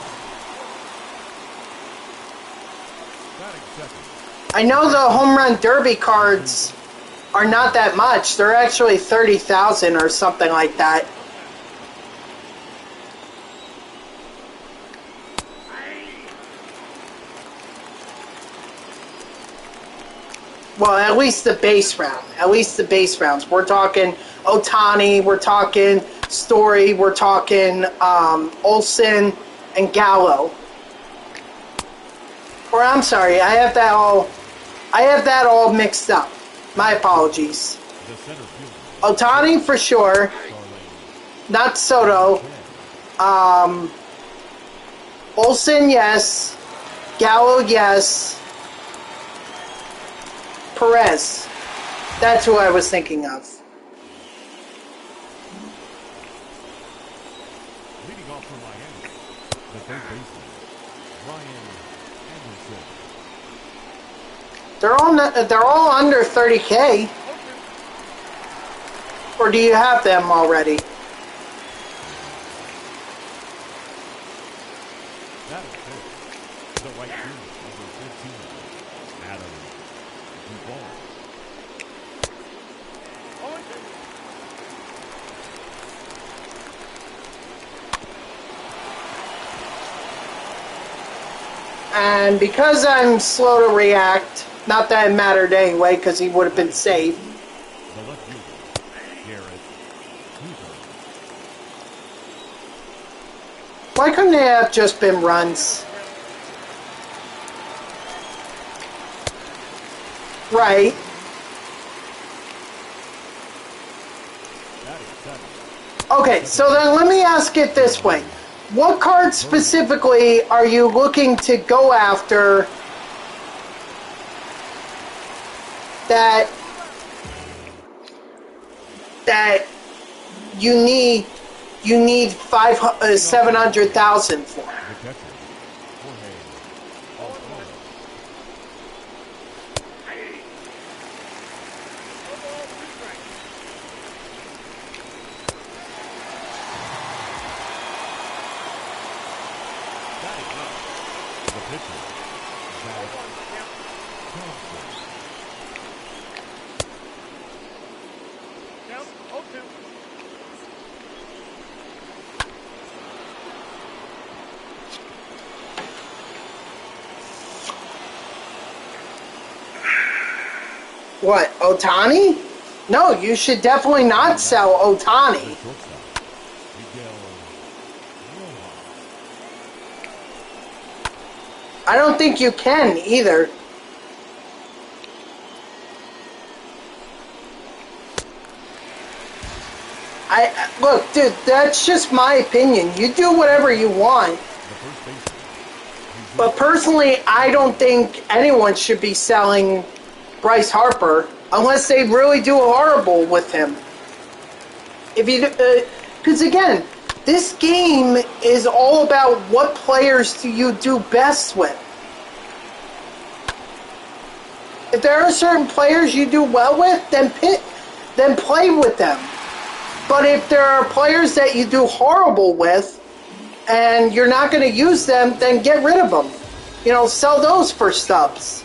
[SPEAKER 1] I know the home run derby cards are not that much. They're actually 30,000 or something like that. Well, at least the base round. At least the base rounds. We're talking Ohtani, we're talking Story, we're talking Olsen and Gallo. Or I'm sorry, I have that all mixed up. My apologies. Ohtani for sure. Not Soto. Olsen, yes. Gallo, yes. Perez. That's who I was thinking of.
[SPEAKER 2] Leading off for Miami, the third baseman, Ryan Anderson.
[SPEAKER 1] They're all under 30K. Or do you have them already?
[SPEAKER 2] That is good. The right fielder, number 15, Adam Duvall.
[SPEAKER 1] And because I'm slow to react, not that it mattered anyway, because he would have been safe.
[SPEAKER 2] The left fielder, Garrett Hoover.
[SPEAKER 1] Why couldn't they have just been runs? Right. Okay, so then let me ask it this way. What card specifically are you looking to go after that you need 700,000 for? What, Ohtani? No, you should definitely not sell Ohtani. I don't think you can either. Look, dude, that's just my opinion. You do whatever you want. But personally, I don't think anyone should be selling Bryce Harper. unless they really do horrible with him. If you, because again, this game is all about what players do you do best with. If there are certain players you do well with, then play with them. But if there are players that you do horrible with, and you're not going to use them, then get rid of them. You know, sell those for stubs.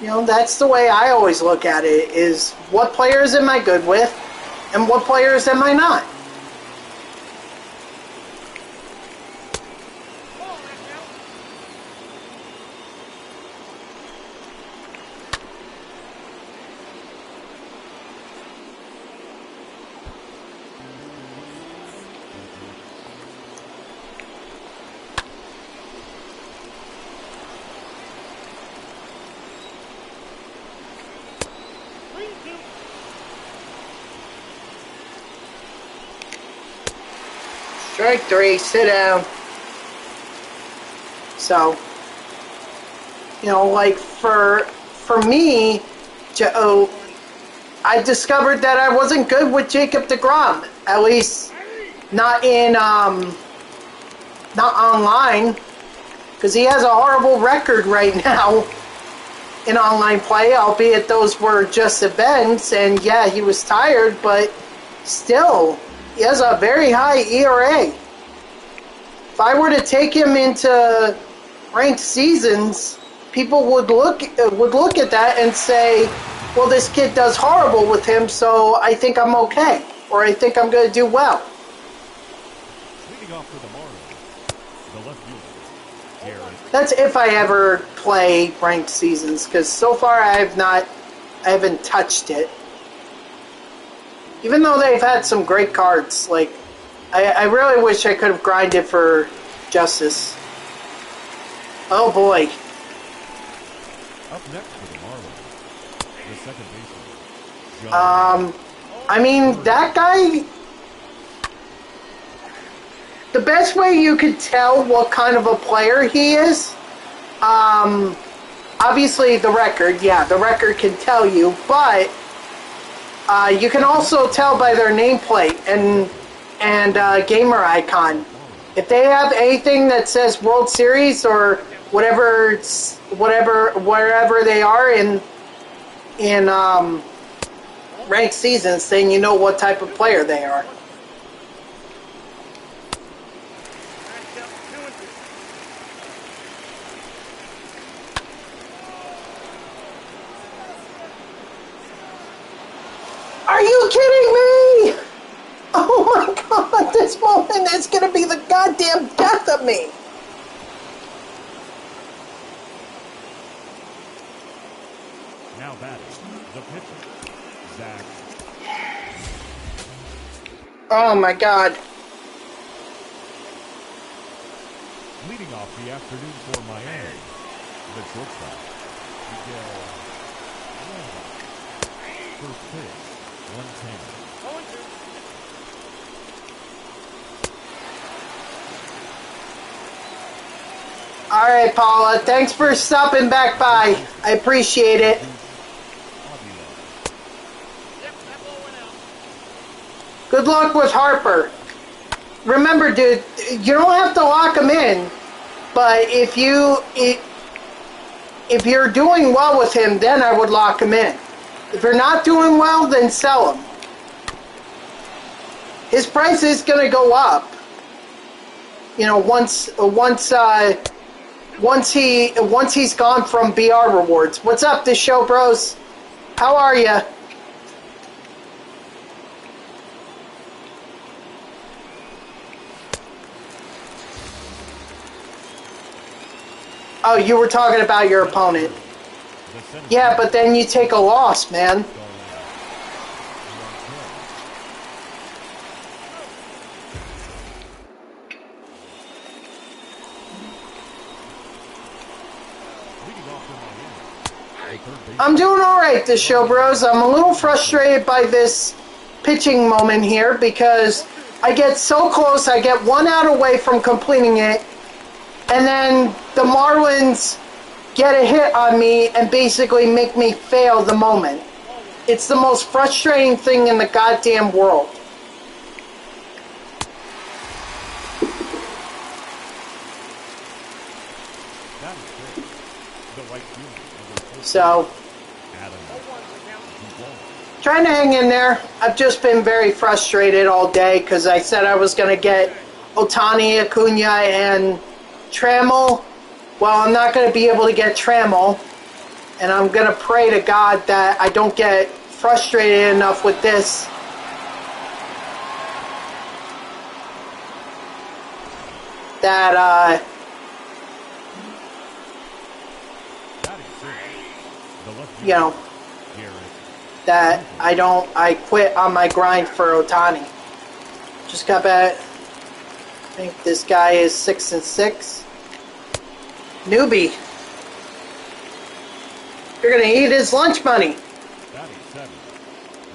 [SPEAKER 1] You know, that's the way I always look at it, is what players am I good with and what players am I not? Strike three, sit down. So, you know, like for me, I discovered that I wasn't good with Jacob deGrom. At least not in not online, because he has a horrible record right now in online play. Albeit those were just events, and yeah, he was tired, but still. He has a very high ERA. If I were to take him into ranked seasons, people would look at that and say, well, this kid does horrible with him, so I think I'm okay, or I think I'm going to do well.
[SPEAKER 2] Leading off for the Marlins, the left fielder.
[SPEAKER 1] That's if I ever play ranked seasons, because so far I haven't touched it. Even though they've had some great cards, like, I really wish I could have grinded for Justice. Oh boy.
[SPEAKER 2] Up next for the Marlins, the second baseman.
[SPEAKER 1] I mean, that guy, the best way you could tell what kind of a player he is, obviously the record, yeah, the record can tell you, but you can also tell by their nameplate and gamer icon. If they have anything that says World Series or wherever they are in ranked seasons, then you know what type of player they are. Are you kidding me? Oh my god, this moment is going to be the goddamn death of me.
[SPEAKER 2] Now batting, the pitcher, Zach.
[SPEAKER 1] Oh my god.
[SPEAKER 2] Leading off the afternoon for Miami, the shortstop, Miguel. First pitch, 110.
[SPEAKER 1] All right, Paula. Thanks for stopping back by. I appreciate it. Good luck with Harper. Remember, dude, you don't have to lock him in, but if you're doing well with him, then I would lock him in. If you're not doing well, then sell him. His price is going to go up. You know, once he's gone from BR rewards. What's up, this show bros? How are you? Oh, you were talking about your opponent. Yeah, but then you take a loss, man. I'm doing all right this show, bros. I'm a little frustrated by this pitching moment here because I get so close. I get 1 out away from completing it, and then the Marlins get a hit on me and basically make me fail the moment. It's the most frustrating thing in the goddamn world. So, trying to hang in there. I've just been very frustrated all day because I said I was going to get Ohtani, Acuna, and Trammell. Well, I'm not going to be able to get Trammell, and I'm going to pray to God that I don't get frustrated enough with this that you know, that I quit on my grind for Ohtani. Just got back. I think this guy is 6-6. Newbie. You're gonna eat his lunch money.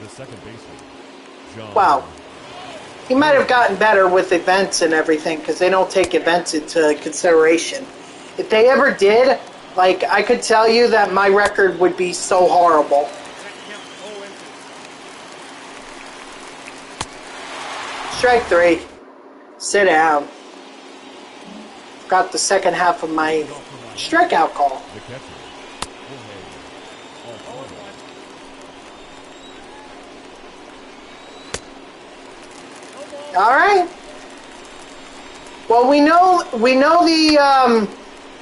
[SPEAKER 2] The second baseman.
[SPEAKER 1] Wow. He might have gotten better with events and everything because they don't take events into consideration. If they ever did, like, I could tell you that my record would be so horrible. Strike 3. Sit down. Got the second half of my strikeout call. All right. Well, we know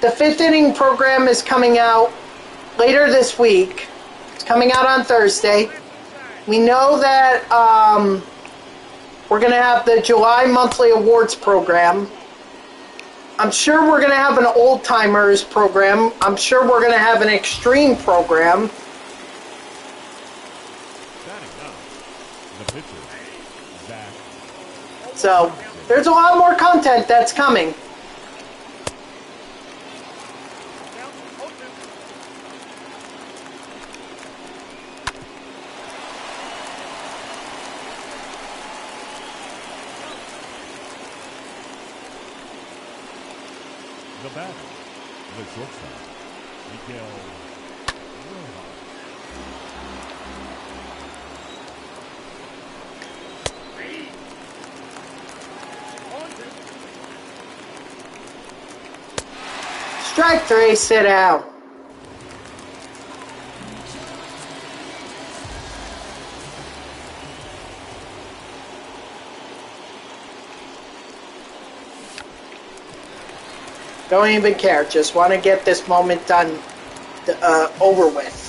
[SPEAKER 1] the fifth inning program is coming out later this week. It's coming out on Thursday. We know that we're going to have the July monthly awards program. I'm sure we're going to have an old timers program. I'm sure we're going to have an extreme program. So there's a lot more content that's coming.
[SPEAKER 2] The batter, the shortstop, Miguel.
[SPEAKER 1] Strike 3, sit down. Don't even care. Just want to get this moment done, over with.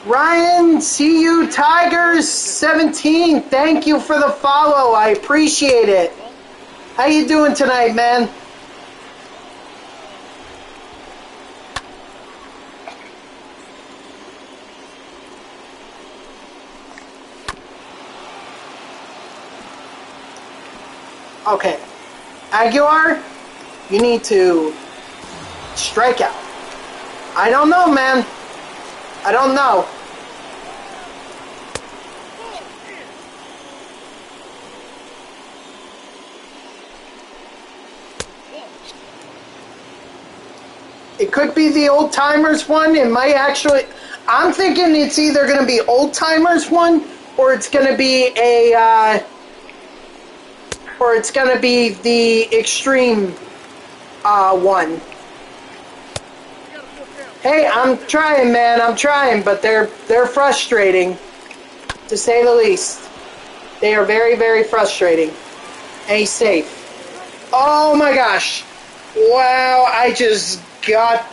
[SPEAKER 1] Ryan, see you Tigers 17. Thank you for the follow. I appreciate it. How you doing tonight, man? Okay. Aguilar, you need to strike out. I don't know, man. I don't know. It could be the old timers one. It might actually. I'm thinking it's either going to be old timers one, or it's going to be or it's going to be the extreme one. Hey, I'm trying, man. I'm trying, but they're frustrating, to say the least. They are very, very frustrating. And he's safe. Oh my gosh! Wow, I just got.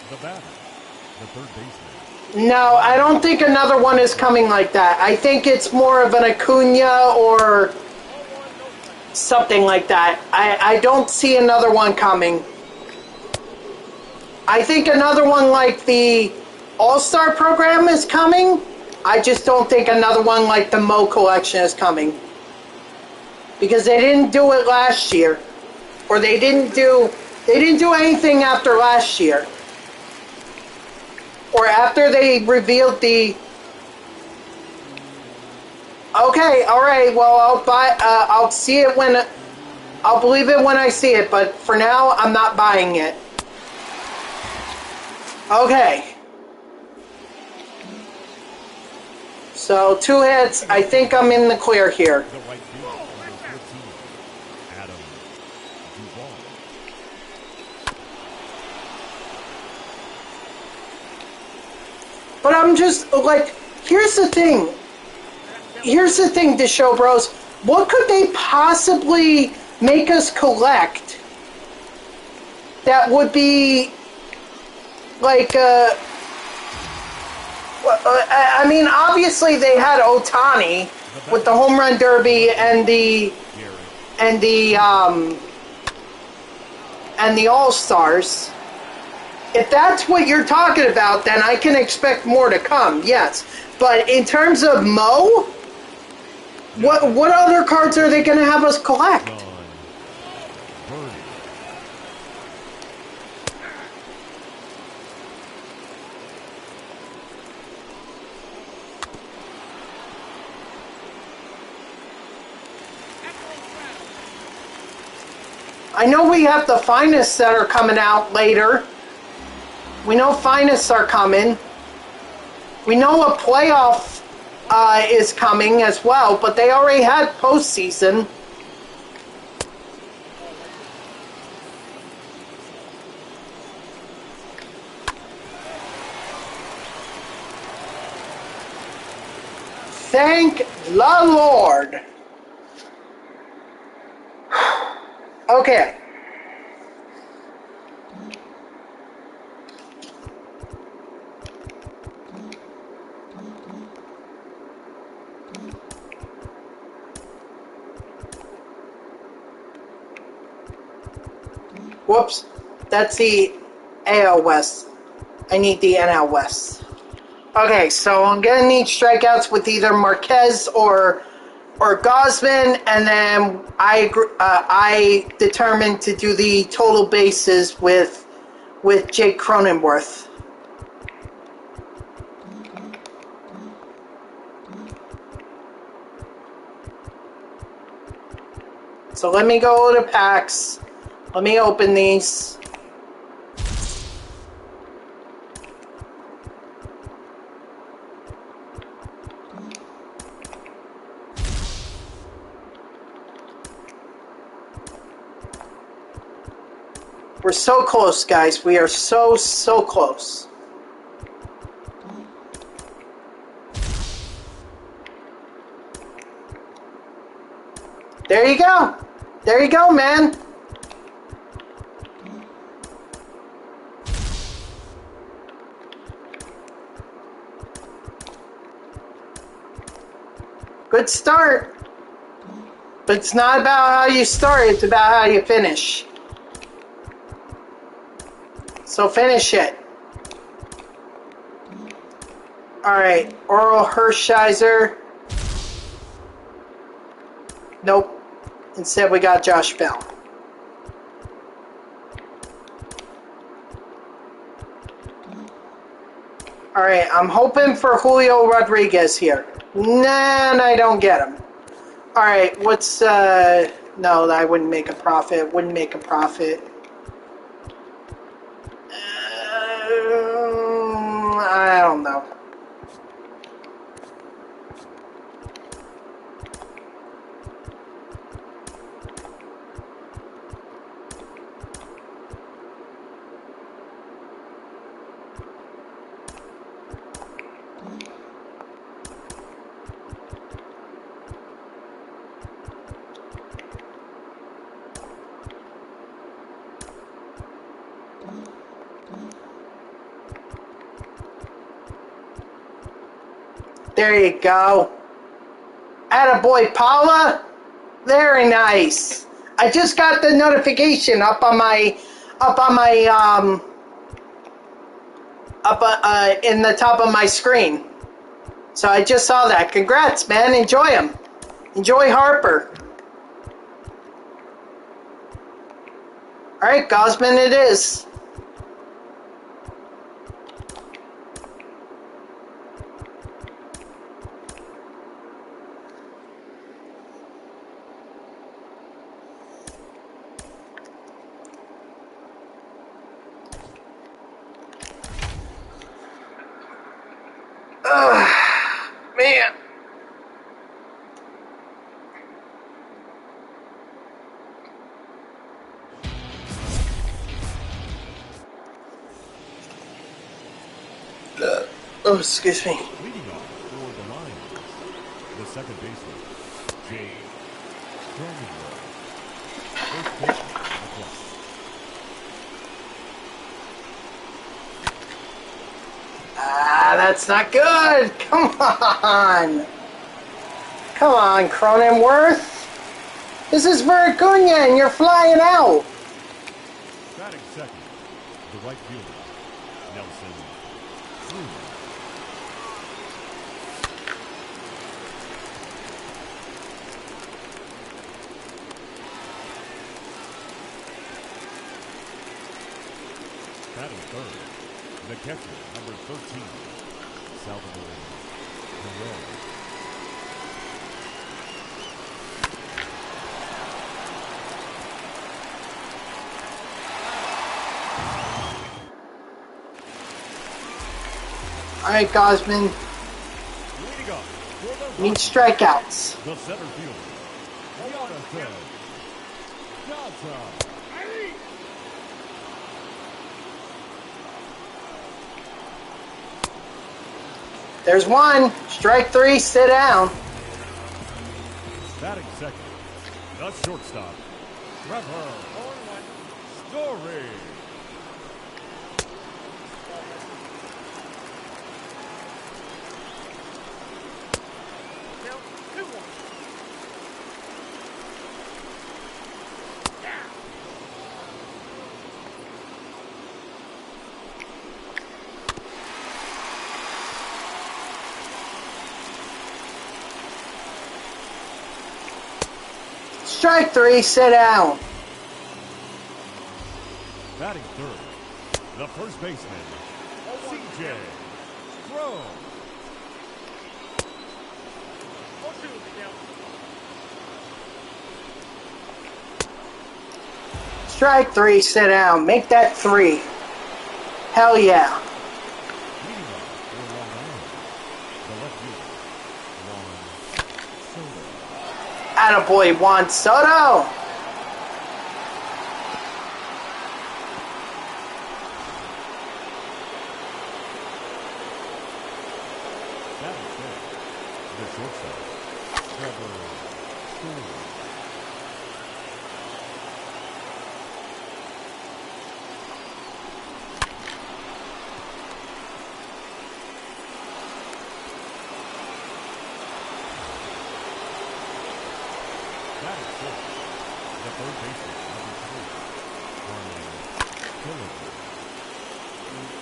[SPEAKER 2] The batter, the third baseman.
[SPEAKER 1] No, I don't think another one is coming like that. I think it's more of an Acuna or something like that. I don't see another one coming. I think another one like the All-Star program is coming. I just don't think another one like the Mo collection is coming. Because they didn't do it last year. Or they didn't do anything after last year. Or after they revealed the... Okay, alright, well I'll see it when... I'll believe it when I see it, but for now, I'm not buying it. Okay. So, 2 hits. I think I'm in the clear here.
[SPEAKER 2] The right fielder, number 14, Adam Duvall.
[SPEAKER 1] But I'm just, like, here's the thing. Here's the thing, the show bros. What could they possibly make us collect that would be, like, I mean, obviously they had Ohtani with the home run derby and the All-Stars. If that's what you're talking about, then I can expect more to come, yes. But in terms of Mo, what other cards are they going to have us collect? I know we have the finest that are coming out later. We know finest are coming. We know a playoff is coming as well, but they already had postseason. Thank the Lord. Okay. Whoops. That's the AL West. I need the NL West. Okay, so I'm going to need strikeouts with either Marquez or Gosman, and then I determined to do the total bases with Jake Cronenworth. So let me go to packs. Let me open these. We're so close, guys. We are so close. There you go. There you go, man. Good start. But it's not about how you start, it's about how you finish. So finish it. Alright, Oral Hershiser. Nope. Instead we got Josh Bell. Alright, I'm hoping for Julio Rodriguez here. Nah, and I don't get him. Alright, what's, no, I wouldn't make a profit. Wouldn't make a profit. I don't know. There you go. Attaboy, Paula. Very nice. I just got the notification up on my up in the top of my screen. So I just saw that. Congrats, man. Enjoy him. Enjoy Harper. All right, Gosman it is. Man. Oh, excuse me.
[SPEAKER 2] Leading off for the Lions, the second baseman, Jay Stromingway. First pitch, on the clock.
[SPEAKER 1] That's not good. Come on. Come on, Cronenworth. This is for Acuna, and you're flying out.
[SPEAKER 2] Batting second, the right fielder, Nelson Cruz. Batting third, the catcher, number 13, Salvador Guerrero.
[SPEAKER 1] All right, Gosman.
[SPEAKER 2] Leading up for the
[SPEAKER 1] Need strikeouts.
[SPEAKER 2] the center fielder, Jonathan Johnson.
[SPEAKER 1] There's one. Strike three. Sit down.
[SPEAKER 2] Batting second, the shortstop, Trevor Story.
[SPEAKER 1] Strike three. Sit down.
[SPEAKER 2] Batting third, the first baseman, CJ Crow.
[SPEAKER 1] Strike three. Sit down. Make that three. Hell yeah.
[SPEAKER 2] Leading off for Long Island, the left fielder, Juan Soto.
[SPEAKER 1] Attaboy, Juan Soto.
[SPEAKER 2] Batting fifth, the shortstop, Trevor Story. Batting sixth, the third baseman, number 3, Ronald Acuna Jr.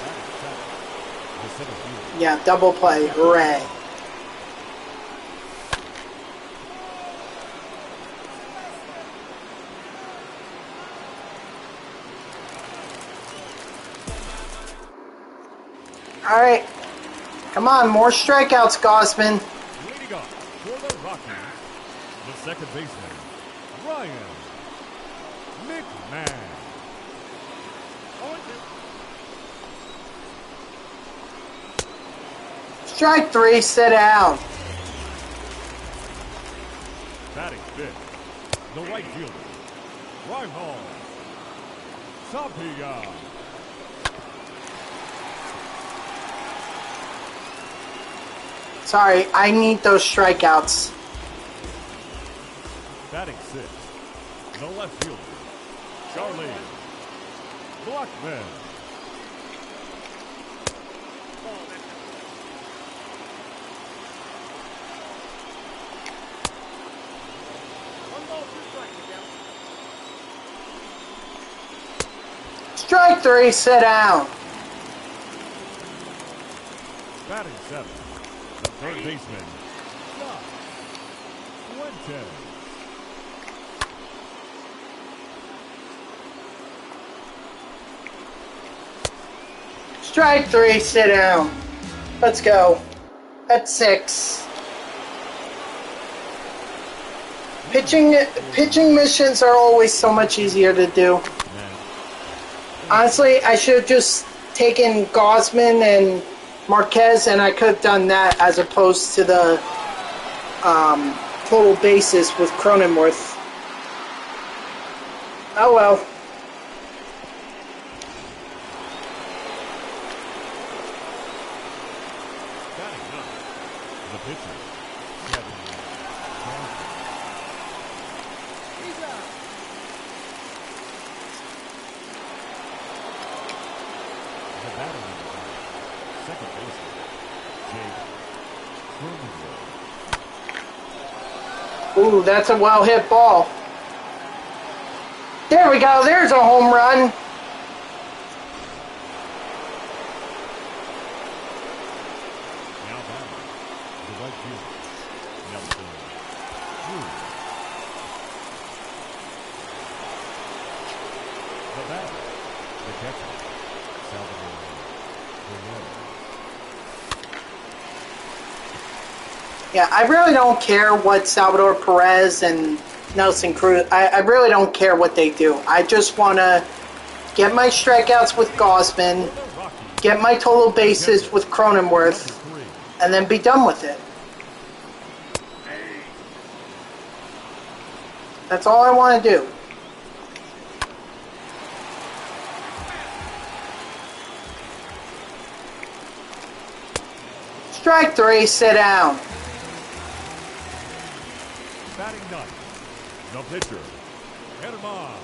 [SPEAKER 2] Batting seventh, the center fielder,
[SPEAKER 1] Yeah, double play. Hooray. All right. Come on, more strikeouts, Gosman.
[SPEAKER 2] leading off for the Rockies, the second baseman, Ryan McMahon.
[SPEAKER 1] Strike three. Sit down.
[SPEAKER 2] Batting fifth, the right fielder, Ronald Acuna.
[SPEAKER 1] Sorry, I need those strikeouts.
[SPEAKER 2] Batting sixth, the left fielder, Charlie Blackman.
[SPEAKER 1] Strike three, sit down.
[SPEAKER 2] Batting seven, the third baseman, Josh Fuentes.
[SPEAKER 1] Strike three, sit down. Let's go. That's 6. Pitching missions are always so much easier to do. Honestly, I should have just taken Gausman and Marquez, and I could have done that as opposed to the total bases with Cronenworth. Oh well.
[SPEAKER 2] Batting ninth, the pitcher, Kevin Johnson. He's out. The batting ninth, second baseman, Jake Cronenworth.
[SPEAKER 1] Ooh, that's a well-hit ball. There we go. There's a home run.
[SPEAKER 2] Now batting, the right fielder, Nelson Cruz. The batter, the catcher, Salvador Perez.
[SPEAKER 1] Yeah, I really don't care what Salvador Perez and Nelson Cruz, I really don't care what they do. I just want to get my strikeouts with Gausman, get my total bases with Cronenworth, and then be done with it. That's all I want to do. Strike three, sit down.
[SPEAKER 2] Batting ninth, the pitcher, Germán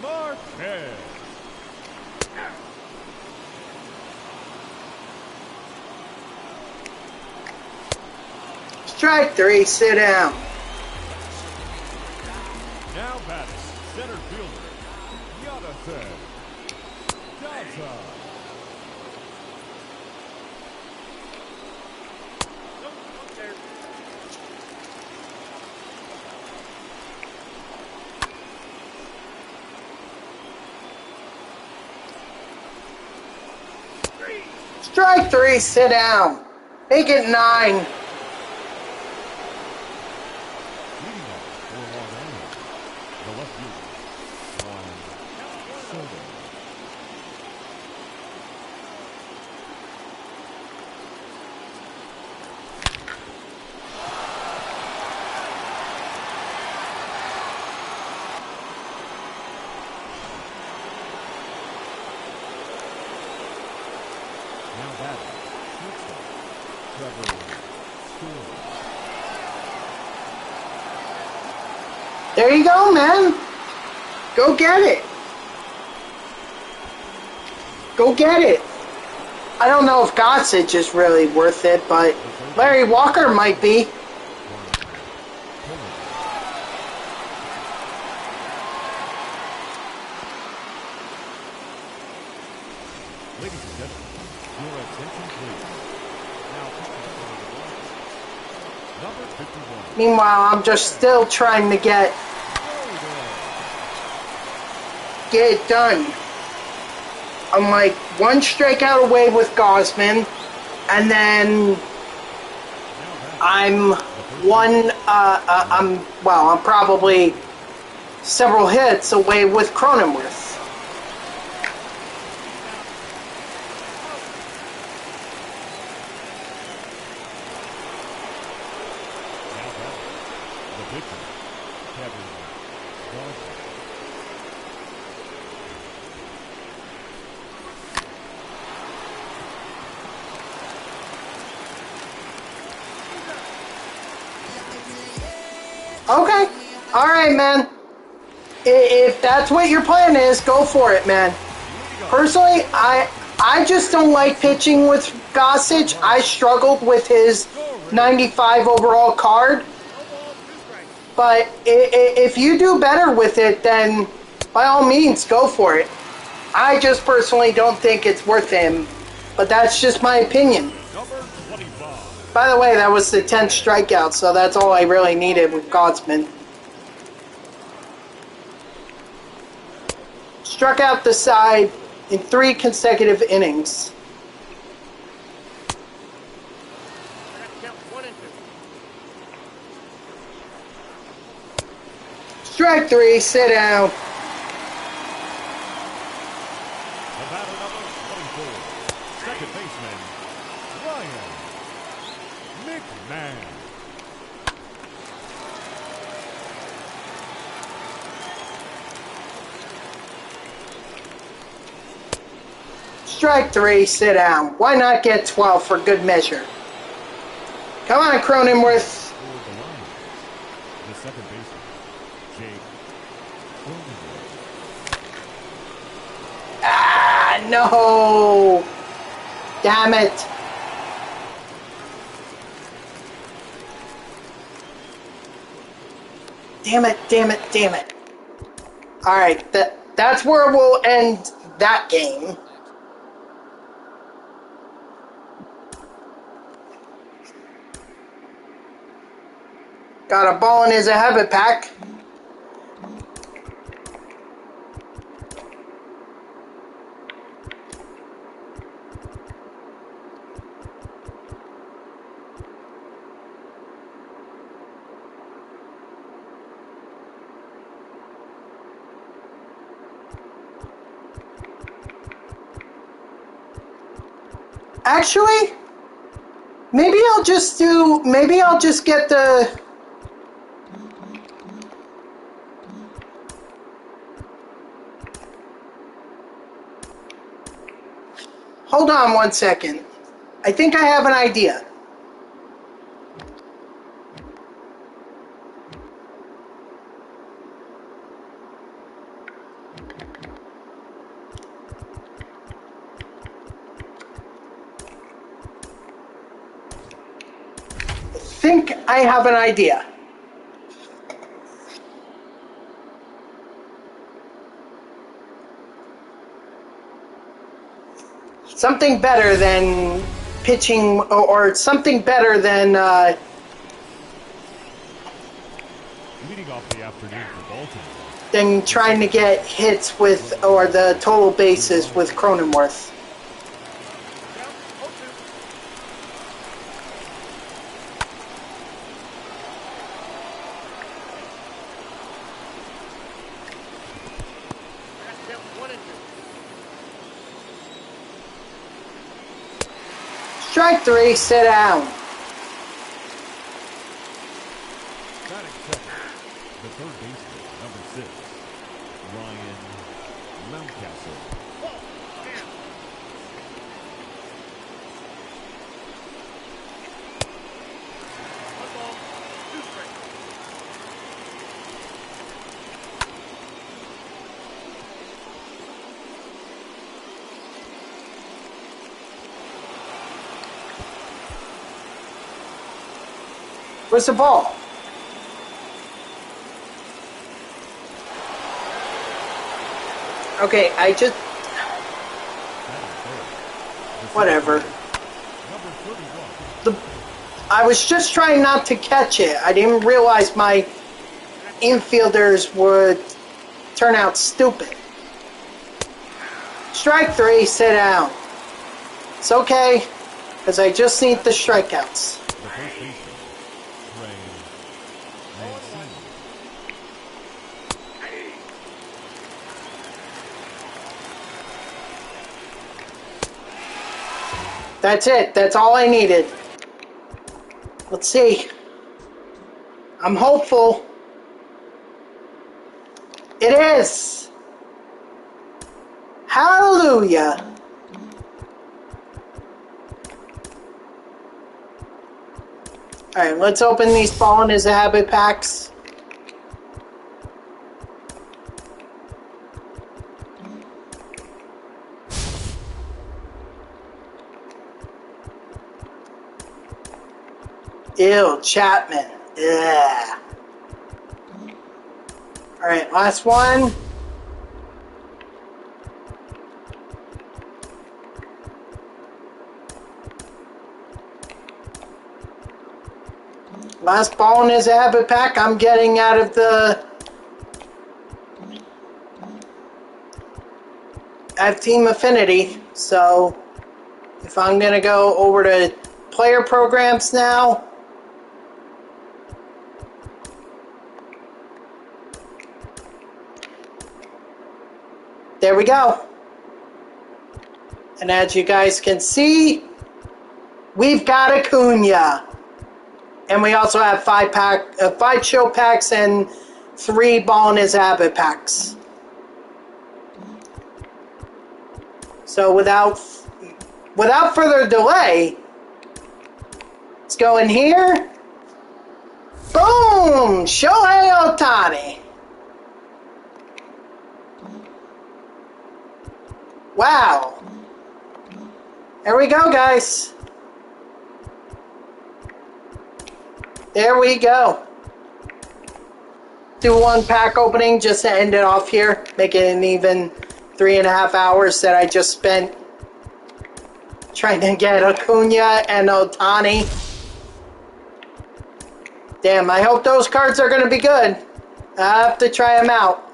[SPEAKER 2] Marquez.
[SPEAKER 1] Strike three, sit down.
[SPEAKER 2] Now batting, center fielder, Jonathan Johnson.
[SPEAKER 1] Strike three, sit down. Make it 9.
[SPEAKER 2] Leading off for Long Island, the left fielder, Juan Soto. Now batting, shortstop, Trevor Story.
[SPEAKER 1] There you go, man. Go get it. Go get it. I don't know if Gossage is really worth it, but Larry Walker might be.
[SPEAKER 2] Ladies and gentlemen, your attention please. Now, number 51.
[SPEAKER 1] Meanwhile, I'm just still trying to get it done. I'm like 1 strikeout away with Gausman, and then I'm I'm probably several hits away with Cronenworth.
[SPEAKER 2] The pitcher, Kevin Johnson.
[SPEAKER 1] Okay. All right, man. If that's what your plan is, go for it, man. Personally, I just don't like pitching with Gossage. I struggled with his 95 overall card. But if you do better with it, then by all means, go for it. I just personally don't think it's worth him, but that's just my opinion.
[SPEAKER 2] Number 25.
[SPEAKER 1] By the way, that was the 10th strikeout, so that's all I really needed with Gosman. Struck out the side in 3 consecutive innings. Strike 3, sit down.
[SPEAKER 2] The batter number 24. Second baseman, Ryan McMahon.
[SPEAKER 1] Strike 3, sit down. Why not get 12 for good measure? Come on, Cronenworth.
[SPEAKER 2] For the Lions, the second baseman, Jake Cronenworth.
[SPEAKER 1] Ah, no. Damn it. Damn it, damn it, damn it. Alright, that's where we'll end that game. Got a ball in his habit pack. Actually, maybe I'll just get the... Hold on one second. I think I have an idea. I have an idea. Something better than pitching, or something better than
[SPEAKER 2] Leading off the afternoon for Baltimore.
[SPEAKER 1] than trying to get hits with, or the total bases with Cronenworth. Strike 3, sit down.
[SPEAKER 2] Batting second, the third baseman, number 6, Ryan Mountcastle.
[SPEAKER 1] Where's the ball? Okay, I just... Whatever. I was just trying not to catch it. I didn't realize my infielders would turn out stupid. Strike 3, sit down. It's okay, because I just need the strikeouts. That's it. That's all I needed. Let's see. I'm hopeful. It is. Hallelujah. Alright, let's open these ball in his habit packs. Ew, Chapman. Yeah. Alright, last one. Last ball in his habit pack. I'm getting out of the Team Affinity. So if I'm going to go over to player programs now, there we go. And as you guys can see, we've got Acuna. And we also have 5 show packs and 3 ball in his habit packs. So without further delay, let's go in here. Boom! Shohei Ohtani. Wow. There we go, guys. There we go. Do 1 pack opening just to end it off here. Make it an even 3.5 hours that I just spent trying to get Acuna and Ohtani. Damn, I hope those cards are going to be good. I have to try them out.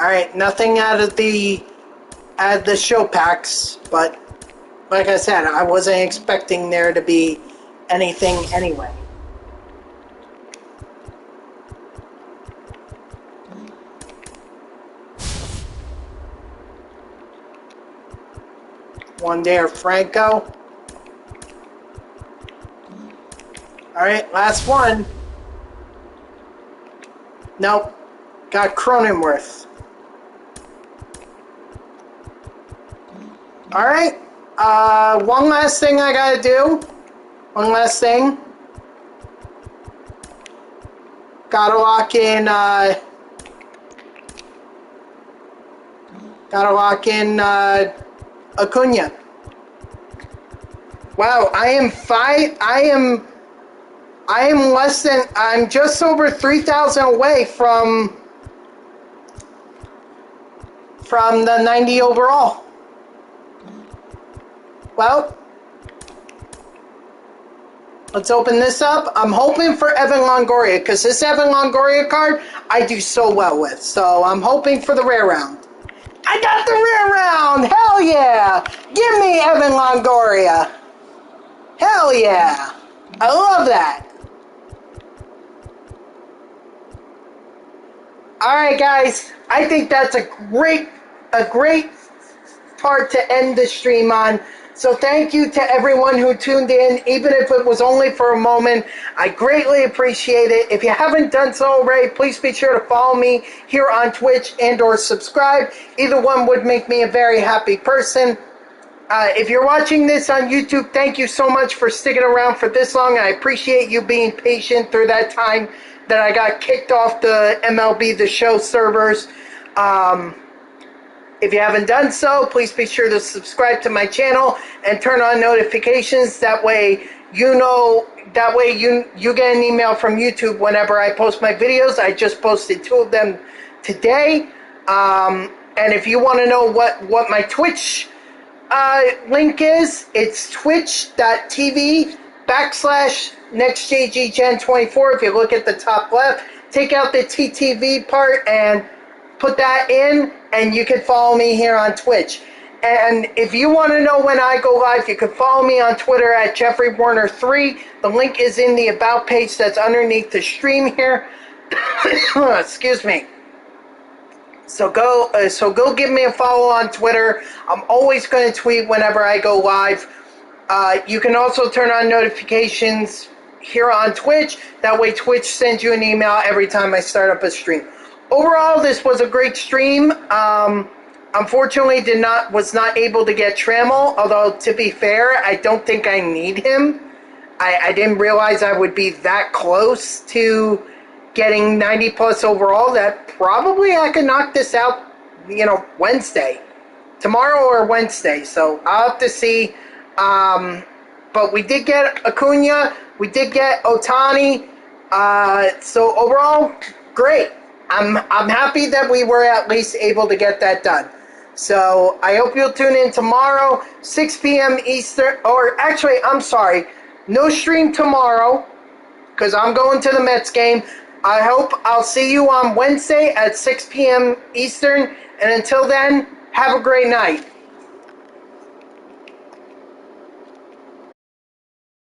[SPEAKER 1] Alright, nothing out of the show packs, but like I said, I wasn't expecting there to be anything anyway. One there, Franco. Alright, last one. Nope. Got Cronenworth. Alright, one last thing I gotta do. One last thing. Gotta lock in, Acuna. Wow, I'm just over 3,000 away from the 90 overall. Well, let's open this up. I'm hoping for Evan Longoria, because this Evan Longoria card I do so well with. So I'm hoping for the rare round. I got the rare round! Hell yeah! Give me Evan Longoria! Hell yeah! I love that! Alright guys, I think that's a great part to end the stream on. So thank you to everyone who tuned in, even if it was only for a moment. I greatly appreciate it. If you haven't done so already, please be sure to follow me here on Twitch and or subscribe. Either one would make me a very happy person. If you're watching this on YouTube, thank you so much for sticking around for this long. I appreciate you being patient through that time that I got kicked off the MLB The Show servers. If you haven't done so, please be sure to subscribe to my channel and turn on notifications. That way you get an email from YouTube whenever I post my videos. I just posted 2 of them today. And if you want to know what my Twitch link is, it's twitch.tv/NextJGGen24. If you look at the top left, take out the TTV part and put that in, and you can follow me here on Twitch. And if you want to know when I go live, you can follow me on Twitter at JeffreyWarner3. The link is in the About page that's underneath the stream here. Excuse me. So go give me a follow on Twitter. I'm always going to tweet whenever I go live. You can also turn on notifications here on Twitch. That way Twitch sends you an email every time I start up a stream. Overall, this was a great stream. Unfortunately, was not able to get Trammell, although to be fair, I don't think I need him. I didn't realize I would be that close to getting 90 plus overall, that probably I could knock this out, Wednesday. Tomorrow or Wednesday. So I'll have to see. But we did get Acuna. We did get Ohtani. So overall, great. I'm happy that we were at least able to get that done. So I hope you'll tune in tomorrow, 6 p.m. Eastern. Or actually, I'm sorry, no stream tomorrow because I'm going to the Mets game. I hope I'll see you on Wednesday at 6 p.m. Eastern. And until then, have a great night.